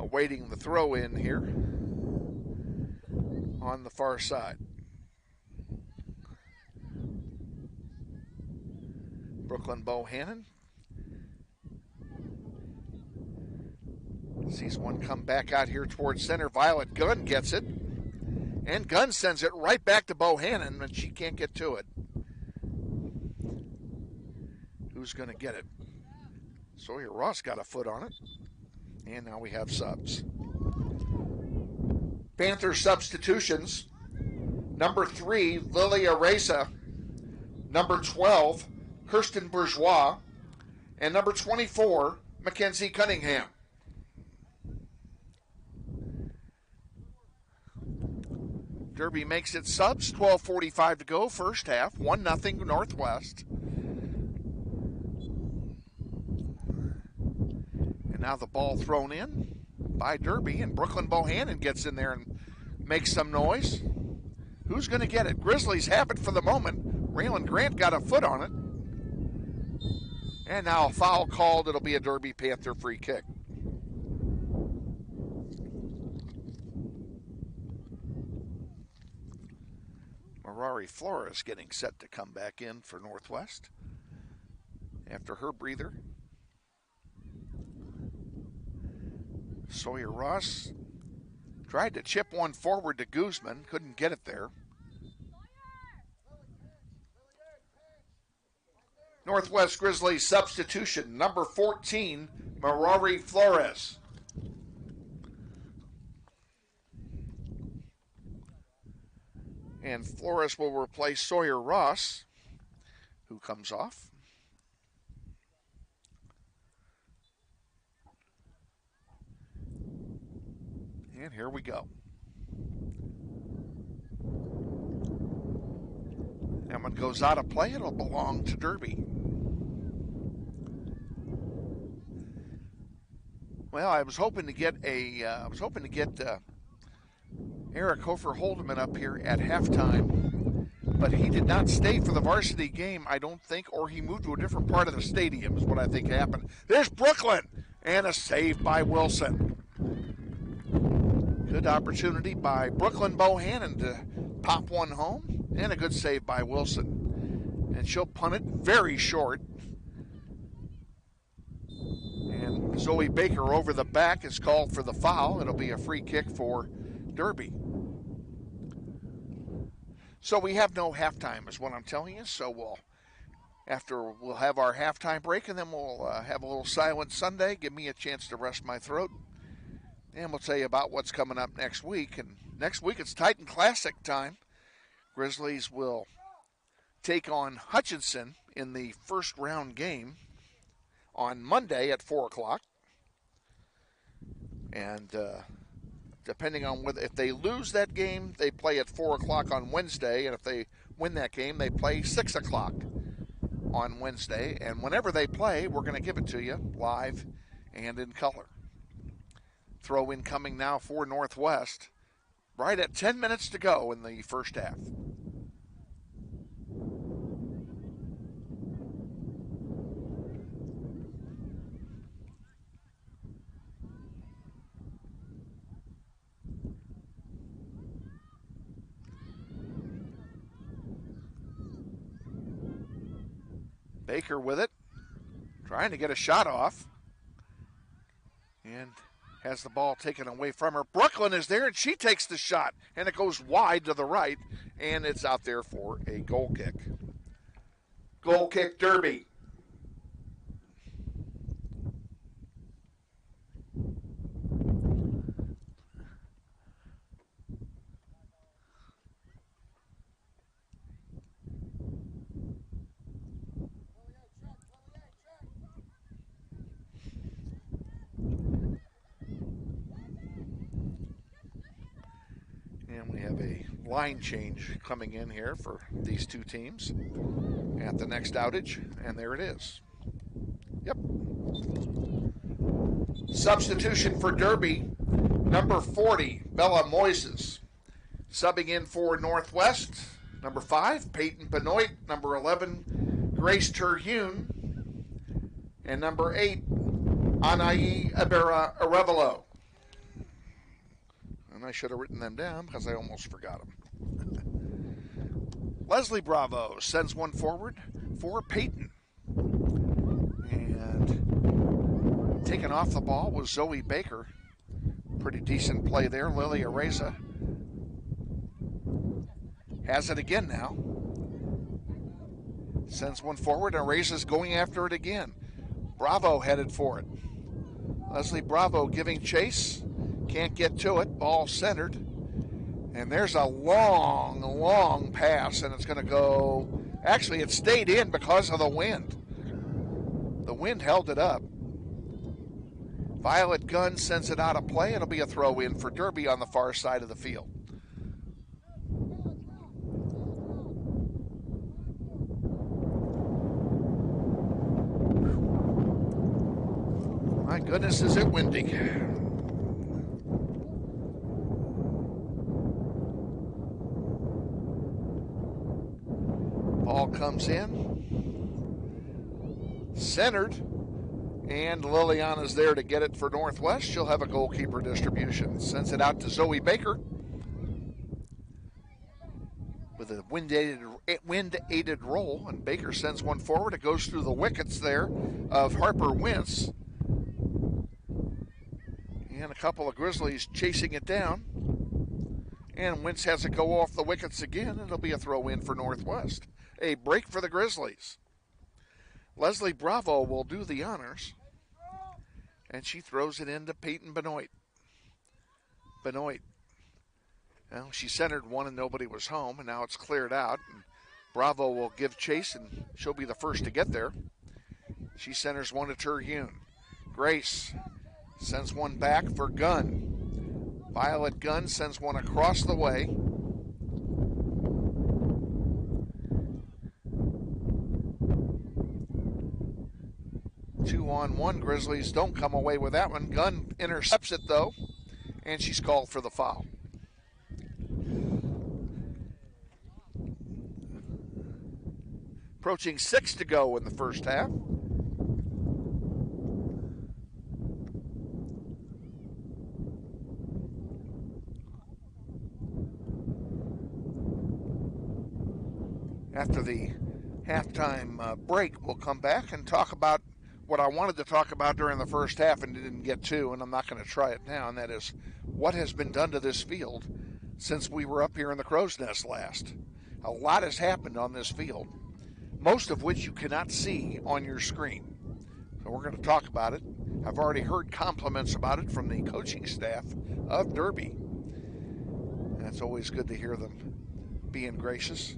Awaiting the throw in here on the far side. Brooklyn Bohannon sees one come back out here towards center. Violet Gunn gets it, and Gunn sends it right back to Bohannon, and she can't get to it. Who's going to get it? Sawyer Ross got a foot on it, and now we have subs. Panther substitutions. Number 3, Lilia Reza. Number 12, Kirsten Bourgeois. And number 24, Mackenzie Cunningham. Derby makes its subs, 12:45 to go, first half, 1-0 Northwest. And now the ball thrown in by Derby, and Brooklyn Bohannon gets in there and makes some noise. Who's going to get it? Grizzlies have it for the moment. Raylan Grant got a foot on it. And now a foul called. It'll be a Derby Panther free kick. Marari Flores getting set to come back in for Northwest after her breather. Sawyer Ross tried to chip one forward to Guzman, couldn't get it there. Northwest Grizzlies substitution, number 14, Marari Flores. And Flores will replace Sawyer Ross, who comes off. And here we go. That one goes out of play. It'll belong to Derby. Well, I was hoping to get Eric Hofer Holdeman up here at halftime, but he did not stay for the varsity game, I don't think, or he moved to a different part of the stadium is what I think happened. There's Brooklyn, and a save by Wilson. Good opportunity by Brooklyn Bohannon to pop one home, and a good save by Wilson. And she'll punt it very short. And Zoe Baker over the back is called for the foul. It'll be a free kick for Derby. So we have no halftime is what I'm telling you. So we'll have our halftime break, and then we'll have a little silent Sunday. Give me a chance to rest my throat. And we'll tell you about what's coming up next week. And next week it's Titan Classic time. Grizzlies will take on Hutchinson in the first round game on Monday at 4 o'clock. And depending on if they lose that game, they play at 4 o'clock on Wednesday. And if they win that game, they play 6 o'clock on Wednesday. And whenever they play, we're going to give it to you live and in color. Throw in coming now for Northwest. Right at 10 minutes to go in the first half. Baker with it, trying to get a shot off, and has the ball taken away from her. Brooklyn is there, and she takes the shot, and it goes wide to the right, and it's out there for a goal kick. Goal kick, Derby. And we have a line change coming in here for these two teams at the next outage, and there it is. Yep. Substitution for Derby, number 40, Bella Moises. Subbing in for Northwest, number 5, Peyton Benoit, number 11, Grace Terhune, and number 8, Anayi Ibarra Arevalo. And I should have written them down because I almost forgot them. Leslie Bravo sends one forward for Peyton. And taken off the ball was Zoe Baker. Pretty decent play there. Lily Areza has it again now. Sends one forward. Areza's going after it again. Bravo headed for it. Leslie Bravo giving chase. Can't get to it. Ball centered. And there's a long, long pass, and it's going to go. Actually, it stayed in because of the wind. The wind held it up. Violet Gunn sends it out of play. It'll be a throw in for Derby on the far side of the field. My goodness, is it windy. Ball comes in, centered, and Liliana's there to get it for Northwest. She'll have a goalkeeper distribution. Sends it out to Zoe Baker with a wind-aided roll, and Baker sends one forward. It goes through the wickets there of Harper Wentz. And a couple of Grizzlies chasing it down. And Wentz has it go off the wickets again, and it'll be a throw in for Northwest. A break for the Grizzlies. Leslie Bravo will do the honors, and she throws it into Peyton Benoit. Benoit. Well, she centered one and nobody was home, and now it's cleared out. And Bravo will give chase, and she'll be the first to get there. She centers one to Terhune. Grace sends one back for Gunn. Violet Gunn sends one across the way. Two-on-one, Grizzlies don't come away with that one. Gunn intercepts it, though, and she's called for the foul. Approaching 6 to go in the first half. After the halftime break, we'll come back and talk about what I wanted to talk about during the first half and didn't get to, and I'm not going to try it now, and that is what has been done to this field since we were up here in the Crow's Nest last. A lot has happened on this field, most of which you cannot see on your screen. So we're going to talk about it. I've already heard compliments about it from the coaching staff of Derby. And it's always good to hear them being gracious.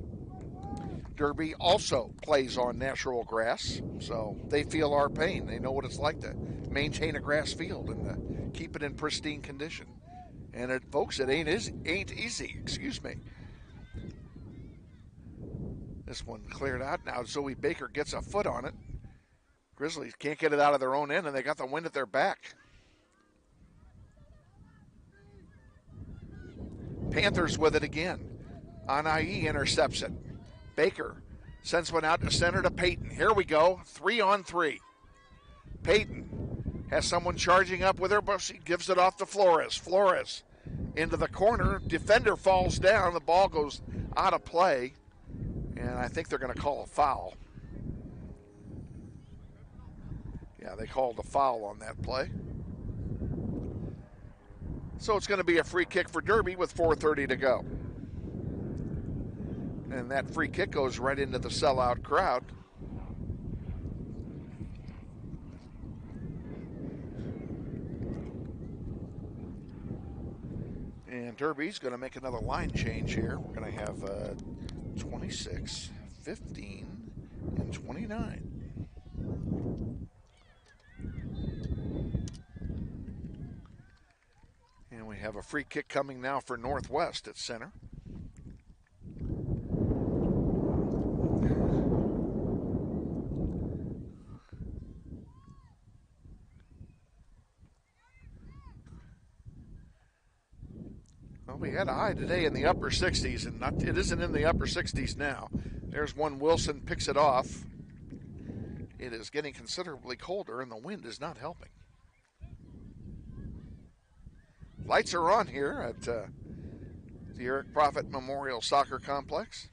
Derby also plays on natural grass, so they feel our pain. They know what it's like to maintain a grass field and to keep it in pristine condition. And folks, it ain't easy. Excuse me. This one cleared out. Now Zoe Baker gets a foot on it. Grizzlies can't get it out of their own end, and they got the wind at their back. Panthers with it again. Anai intercepts it. Baker sends one out to center to Peyton. Here we go, 3-on-3. Peyton has someone charging up with her, but she gives it off to Flores. Flores into the corner. Defender falls down. The ball goes out of play, and I think they're going to call a foul. Yeah, they called a foul on that play. So it's going to be a free kick for Derby with 4:30 to go. And that free kick goes right into the sellout crowd. And Derby's going to make another line change here. We're going to have 26, 15, and 29. And we have a free kick coming now for Northwest at center. We had a high today in the upper 60s, and it isn't in the upper 60s now. There's one. Wilson picks it off. It is getting considerably colder, and the wind is not helping. Lights are on here at the Eric Prophet Memorial Soccer Complex.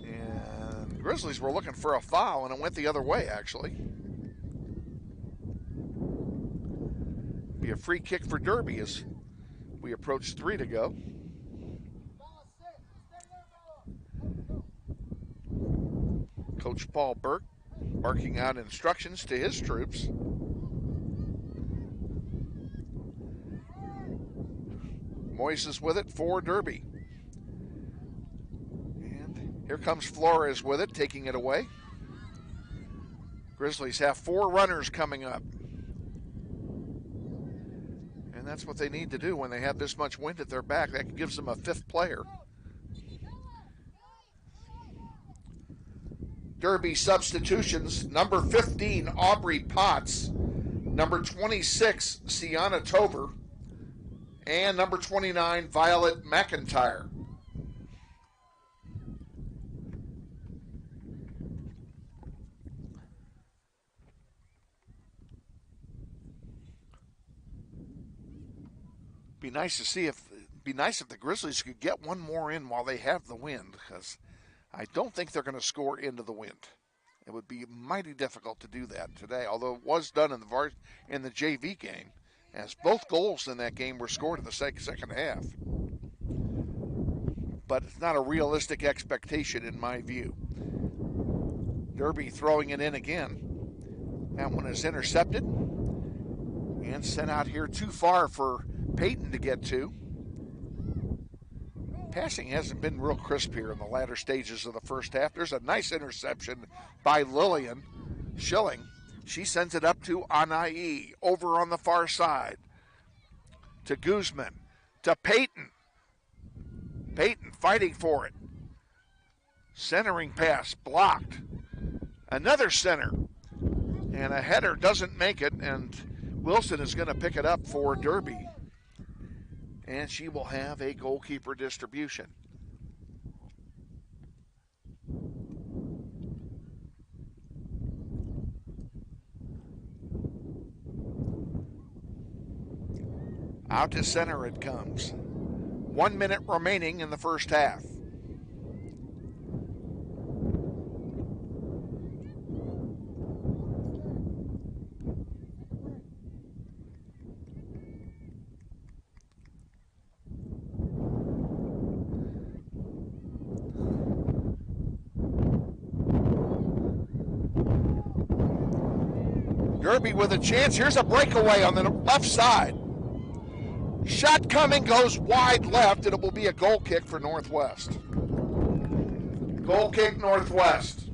And Grizzlies were looking for a foul, and it went the other way, actually. Be a free kick for Derby as we approach 3 to go. Coach Paul Burke barking out instructions to his troops. Moyes is with it for Derby. And here comes Flores with it, taking it away. Grizzlies have 4 runners coming up. And that's what they need to do when they have this much wind at their back. That gives them a 5th player. Derby substitutions. Number 15, Aubrey Potts. Number 26, Sienna Tover. And number 29, Violet McIntyre. Be nice if the Grizzlies could get one more in while they have the wind, because I don't think they're going to score into the wind. It would be mighty difficult to do that today, although it was done in the JV game, as both goals in that game were scored in the second half. But it's not a realistic expectation in my view. Derby throwing it in again. That one is intercepted and sent out here too far for Peyton to get to. Passing hasn't been real crisp here in the latter stages of the first half. There's a nice interception by Lillian Schilling. She sends it up to Anai over on the far side. To Guzman. To Peyton. Peyton fighting for it. Centering pass blocked. Another center. And a header doesn't make it, and Wilson is going to pick it up for Derby. And she will have a goalkeeper distribution. Out to center it comes. 1 minute remaining in the first half. Derby with a chance. Here's a breakaway on the left side. Shot coming, goes wide left, and it will be a goal kick for Northwest. Goal kick, Northwest.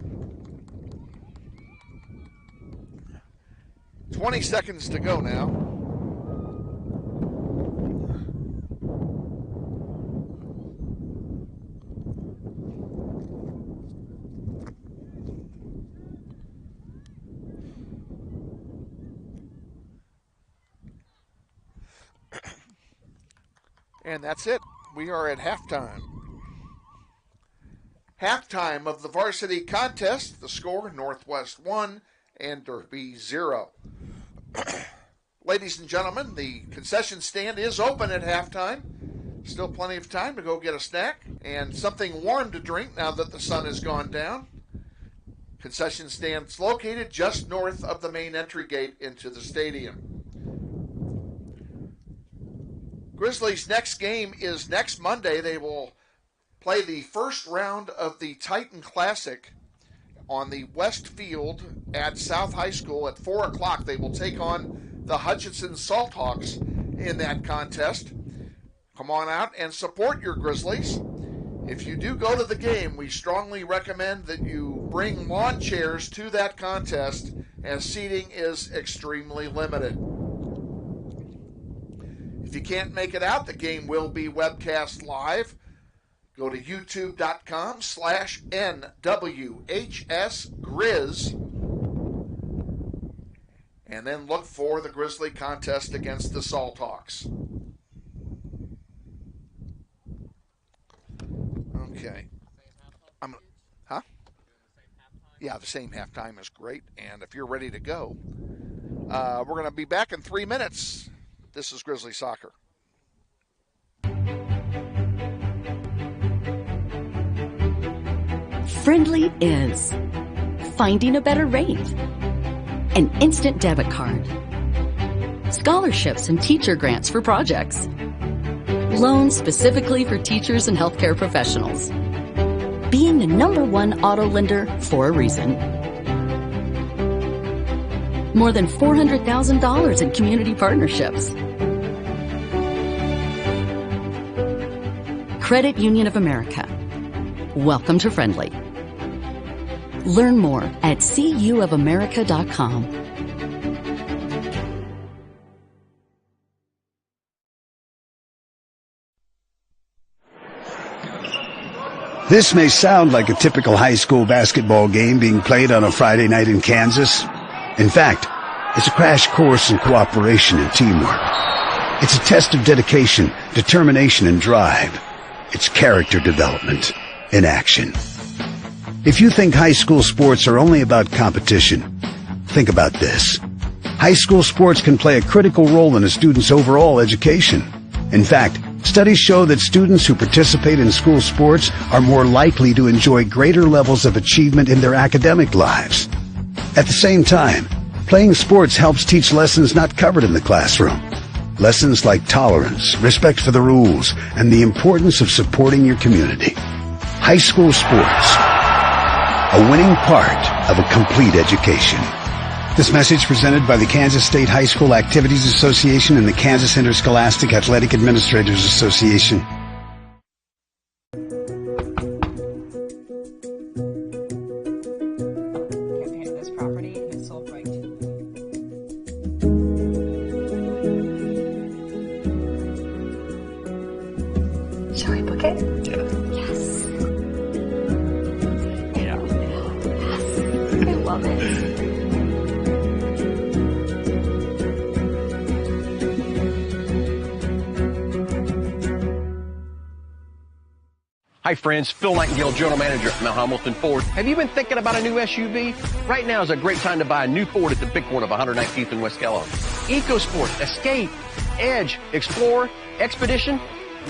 20 seconds to go now. And that's it. We are at halftime. Halftime of the varsity contest. The score, Northwest 1 and Derby 0. Ladies and gentlemen, the concession stand is open at halftime. Still plenty of time to go get a snack and something warm to drink now that the sun has gone down. Concession stand's located just north of the main entry gate into the stadium. Grizzlies' next game is next Monday. They will play the first round of the Titan Classic on the West Field at South High School at 4 o'clock. They will take on the Hutchinson Salthawks in that contest. Come on out and support your Grizzlies. If you do go to the game, we strongly recommend that you bring lawn chairs to that contest, as seating is extremely limited. If you can't make it out, the game will be webcast live. Go to youtube.com/NWHSGrizz and then look for the Grizzly contest against the Salthawks. Okay. Huh? Yeah, the same halftime is great. And if you're ready to go, we're going to be back in 3 minutes. This is Grizzly Soccer. Friendly is finding a better rate, an instant debit card, scholarships and teacher grants for projects, loans specifically for teachers and healthcare professionals, being the #1 auto lender for a reason. More than $400,000 in community partnerships. Credit Union of America. Welcome to Friendly. Learn more at cuofamerica.com. This may sound like a typical high school basketball game being played on a Friday night in Kansas. In fact, it's a crash course in cooperation and teamwork. It's a test of dedication, determination, and drive. It's character development in action. If you think high school sports are only about competition, think about this. High school sports can play a critical role in a student's overall education. In fact, studies show that students who participate in school sports are more likely to enjoy greater levels of achievement in their academic lives. At the same time, playing sports helps teach lessons not covered in the classroom. Lessons like tolerance, respect for the rules, and the importance of supporting your community. High school sports, a winning part of a complete education. This message presented by the Kansas State High School Activities Association and the Kansas Interscholastic Athletic Administrators Association. Shall we book it? Yeah. Yes. Yeah. Yes. I love it. Hi friends, Phil Nightingale, General Manager at Mount Hamilton Ford. Have you been thinking about a new SUV? Right now is a great time to buy a new Ford at the big one of 119th and West Kellogg. EcoSport, Escape, Edge, Explorer, Expedition.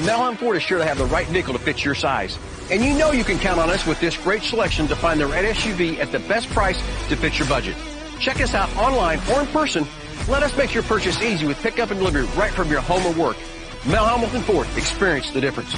Mount Hamilton Ford is sure to have the right vehicle to fit your size. And you know you can count on us with this great selection to find the right SUV at the best price to fit your budget. Check us out online or in person. Let us make your purchase easy with pickup and delivery right from your home or work. Mount Hamilton Ford, experience the difference.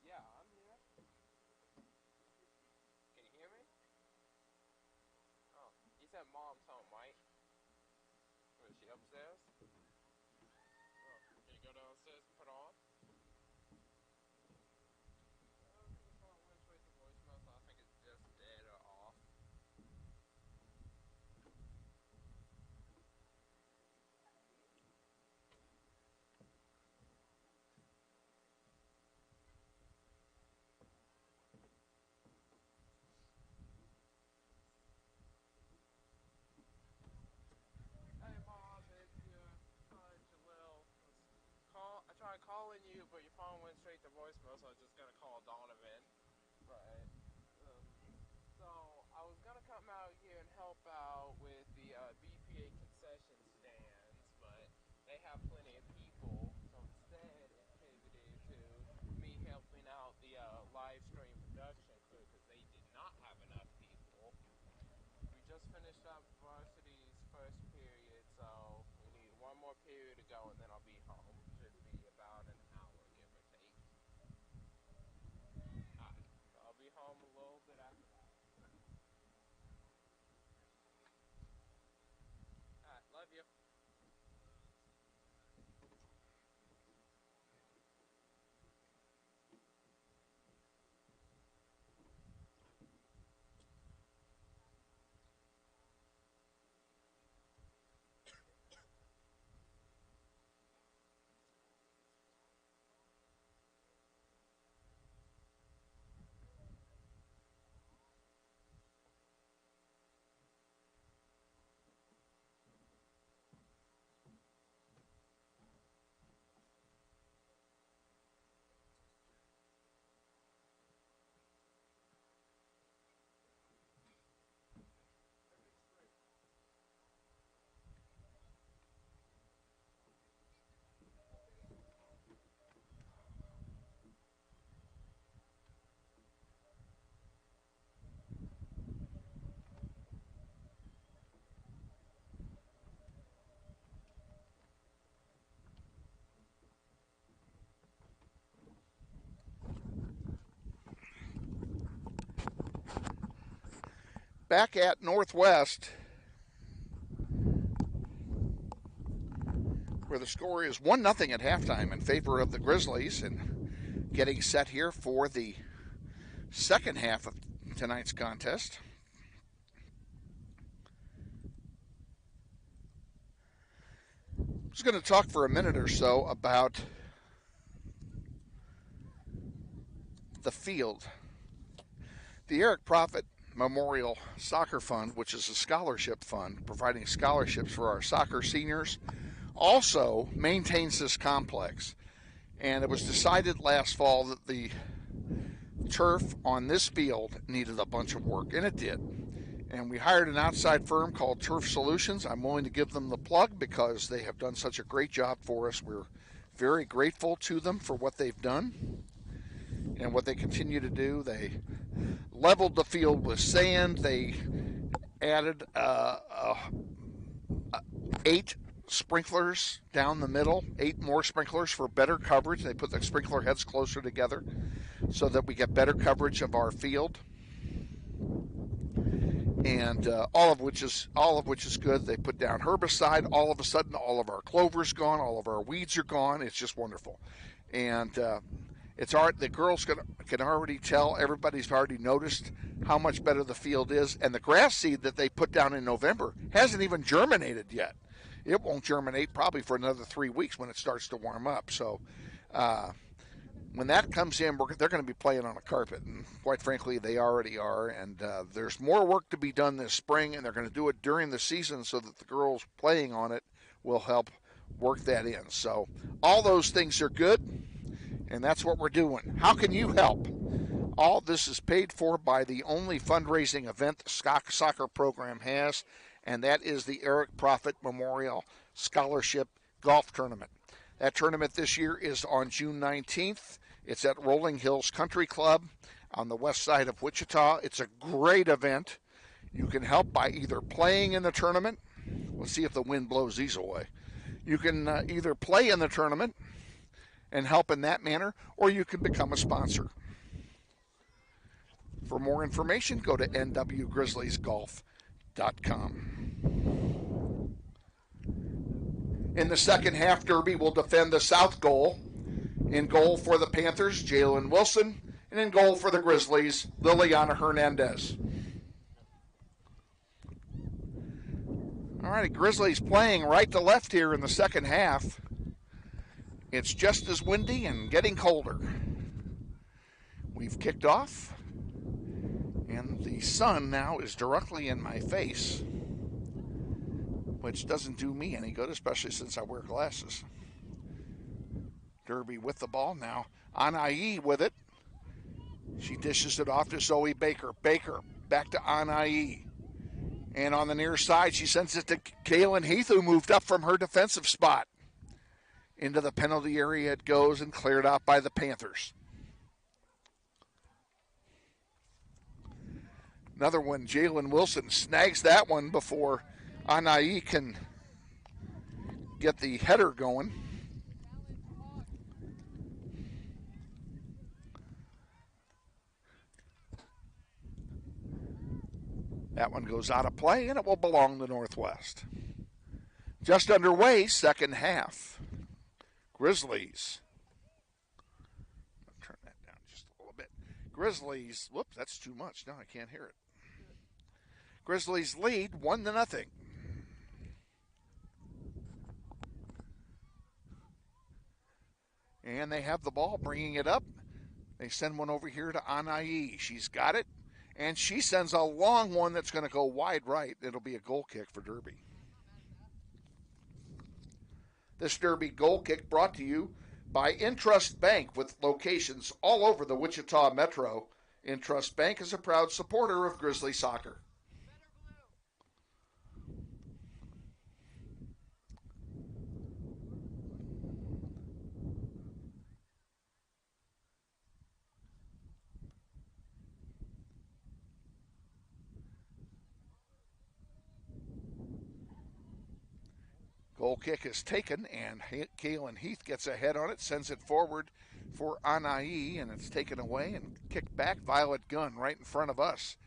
Yeah, I'm here. Can you hear me? Oh, you said mom's home, right? Or is she upstairs? Oh, can you go downstairs and put on? The phone went straight to voicemail, so I think it's just dead or off. Hey, Mom, it's your son, Jalil. I tried calling you, but your phone went straight to voicemail, so I was just gonna call Donovan. Right. So I was gonna come out here and help out with the BPA concession stands, but they have plenty of people, so instead it pivoted to me helping out the live stream production crew because they did not have enough people. We just finished up Varsity's first period, so we need one more period to go, and then I'll be home. Should be about an hour, give or take. Alright, so I'll be home a little bit after that. Alright, love you. Back at Northwest, where the score is 1-0 at halftime in favor of the Grizzlies, and getting set here for the second half of tonight's contest. I'm just going to talk for a minute or so about the field. The Eric Profit Memorial Soccer Fund, which is a scholarship fund providing scholarships for our soccer seniors, also maintains this complex. And it was decided last fall that the turf on this field needed a bunch of work, and it did. And we hired an outside firm called Turf Solutions. I'm willing to give them the plug because they have done such a great job for us. We're very grateful to them for what they've done and what they continue to do. They leveled the field with sand. They added 8 sprinklers down the middle, 8 more sprinklers for better coverage. They put the sprinkler heads closer together so that we get better coverage of our field, and all of which is good. They put down herbicide. All of a sudden, all of our clover's gone, all of our weeds are gone. It's just wonderful, and the girls can already tell. Everybody's already noticed how much better the field is, and the grass seed that they put down in November hasn't even germinated yet. It won't germinate probably for another 3 weeks when it starts to warm up. So when that comes in, they're going to be playing on a carpet, and quite frankly, they already are. And there's more work to be done this spring, and they're going to do it during the season so that the girls playing on it will help work that in. So all those things are good, and that's what we're doing. How can you help? All this is paid for by the only fundraising event the soccer program has, and that is the Eric Profit Memorial Scholarship Golf Tournament. That tournament this year is on June 19th. It's at Rolling Hills Country Club on the west side of Wichita. It's a great event. You can help by either playing in the tournament. Let's see if the wind blows these away. You can either play in the tournament and help in that manner, or you can become a sponsor. For more information, go to nwgrizzliesgolf.com. In the second half, Derby will defend the south goal. In goal for the Panthers, Jalen Wilson. And in goal for the Grizzlies, Liliana Hernandez. All right, Grizzlies playing right to left here in the second half. It's just as windy and getting colder. We've kicked off, and the sun now is directly in my face, which doesn't do me any good, especially since I wear glasses. Derby with the ball now. Anai with it. She dishes it off to Zoe Baker. Baker back to Anai. And on the near side, she sends it to Kaylin Heath, who moved up from her defensive spot. Into the penalty area it goes and cleared out by the Panthers. Another one, Jalen Wilson snags that one before Anai can get the header going. That one goes out of play, and it will belong to Northwest. Just underway, second half. Grizzlies. I'll turn that down just a little bit. Grizzlies, whoops, that's too much. Now I can't hear it. Grizzlies lead 1-0. And they have the ball, bringing it up. They send one over here to Anai. She's got it. And she sends a long one that's going to go wide right. It'll be a goal kick for Derby. This Derby goal kick brought to you by Intrust Bank, with locations all over the Wichita Metro. Intrust Bank is a proud supporter of Grizzly soccer. Goal kick is taken, and Kaylin Heath gets a head on it, sends it forward for Anai, and it's taken away and kicked back. Violet Gunn right in front of us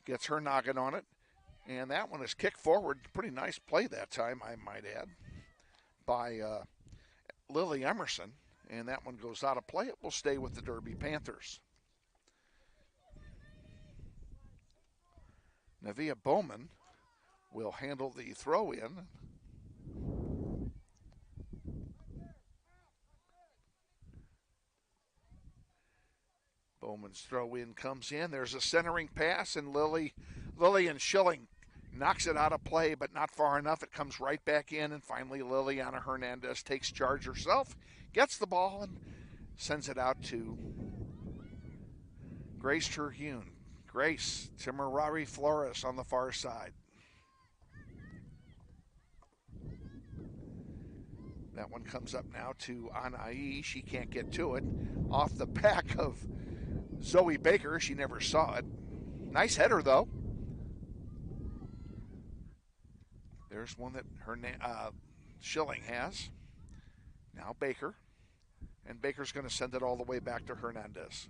gets her noggin on it, and that one is kicked forward. Pretty nice play that time, I might add, by Lily Emerson, and that one goes out of play. It will stay with the Derby Panthers. Nevia Bowman will handle the throw-in. Bowman's throw-in comes in. There's a centering pass, and Lillian Schilling knocks it out of play, but not far enough. It comes right back in, and finally Liliana Hernandez takes charge herself, gets the ball, and sends it out to Grace Terhune. Grace, Timarari Flores on the far side. That one comes up now to Anai. She can't get to it. Off the back of Zoe Baker. She never saw it. Nice header, though. There's one that Schilling has. Now Baker. And Baker's going to send it all the way back to Hernandez.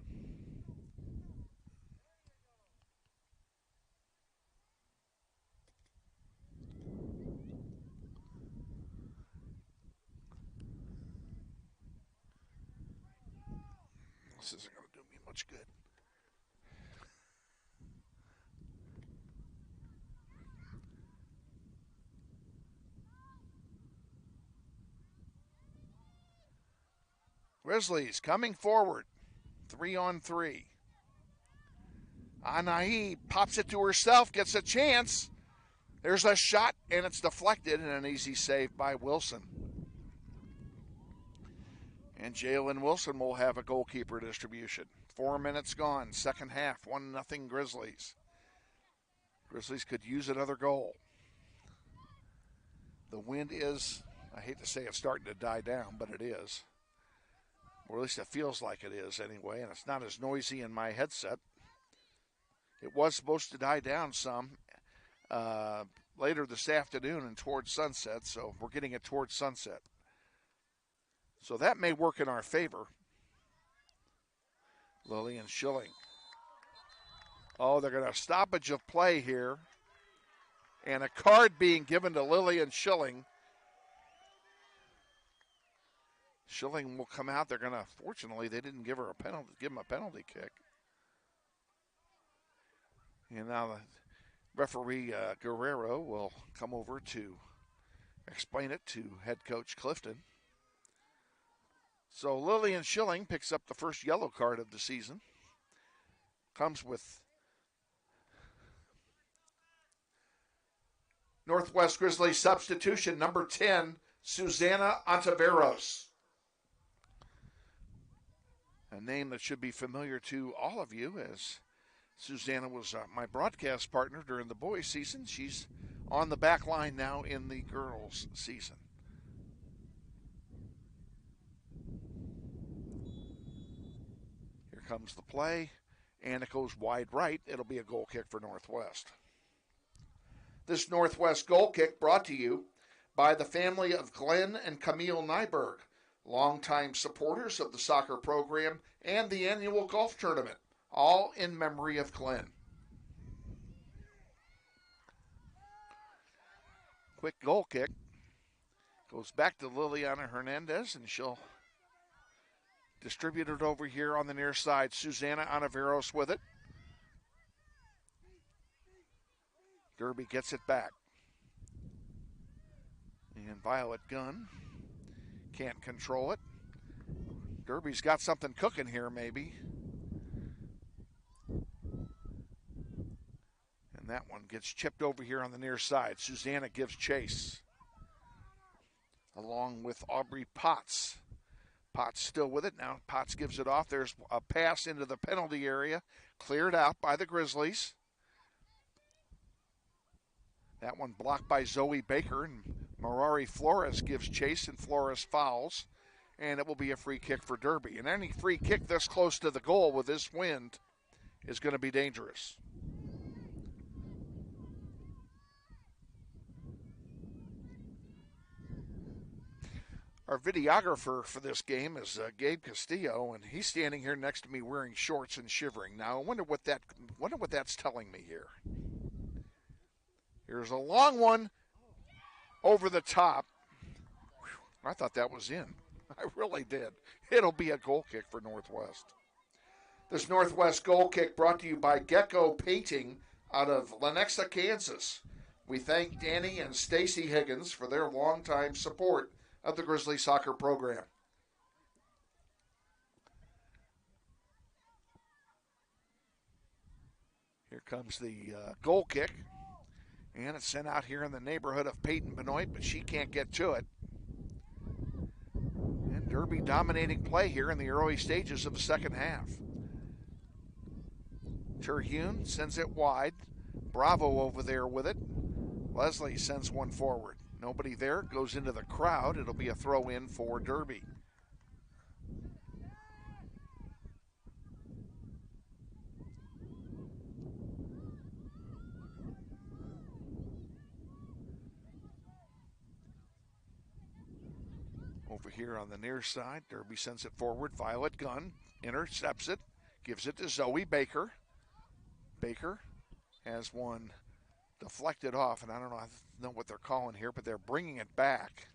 This isn't going to do me much good. Grizzlies coming forward. 3-on-3. Anahi pops it to herself, gets a chance. There's a shot, and it's deflected, and an easy save by Wilson. And Jalen Wilson will have a goalkeeper distribution. 4 minutes gone, second half, 1-0 Grizzlies. Grizzlies could use another goal. The wind is, I hate to say it's starting to die down, but it is. Or at least it feels like it is anyway, and it's not as noisy in my headset. It was supposed to die down some later this afternoon and towards sunset, so we're getting it towards sunset. So that may work in our favor. Lillian Schilling. Oh, they're going to stoppage of play here. And a card being given to Lillian Schilling. Schilling will come out. They're going to, fortunately, they didn't give her a penalty, give him a penalty kick. And now the referee Guerrero will come over to explain it to head coach Clifton. So Lillian Schilling picks up the first yellow card of the season. Comes with Northwest Grizzlies substitution number 10, Susana Ontiveros. A name that should be familiar to all of you, as Susana was my broadcast partner during the boys' season. She's on the back line now in the girls' season. Here comes the play, and it goes wide right. It'll be a goal kick for Northwest. This Northwest goal kick brought to you by the family of Glenn and Camille Nyberg, longtime supporters of the soccer program and the annual golf tournament, all in memory of Glenn. Quick goal kick. Goes back to Liliana Hernandez, and she'll distribute it over here on the near side. Susana Ontiveros with it. Derby gets it back. And Violet Gunn can't control it. Derby's got something cooking here, maybe. And that one gets chipped over here on the near side. Susana gives chase, along with Aubrey Potts. Potts still with it. Now Potts gives it off. There's a pass into the penalty area, cleared out by the Grizzlies. That one blocked by Zoe Baker, and Marari Flores gives chase, and Flores fouls, and it will be a free kick for Derby. And any free kick this close to the goal with this wind is going to be dangerous. Our videographer for this game is Gabe Castillo, and he's standing here next to me wearing shorts and shivering. Now, I wonder what that's telling me here. Here's a long one over the top. Whew, I thought that was in. I really did. It'll be a goal kick for Northwest. This Northwest goal kick brought to you by Gecko Painting out of Lenexa, Kansas. We thank Danny and Stacy Higgins for their longtime support of the Grizzly soccer program. Here comes the goal kick. And it's sent out here in the neighborhood of Peyton Benoit, but she can't get to it. And Derby dominating play here in the early stages of the second half. Terhune sends it wide. Bravo over there with it. Leslie sends one forward. Nobody there, goes into the crowd. It'll be a throw in for Derby. Over here on the near side, Derby sends it forward. Violet Gunn intercepts it, gives it to Zoe Baker. Baker has one deflected off, and I don't know what they're calling here, but they're bringing it back.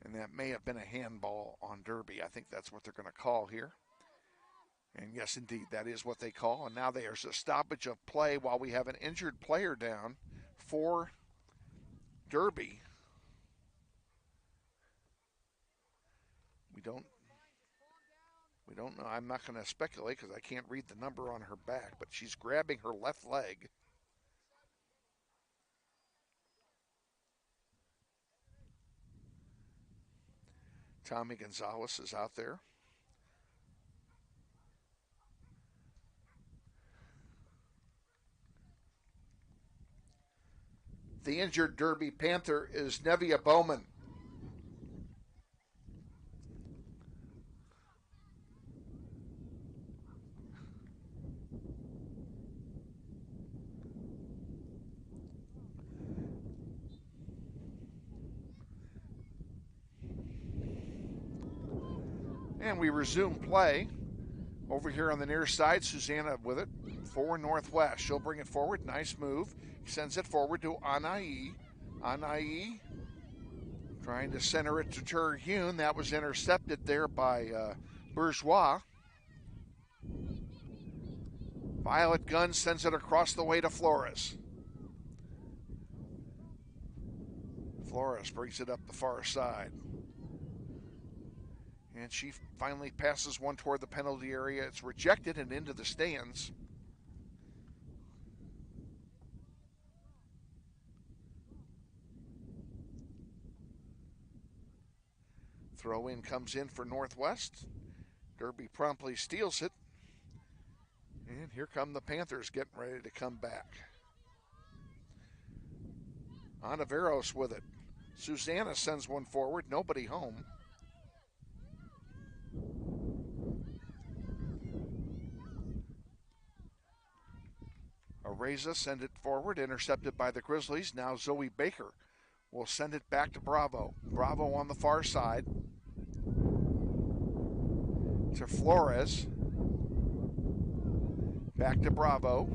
And that may have been a handball on Derby. I think that's what they're going to call here. And yes, indeed, that is what they call. And now there's a stoppage of play while we have an injured player down for Derby. We don't know. I'm not going to speculate because I can't read the number on her back, but she's grabbing her left leg. Tommy Gonzalez is out there. The injured Derby Panther is Nevia Bowman. And we resume play. Over here on the near side, Susanna with it for Northwest. She'll bring it forward. Nice move. Sends it forward to Anai. Anai trying to center it to Terhune. That was intercepted there by Bourgeois. Violet Gunn sends it across the way to Flores. Flores brings it up the far side. And she finally passes one toward the penalty area. It's rejected and into the stands. Throw in comes in for Northwest. Derby promptly steals it. And here come the Panthers getting ready to come back. Ontiveros with it. Susanna sends one forward. Nobody home. Areza send it forward, intercepted by the Grizzlies. Now Zoe Baker will send it back to Bravo. Bravo on the far side to Flores. Back to Bravo.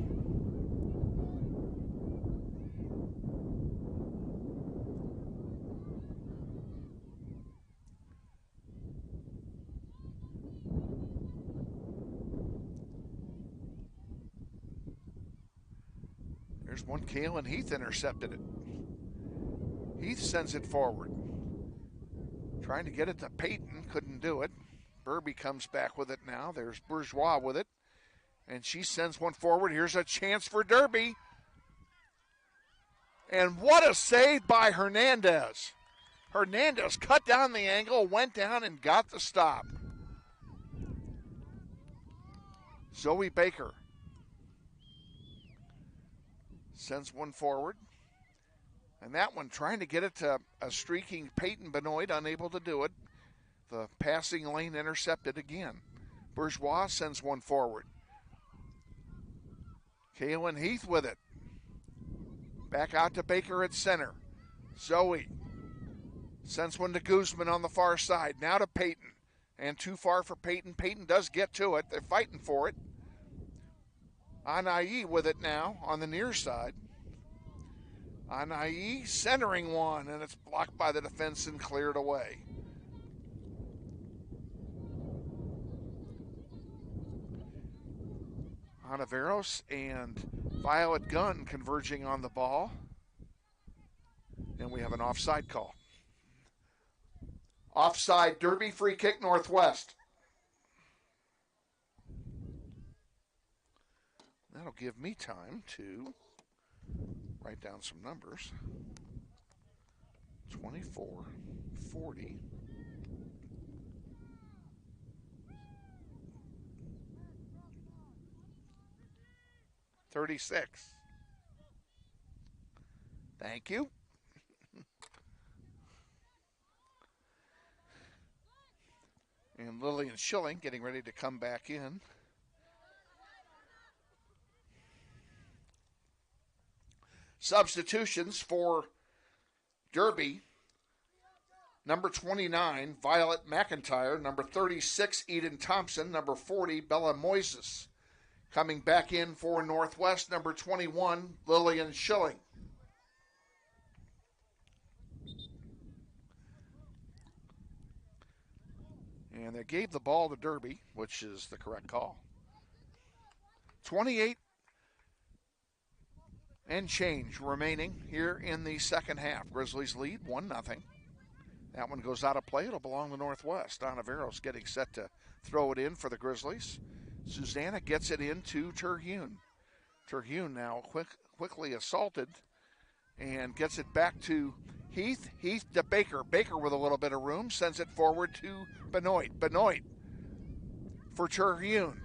There's one. Kaylin Heath intercepted it. Heath sends it forward. Trying to get it to Peyton, couldn't do it. Derby comes back with it now. There's Bourgeois with it. And she sends one forward. Here's a chance for Derby. And what a save by Hernandez. Hernandez cut down the angle, went down and got the stop. Zoe Baker sends one forward. And that one trying to get it to a streaking Peyton Benoit, unable to do it. The passing lane intercepted again. Bourgeois sends one forward. Kaylin Heath with it. Back out to Baker at center. Zoe sends one to Guzman on the far side. Now to Peyton. And too far for Peyton. Peyton does get to it. They're fighting for it. Anai with it now on the near side. Anai centering one, and it's blocked by the defense and cleared away. Ontiveros and Violet Gunn converging on the ball. And we have an offside call. Offside, Derby, free kick, Northwest. That'll give me time to write down some numbers. 24, 40. 36. Thank you. And Lillian Schilling getting ready to come back in. Substitutions for Derby. number 29, Violet McIntyre, number 36, Eden Thompson, number 40, Bella Moises. Coming back in for Northwest, number 21, Lillian Schilling. And they gave the ball to Derby, which is the correct call. 28 and change remaining here in the second half. Grizzlies lead 1-0. That one goes out of play. It'll belong to Northwest. Onaveros getting set to throw it in for the Grizzlies. Susanna gets it into Terhune. Terhune now quickly assaulted and gets it back to Heath. Heath to Baker. Baker with a little bit of room sends it forward to Benoit. Benoit for Terhune.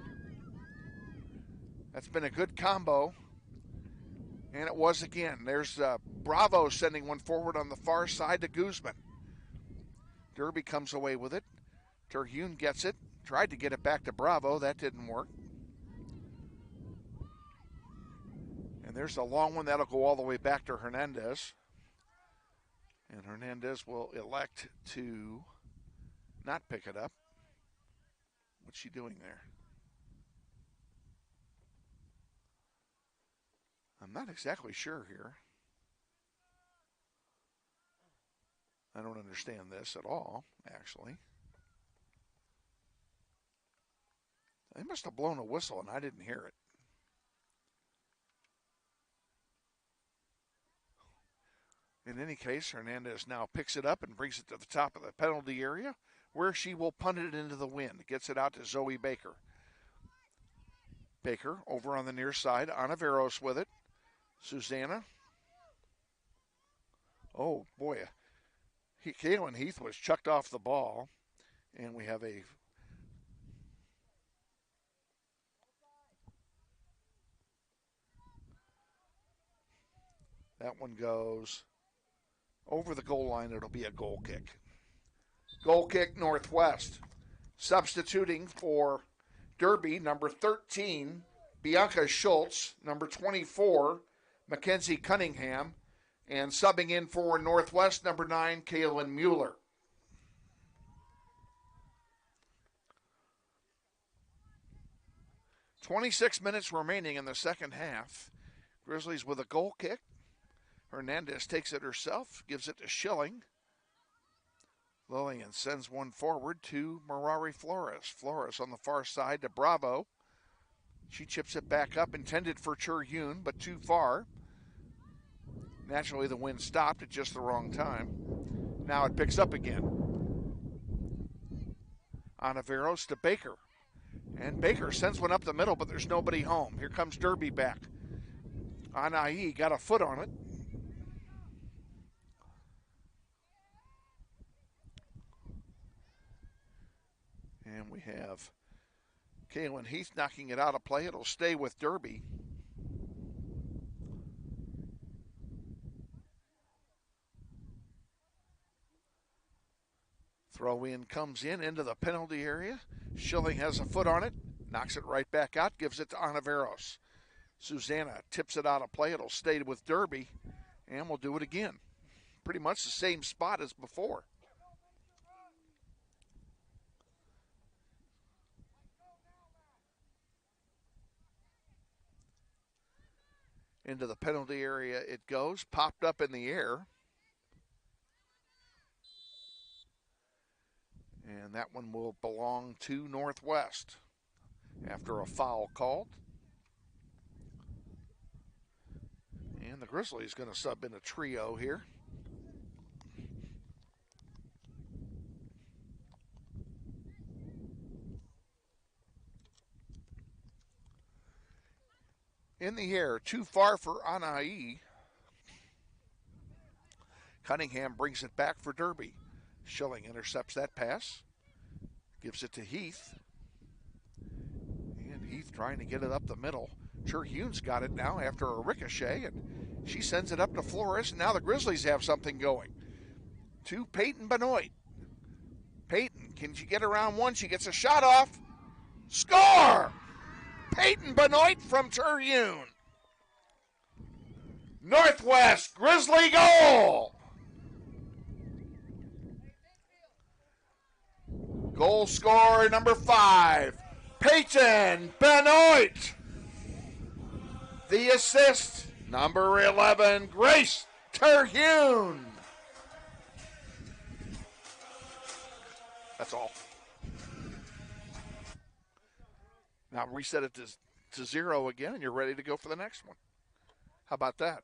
That's been a good combo. And it was again. There's Bravo sending one forward on the far side to Guzman. Derby comes away with it. Terhune gets it. Tried to get it back to Bravo. That didn't work. And there's a long one. That'll go all the way back to Hernandez. And Hernandez will elect to not pick it up. What's she doing there? I'm not exactly sure here. I don't understand this at all, actually. They must have blown a whistle and I didn't hear it. In any case, Hernandez now picks it up and brings it to the top of the penalty area where she will punt it into the wind. Gets it out to Zoe Baker. Baker over on the near side. Onaveros with it. Susanna. Oh, boy. Kaylin Heath was chucked off the ball. And we have a... That one goes over the goal line. It'll be a goal kick. Goal kick, Northwest. Substituting for Derby, number 13, Bianca Schultz. Number 24, Mackenzie Cunningham. And subbing in for Northwest, number 9, Kaylin Mueller. .26 minutes remaining in the second half. Grizzlies with a goal kick. Hernandez takes it herself, gives it to Schilling. Lillian sends one forward to Mirari Flores. Flores on the far side to Bravo. She chips it back up, intended for Terhune, but too far. Naturally, the wind stopped at just the wrong time. Now it picks up again. Onaveros to Baker. And Baker sends one up the middle, but there's nobody home. Here comes Derby back. Anai got a foot on it. And we have Kaylin Heath knocking it out of play. It'll stay with Derby. Throw in comes in into the penalty area. Schilling has a foot on it. Knocks it right back out. Gives it to Onaveros. Susanna tips it out of play. It'll stay with Derby. And we'll do it again. Pretty much the same spot as before. Into the penalty area it goes. Popped up in the air. And that one will belong to Northwest after a foul called. And the Grizzlies going to sub in a trio here. In the air, too far for Anai. Cunningham brings it back for Derby. Schilling intercepts that pass. Gives it to Heath. And Heath trying to get it up the middle. Terhune's got it now after a ricochet, and she sends it up to Flores, and now the Grizzlies have something going. To Peyton Benoit. Peyton, can she get around one? She gets a shot off. Score! Peyton Benoit from Terhune. Northwest Grizzly goal! Goal scorer number 5, Peyton Benoit. The assist, number 11, Grace Terhune. That's all. Now reset it to 0 again, and you're ready to go for the next one. How about that?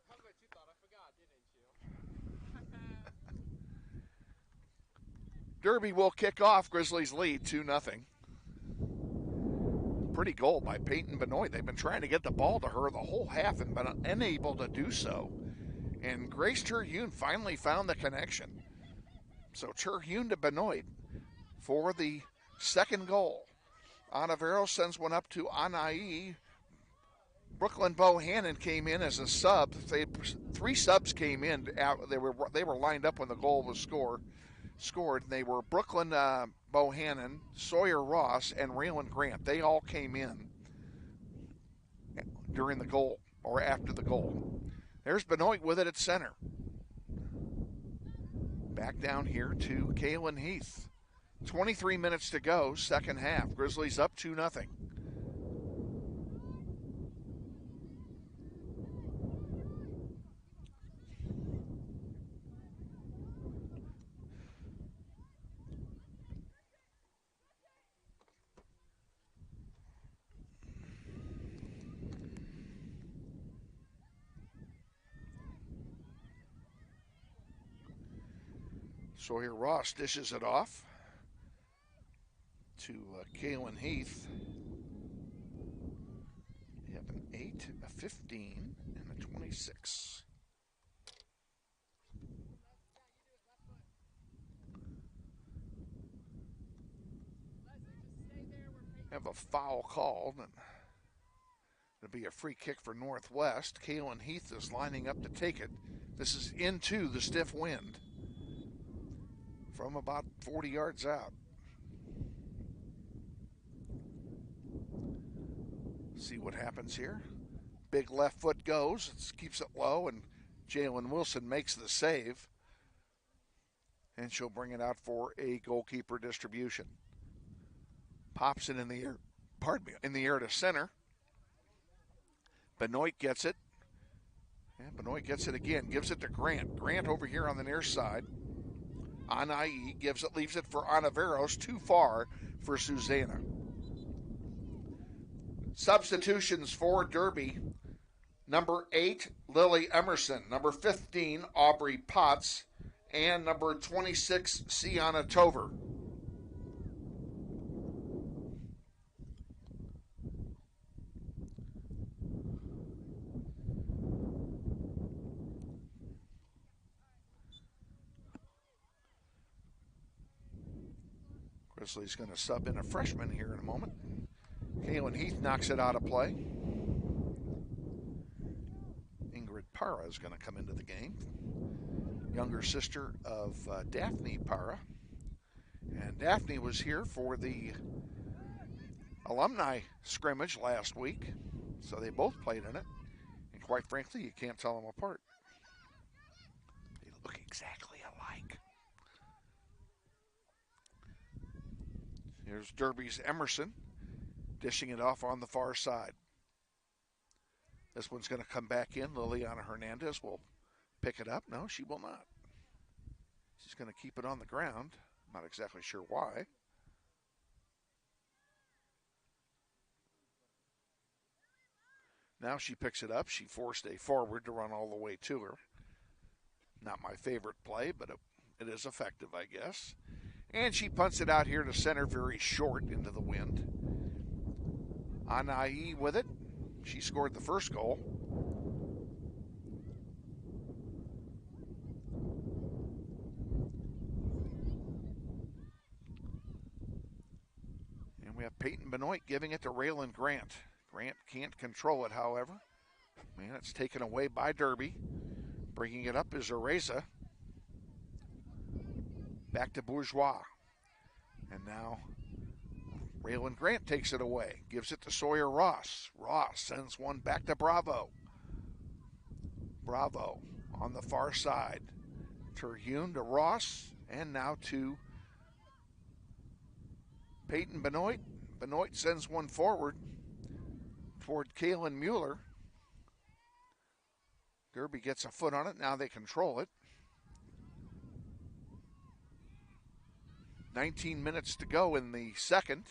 Derby will kick off. Grizzlies lead 2-0. Pretty goal by Peyton Benoit. They've been trying to get the ball to her the whole half and been unable to do so. And Grace Terhune finally found the connection. So Terhune to Benoit for the second goal. Onivero sends one up to Anai. Brooklyn Bohannon came in as a sub. 3 subs came in. They were lined up when the goal was scored. They were Brooklyn Bohannon, Sawyer Ross, and Raylan Grant. They all came in during the goal or after the goal. There's Benoit with it at center. Back down here to Kaylin Heath. 23 minutes to go, second half. Grizzlies up 2-0. Sawyer Ross dishes it off to Kaylin Heath. You have an 8, a 15, and a 26. Have a foul called, and it'll be a free kick for Northwest. Kaylin Heath is lining up to take it. This is into the stiff wind from about 40 yards out. See what happens here. Big left foot goes, it keeps it low, and Jalen Wilson makes the save. And she'll bring it out for a goalkeeper distribution. Pops it in the air, in the air to center. Benoit gets it. And Benoit gets it again, gives it to Grant. Grant over here on the near side. Anai gives it, leaves it for Oniveros, too far for Susanna. Substitutions for Derby. Number 8, Lily Emerson. Number 15, Aubrey Potts. And number 26, Sienna Tover. Grizzlies going to sub in a freshman here in a moment. Kaylin Heath knocks it out of play. Ingrid Parra is going to come into the game. Younger sister of Daphne Parra. And Daphne was here for the alumni scrimmage last week. So they both played in it. And quite frankly, you can't tell them apart. They look exactly alike. Here's Derby's Emerson, dishing it off on the far side. This one's going to come back in. Liliana Hernandez will pick it up. No, she will not. She's going to keep it on the ground. Not exactly sure why. Now she picks it up. She forced a forward to run all the way to her. Not my favorite play, but it is effective, I guess. And she punts it out here to center, very short into the wind. Anai with it. She scored the first goal. And we have Peyton Benoit giving it to Raylan Grant. Grant can't control it, however. Man, it's taken away by Derby. Bringing it up is Areza. Back to Bourgeois. And now Raylan Grant takes it away. Gives it to Sawyer Ross. Ross sends one back to Bravo. Bravo on the far side. Terhune to Ross. And now to Peyton Benoit. Benoit sends one forward toward Kalen Mueller. Derby gets a foot on it. Now they control it. 19 minutes to go in the second.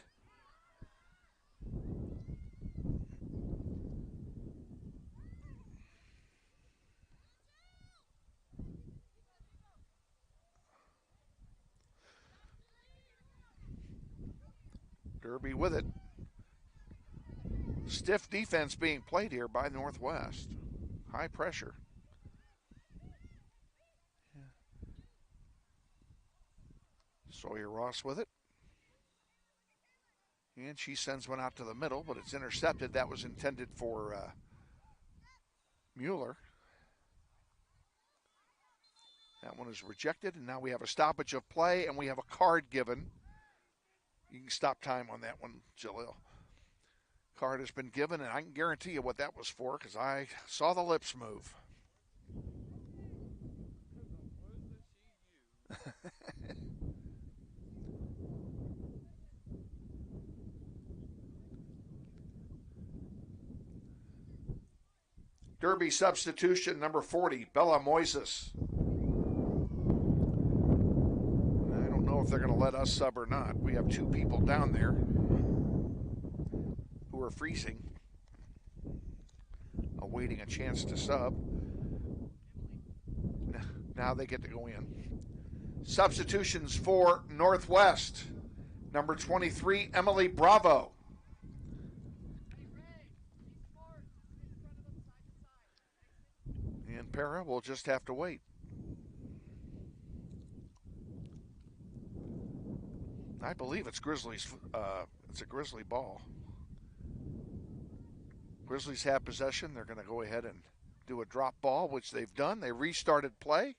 Derby with it. Stiff defense being played here by Northwest. High pressure. Sawyer Ross with it. And she sends one out to the middle, but it's intercepted. That was intended for Mueller. That one is rejected, and now we have a stoppage of play, and we have a card given. You can stop time on that one, Jalil. Card has been given, and I can guarantee you what that was for because I saw the lips move. Derby substitution number 40, Bella Moises. I don't know if they're going to let us sub or not. We have two people down there who are freezing, awaiting a chance to sub. Now they get to go in. Substitutions for Northwest. Number 23, Emily Bravo. And Para will just have to wait. I believe it's Grizzlies. It's a Grizzly ball. Grizzlies have possession. They're going to go ahead and do a drop ball, which they've done. They restarted play.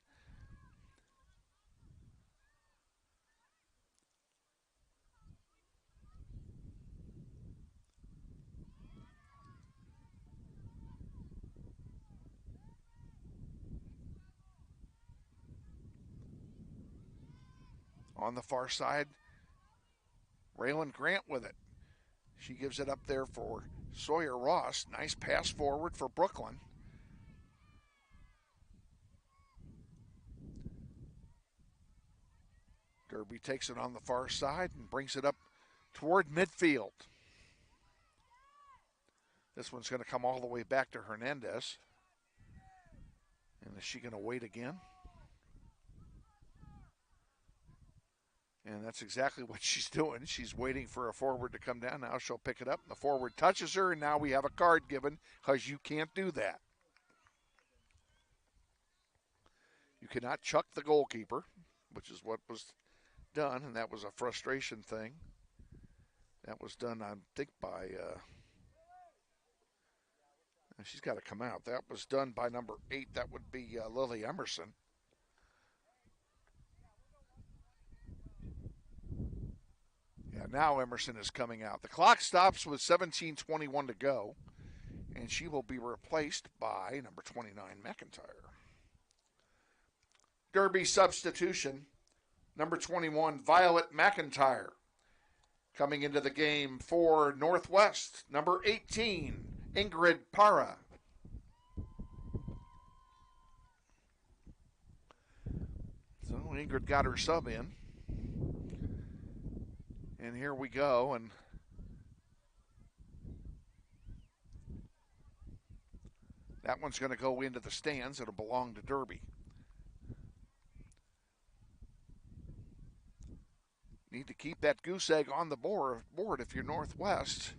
On the far side, Raylan Grant with it. She gives it up there for Sawyer Ross. Nice pass forward for Brooklyn. Derby takes it on the far side and brings it up toward midfield. This one's going to come all the way back to Hernandez. And is she going to wait again? And that's exactly what she's doing. She's waiting for a forward to come down. Now she'll pick it up. And the forward touches her, and now we have a card given because you can't do that. You cannot chuck the goalkeeper, which is what was done, and that was a frustration thing. That was done, I think, by... she's got to come out. That was done by number 8. That would be Lily Emerson. Yeah, now Emerson is coming out. The clock stops with 17:21 to go, and she will be replaced by number 29, McIntyre. Derby substitution, number 21, Violet McIntyre. Coming into the game for Northwest, number 18, Ingrid Para. So Ingrid got her sub in. And here we go, and that one's going to go into the stands. It'll belong to Derby. Need to keep that goose egg on the board if you're Northwest.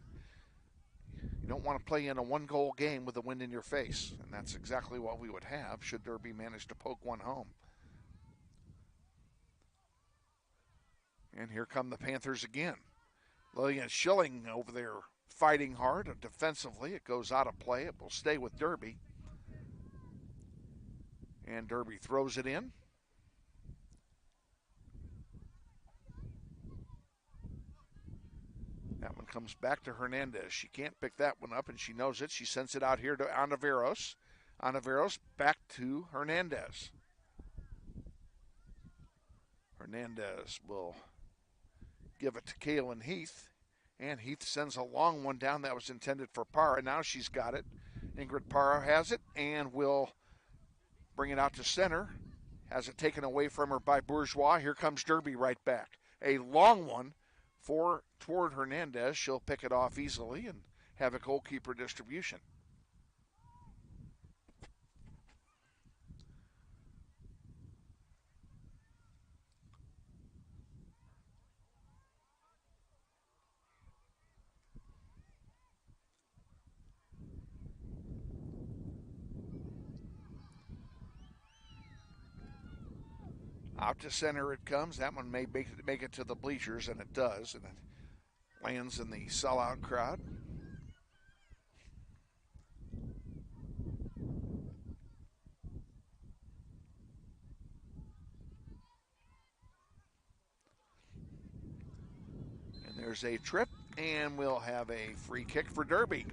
You don't want to play in a one-goal game with the wind in your face, and that's exactly what we would have should Derby manage to poke one home. And here come the Panthers again. Lillian Schilling over there fighting hard defensively. It goes out of play. It will stay with Derby. And Derby throws it in. That one comes back to Hernandez. She can't pick that one up, and she knows it. She sends it out here to Anaveros. Anaveros back to Hernandez. Hernandez will give it to Kaylin Heath. And Heath sends a long one down that was intended for Parra. Now she's got it. Ingrid Parra has it and will bring it out to center. Has it taken away from her by Bourgeois. Here comes Derby right back. A long one toward Hernandez. She'll pick it off easily and have a goalkeeper distribution. Out to center it comes. That one may make it to the bleachers, and it does, and it lands in the sellout crowd. And there's a trip, and we'll have a free kick for Derby.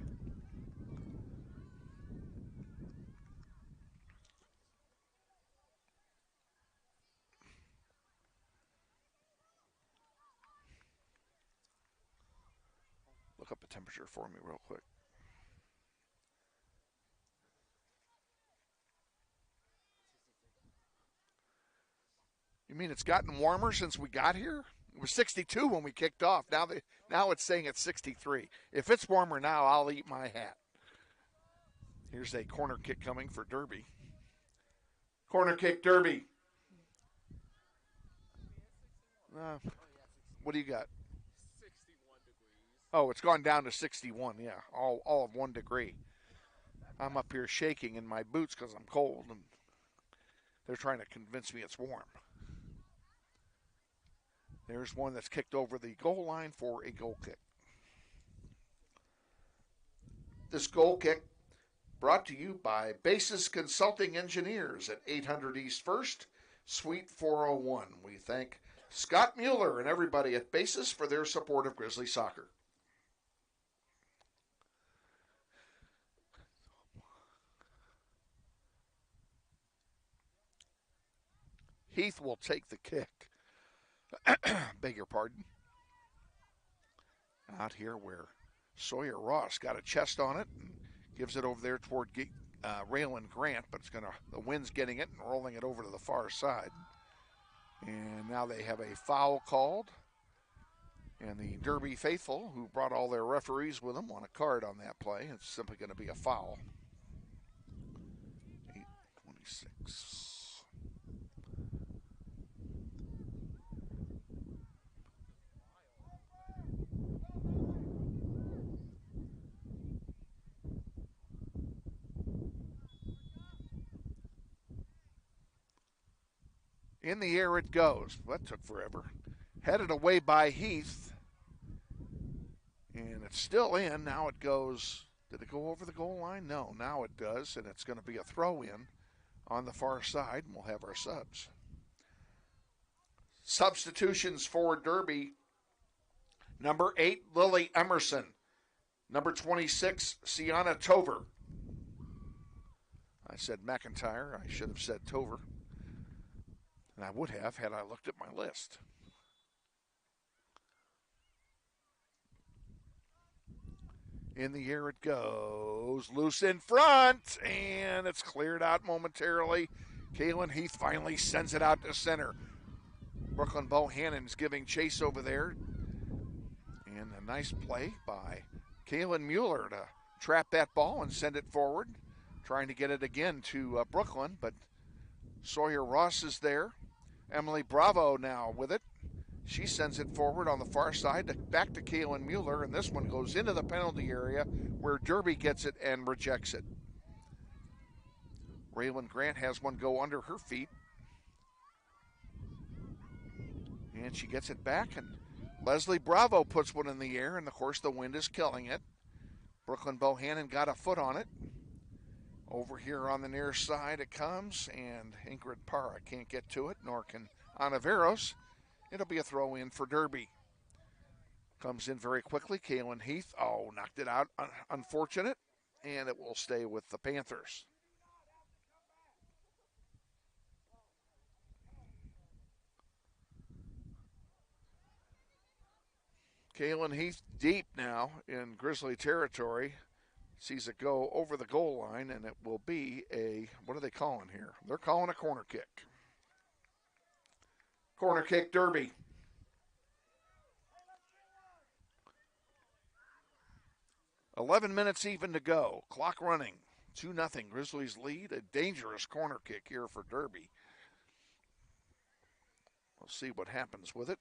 Look up the temperature for me real quick. You mean it's gotten warmer since we got here? It was 62 when we kicked off. Now it's saying it's 63. If it's warmer now, I'll eat my hat. Here's a corner kick coming for Derby. Corner kick, Derby. What do you got? 61 degrees. Oh, it's gone down to 61, yeah, all of 1 degree. I'm up here shaking in my boots because I'm cold, and they're trying to convince me it's warm. There's one that's kicked over the goal line for a goal kick. This goal kick brought to you by Basis Consulting Engineers at 800 East 1st, Suite 401. We thank Scott Mueller and everybody at Basis for their support of Grizzly soccer. Heath will take the kick. Beg your pardon. Out here where Sawyer Ross got a chest on it and gives it over there toward Raylan Grant, but the wind's getting it and rolling it over to the far side. And now they have a foul called. And the Derby faithful, who brought all their referees with them, want a card on that play. It's simply going to be a foul. 8:26. In the air it goes. That took forever. Headed away by Heath. And it's still in. Now it goes. Did it go over the goal line? No, now it does. And it's going to be a throw in on the far side. And we'll have our subs. Substitutions for Derby. Number 8, Lily Emerson. Number 26, Sienna Tover. I said McIntyre. I should have said Tover. And I would have had I looked at my list. In the air it goes. Loose in front. And it's cleared out momentarily. Kaylin Heath finally sends it out to center. Brooklyn Bohannon's giving chase over there. And a nice play by Kaylin Mueller to trap that ball and send it forward. Trying to get it again to Brooklyn, but Sawyer Ross is there. Emily Bravo now with it. She sends it forward on the far side back to Kaylin Mueller, and this one goes into the penalty area where Derby gets it and rejects it. Raylan Grant has one go under her feet. And she gets it back, and Leslie Bravo puts one in the air, and of course the wind is killing it. Brooklyn Bohannon got a foot on it. Over here on the near side it comes, and Ingrid Parra can't get to it, nor can Anaveros. It'll be a throw in for Derby. Comes in very quickly. Kaylin Heath, knocked it out. Unfortunate, and it will stay with the Panthers. Kalen Heath deep now in Grizzly territory. Sees it go over the goal line, and it will be a, what are they calling here? They're calling a corner kick. Corner kick, Derby. "11 minutes even to go. Clock running. 2-0. Grizzlies lead. A dangerous corner kick here for Derby. We'll see what happens with it.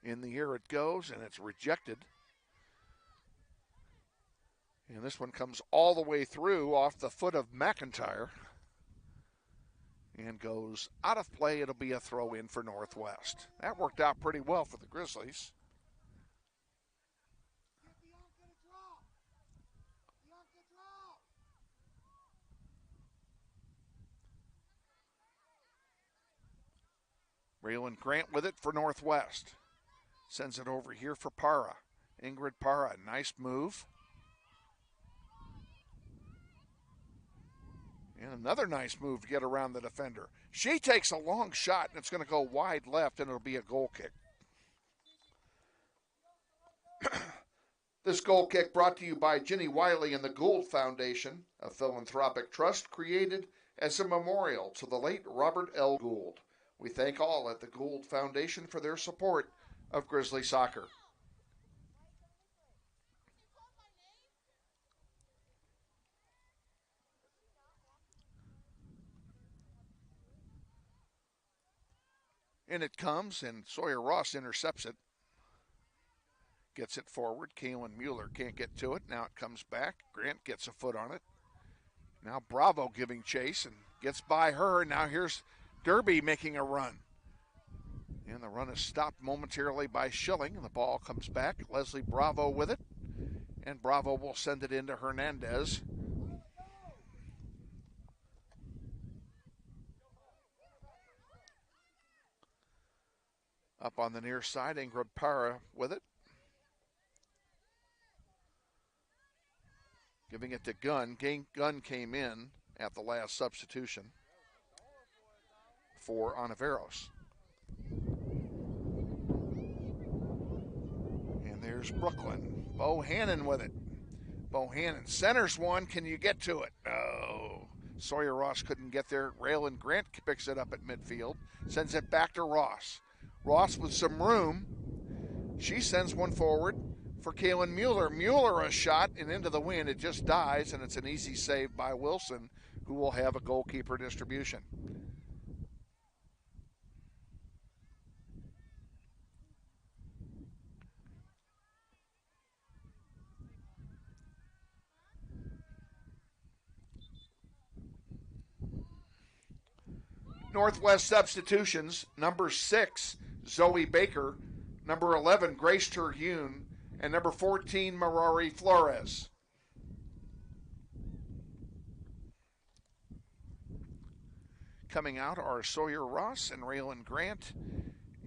In the air it goes, and it's rejected. And this one comes all the way through off the foot of McIntyre and goes out of play. It'll be a throw in for Northwest. That worked out pretty well for the Grizzlies. Raylan Grant with it for Northwest. Sends it over here for Para. Ingrid Para, nice move. And another nice move to get around the defender. She takes a long shot, and it's going to go wide left, and it'll be a goal kick. This goal kick brought to you by Ginny Wiley and the Gould Foundation, a philanthropic trust created as a memorial to the late Robert L. Gould. We thank all at the Gould Foundation for their support of Grizzly soccer. And it comes, and Sawyer Ross intercepts it. Gets it forward. Kaylin Mueller can't get to it. Now it comes back. Grant gets a foot on it. Now Bravo giving chase and gets by her. Now here's Derby making a run. And the run is stopped momentarily by Schilling. And the ball comes back. Leslie Bravo with it. And Bravo will send it into Hernandez. Up on the near side, Ingrid Para with it. Giving it to Gunn. Gunn came in at the last substitution for Ontiveros. And there's Brooklyn. Bohannon with it. Bohannon centers one. Can you get to it? No. Sawyer Ross couldn't get there. Raylan Grant picks it up at midfield. Sends it back to Ross. Ross with some room. She sends one forward for Kaylin Mueller. Mueller a shot and into the wind. It just dies, and it's an easy save by Wilson, who will have a goalkeeper distribution. Northwest substitutions, number 6, Zoe Baker, number 11, Grace Terhune, and number 14, Marari Flores. Coming out are Sawyer Ross and Raylan Grant.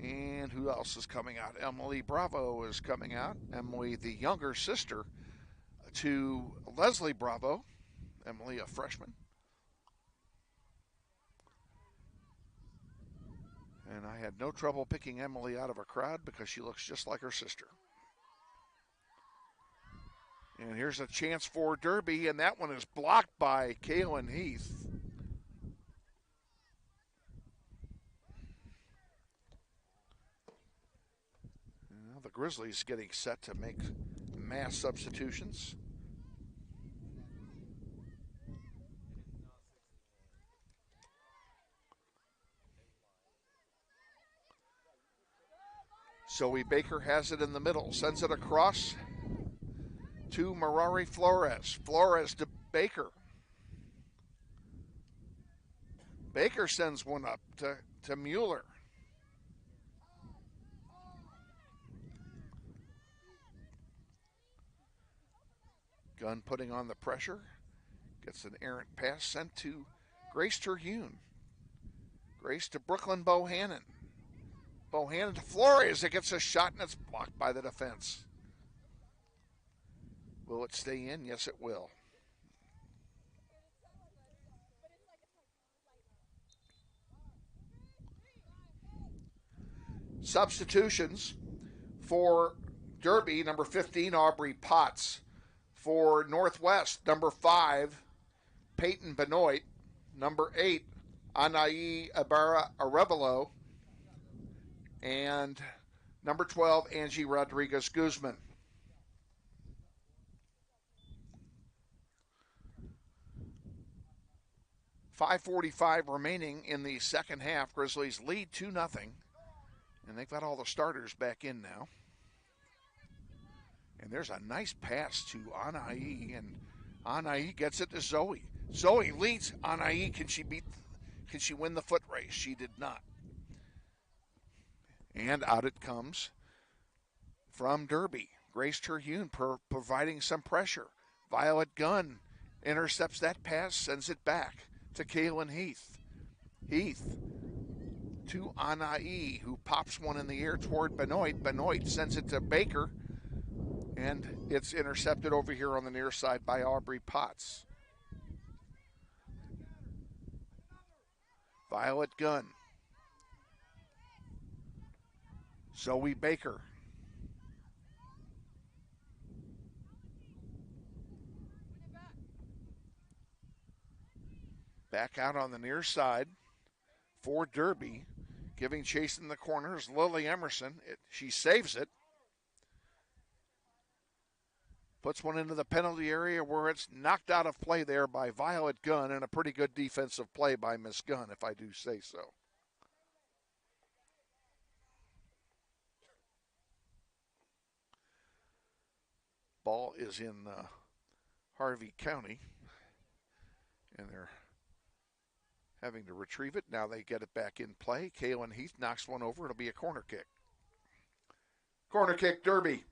And who else is coming out? Emily Bravo is coming out. Emily, the younger sister to Leslie Bravo. Emily, a freshman. And I had no trouble picking Emily out of a crowd because she looks just like her sister. And here's a chance for Derby, and that one is blocked by Kaylin Heath. Now the Grizzlies getting set to make mass substitutions. Zoe Baker has it in the middle, sends it across to Marari Flores. Flores to Baker. Baker sends one up to Mueller. Gunn putting on the pressure. Gets an errant pass sent to Grace Terhune. Grace to Brooklyn Bohannon. Bohannon to Flores. It gets a shot and it's blocked by the defense. Will it stay in? Yes, it will. Substitutions for Derby, number 15, Aubrey Potts. For Northwest, number 5, Peyton Benoit. Number 8, Anaí Ibarra Arevalo. And number 12, Angie Rodriguez Guzman. .545 remaining in the second half. Grizzlies lead 2-0. And they've got all the starters back in now. And there's a nice pass to Anaí, and Anaí gets it to Zoe. Zoe leads Anaí. Can she win the foot race? She did not. And out it comes from Derby. Grace Terhune providing some pressure. Violet Gunn intercepts that pass, sends it back to Kaylin Heath. Heath to Anaí, who pops one in the air toward Benoit. Benoit sends it to Baker, and it's intercepted over here on the near side by Aubrey Potts. Violet Gunn. Zoe Baker. Back out on the near side for Derby. Giving chase in the corners, Lily Emerson. She saves it. Puts one into the penalty area where it's knocked out of play there by Violet Gunn, and a pretty good defensive play by Miss Gunn, if I do say so. Ball is in Harvey County, and they're having to retrieve it. Now they get it back in play. Kaylin Heath knocks one over. It'll be a corner kick. Corner kick, Derby.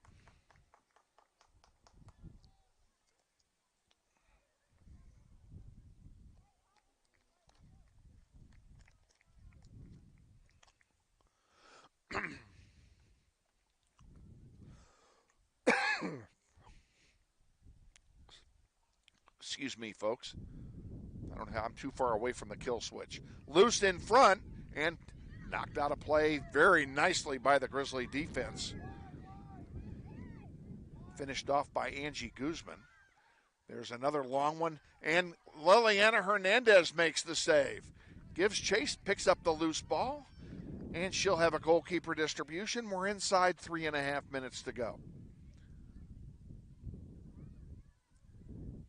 Excuse me, folks. I'm too far away from the kill switch. Loose in front and knocked out of play very nicely by the Grizzly defense. Finished off by Angie Guzman. There's another long one, and Liliana Hernandez makes the save. Gives chase, picks up the loose ball, and she'll have a goalkeeper distribution. We're inside 3.5 minutes to go.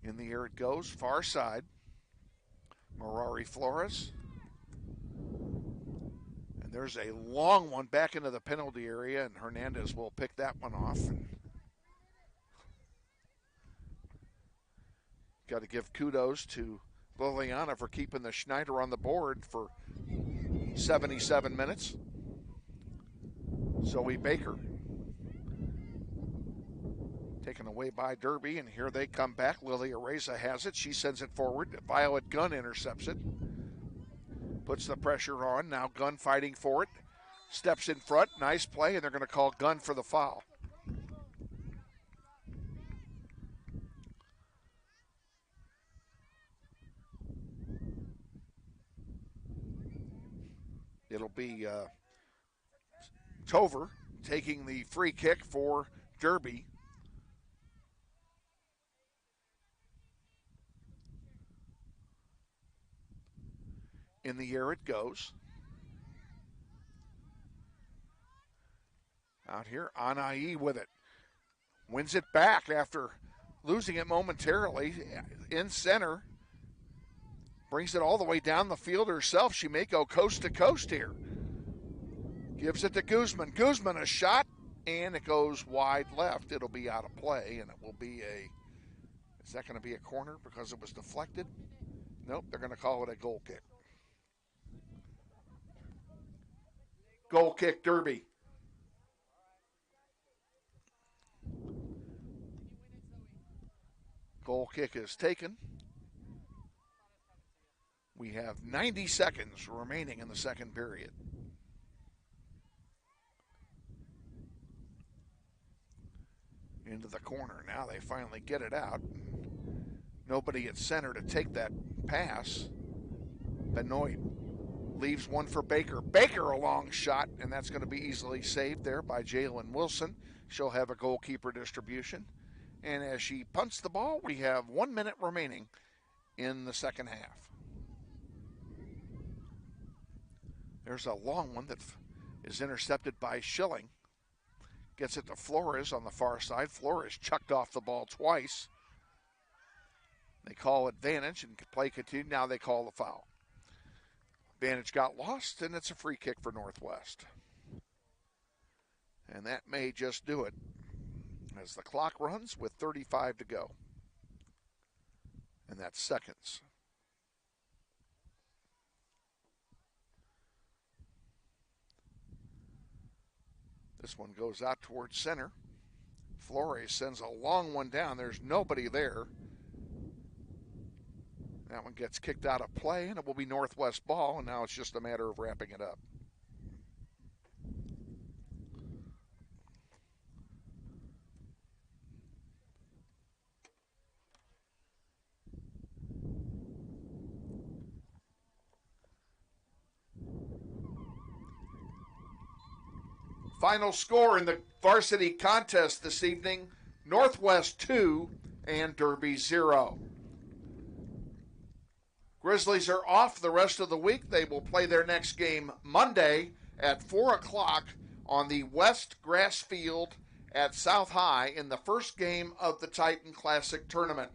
In the air it goes, far side. Mirari Flores. And there's a long one back into the penalty area, and Hernandez will pick that one off. Got to give kudos to Liliana for keeping the Schneider on the board for 77 minutes. Zoe Baker. Taken away by Derby, and here they come back. Lily Areza has it. She sends it forward. Violet Gunn intercepts it. Puts the pressure on. Now Gunn fighting for it. Steps in front. Nice play, and they're going to call Gunn for the foul. It'll be Tover taking the free kick for Derby. In the air it goes. Out here, Anaí with it. Wins it back after losing it momentarily. In center. Brings it all the way down the field herself. She may go coast to coast here. Gives it to Guzman. Guzman a shot, and it goes wide left. It'll be out of play, and it will be is that going to be a corner because it was deflected? Nope, they're going to call it a goal kick. Goal kick, Derby. Goal kick is taken. We have 90 seconds remaining in the second period. Into the corner. Now they finally get it out. Nobody at center to take that pass. Benoit Leaves one for Baker. Baker, a long shot, and that's going to be easily saved there by Jalen Wilson. She'll have a goalkeeper distribution. And as she punts the ball, we have 1 minute remaining in the second half. There's a long one that is intercepted by Schilling. Gets it to Flores on the far side. Flores chucked off the ball twice. They call advantage and play continued. Now they call the foul. Advantage got lost, and it's a free kick for Northwest. And that may just do it as the clock runs with 35 to go. And that's seconds. This one goes out towards center. Flores sends a long one down. There's nobody there. That one gets kicked out of play, and it will be Northwest ball, and now it's just a matter of wrapping it up. Final score in the varsity contest this evening, Northwest 2 and Derby 0. Grizzlies are off the rest of the week. They will play their next game Monday at 4 o'clock on the West Grass Field at South High in the first game of the Titan Classic Tournament.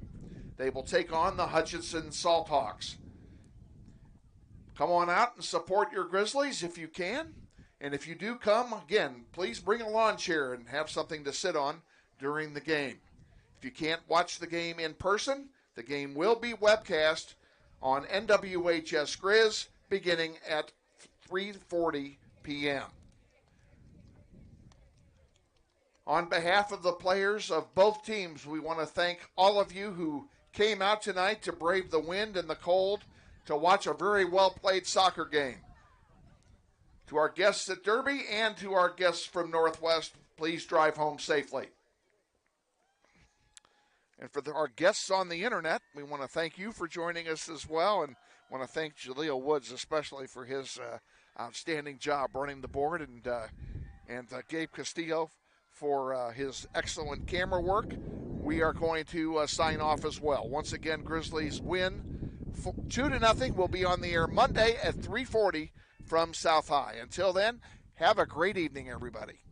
They will take on the Hutchinson Salthawks. Come on out and support your Grizzlies if you can. And if you do come, again, please bring a lawn chair and have something to sit on during the game. If you can't watch the game in person, the game will be webcast on NWHS Grizz beginning at 3:40 p.m. On behalf of the players of both teams, we want to thank all of you who came out tonight to brave the wind and the cold to watch a very well-played soccer game. To our guests at Derby and to our guests from Northwest, please drive home safely. And for our guests on the internet, we want to thank you for joining us as well, and want to thank Jaleel Woods especially for his outstanding job running the board, and Gabe Castillo for his excellent camera work. We are going to sign off as well. Once again, Grizzlies win 2-0. We'll be on the air Monday at 3:40 from South High. Until then, have a great evening, everybody.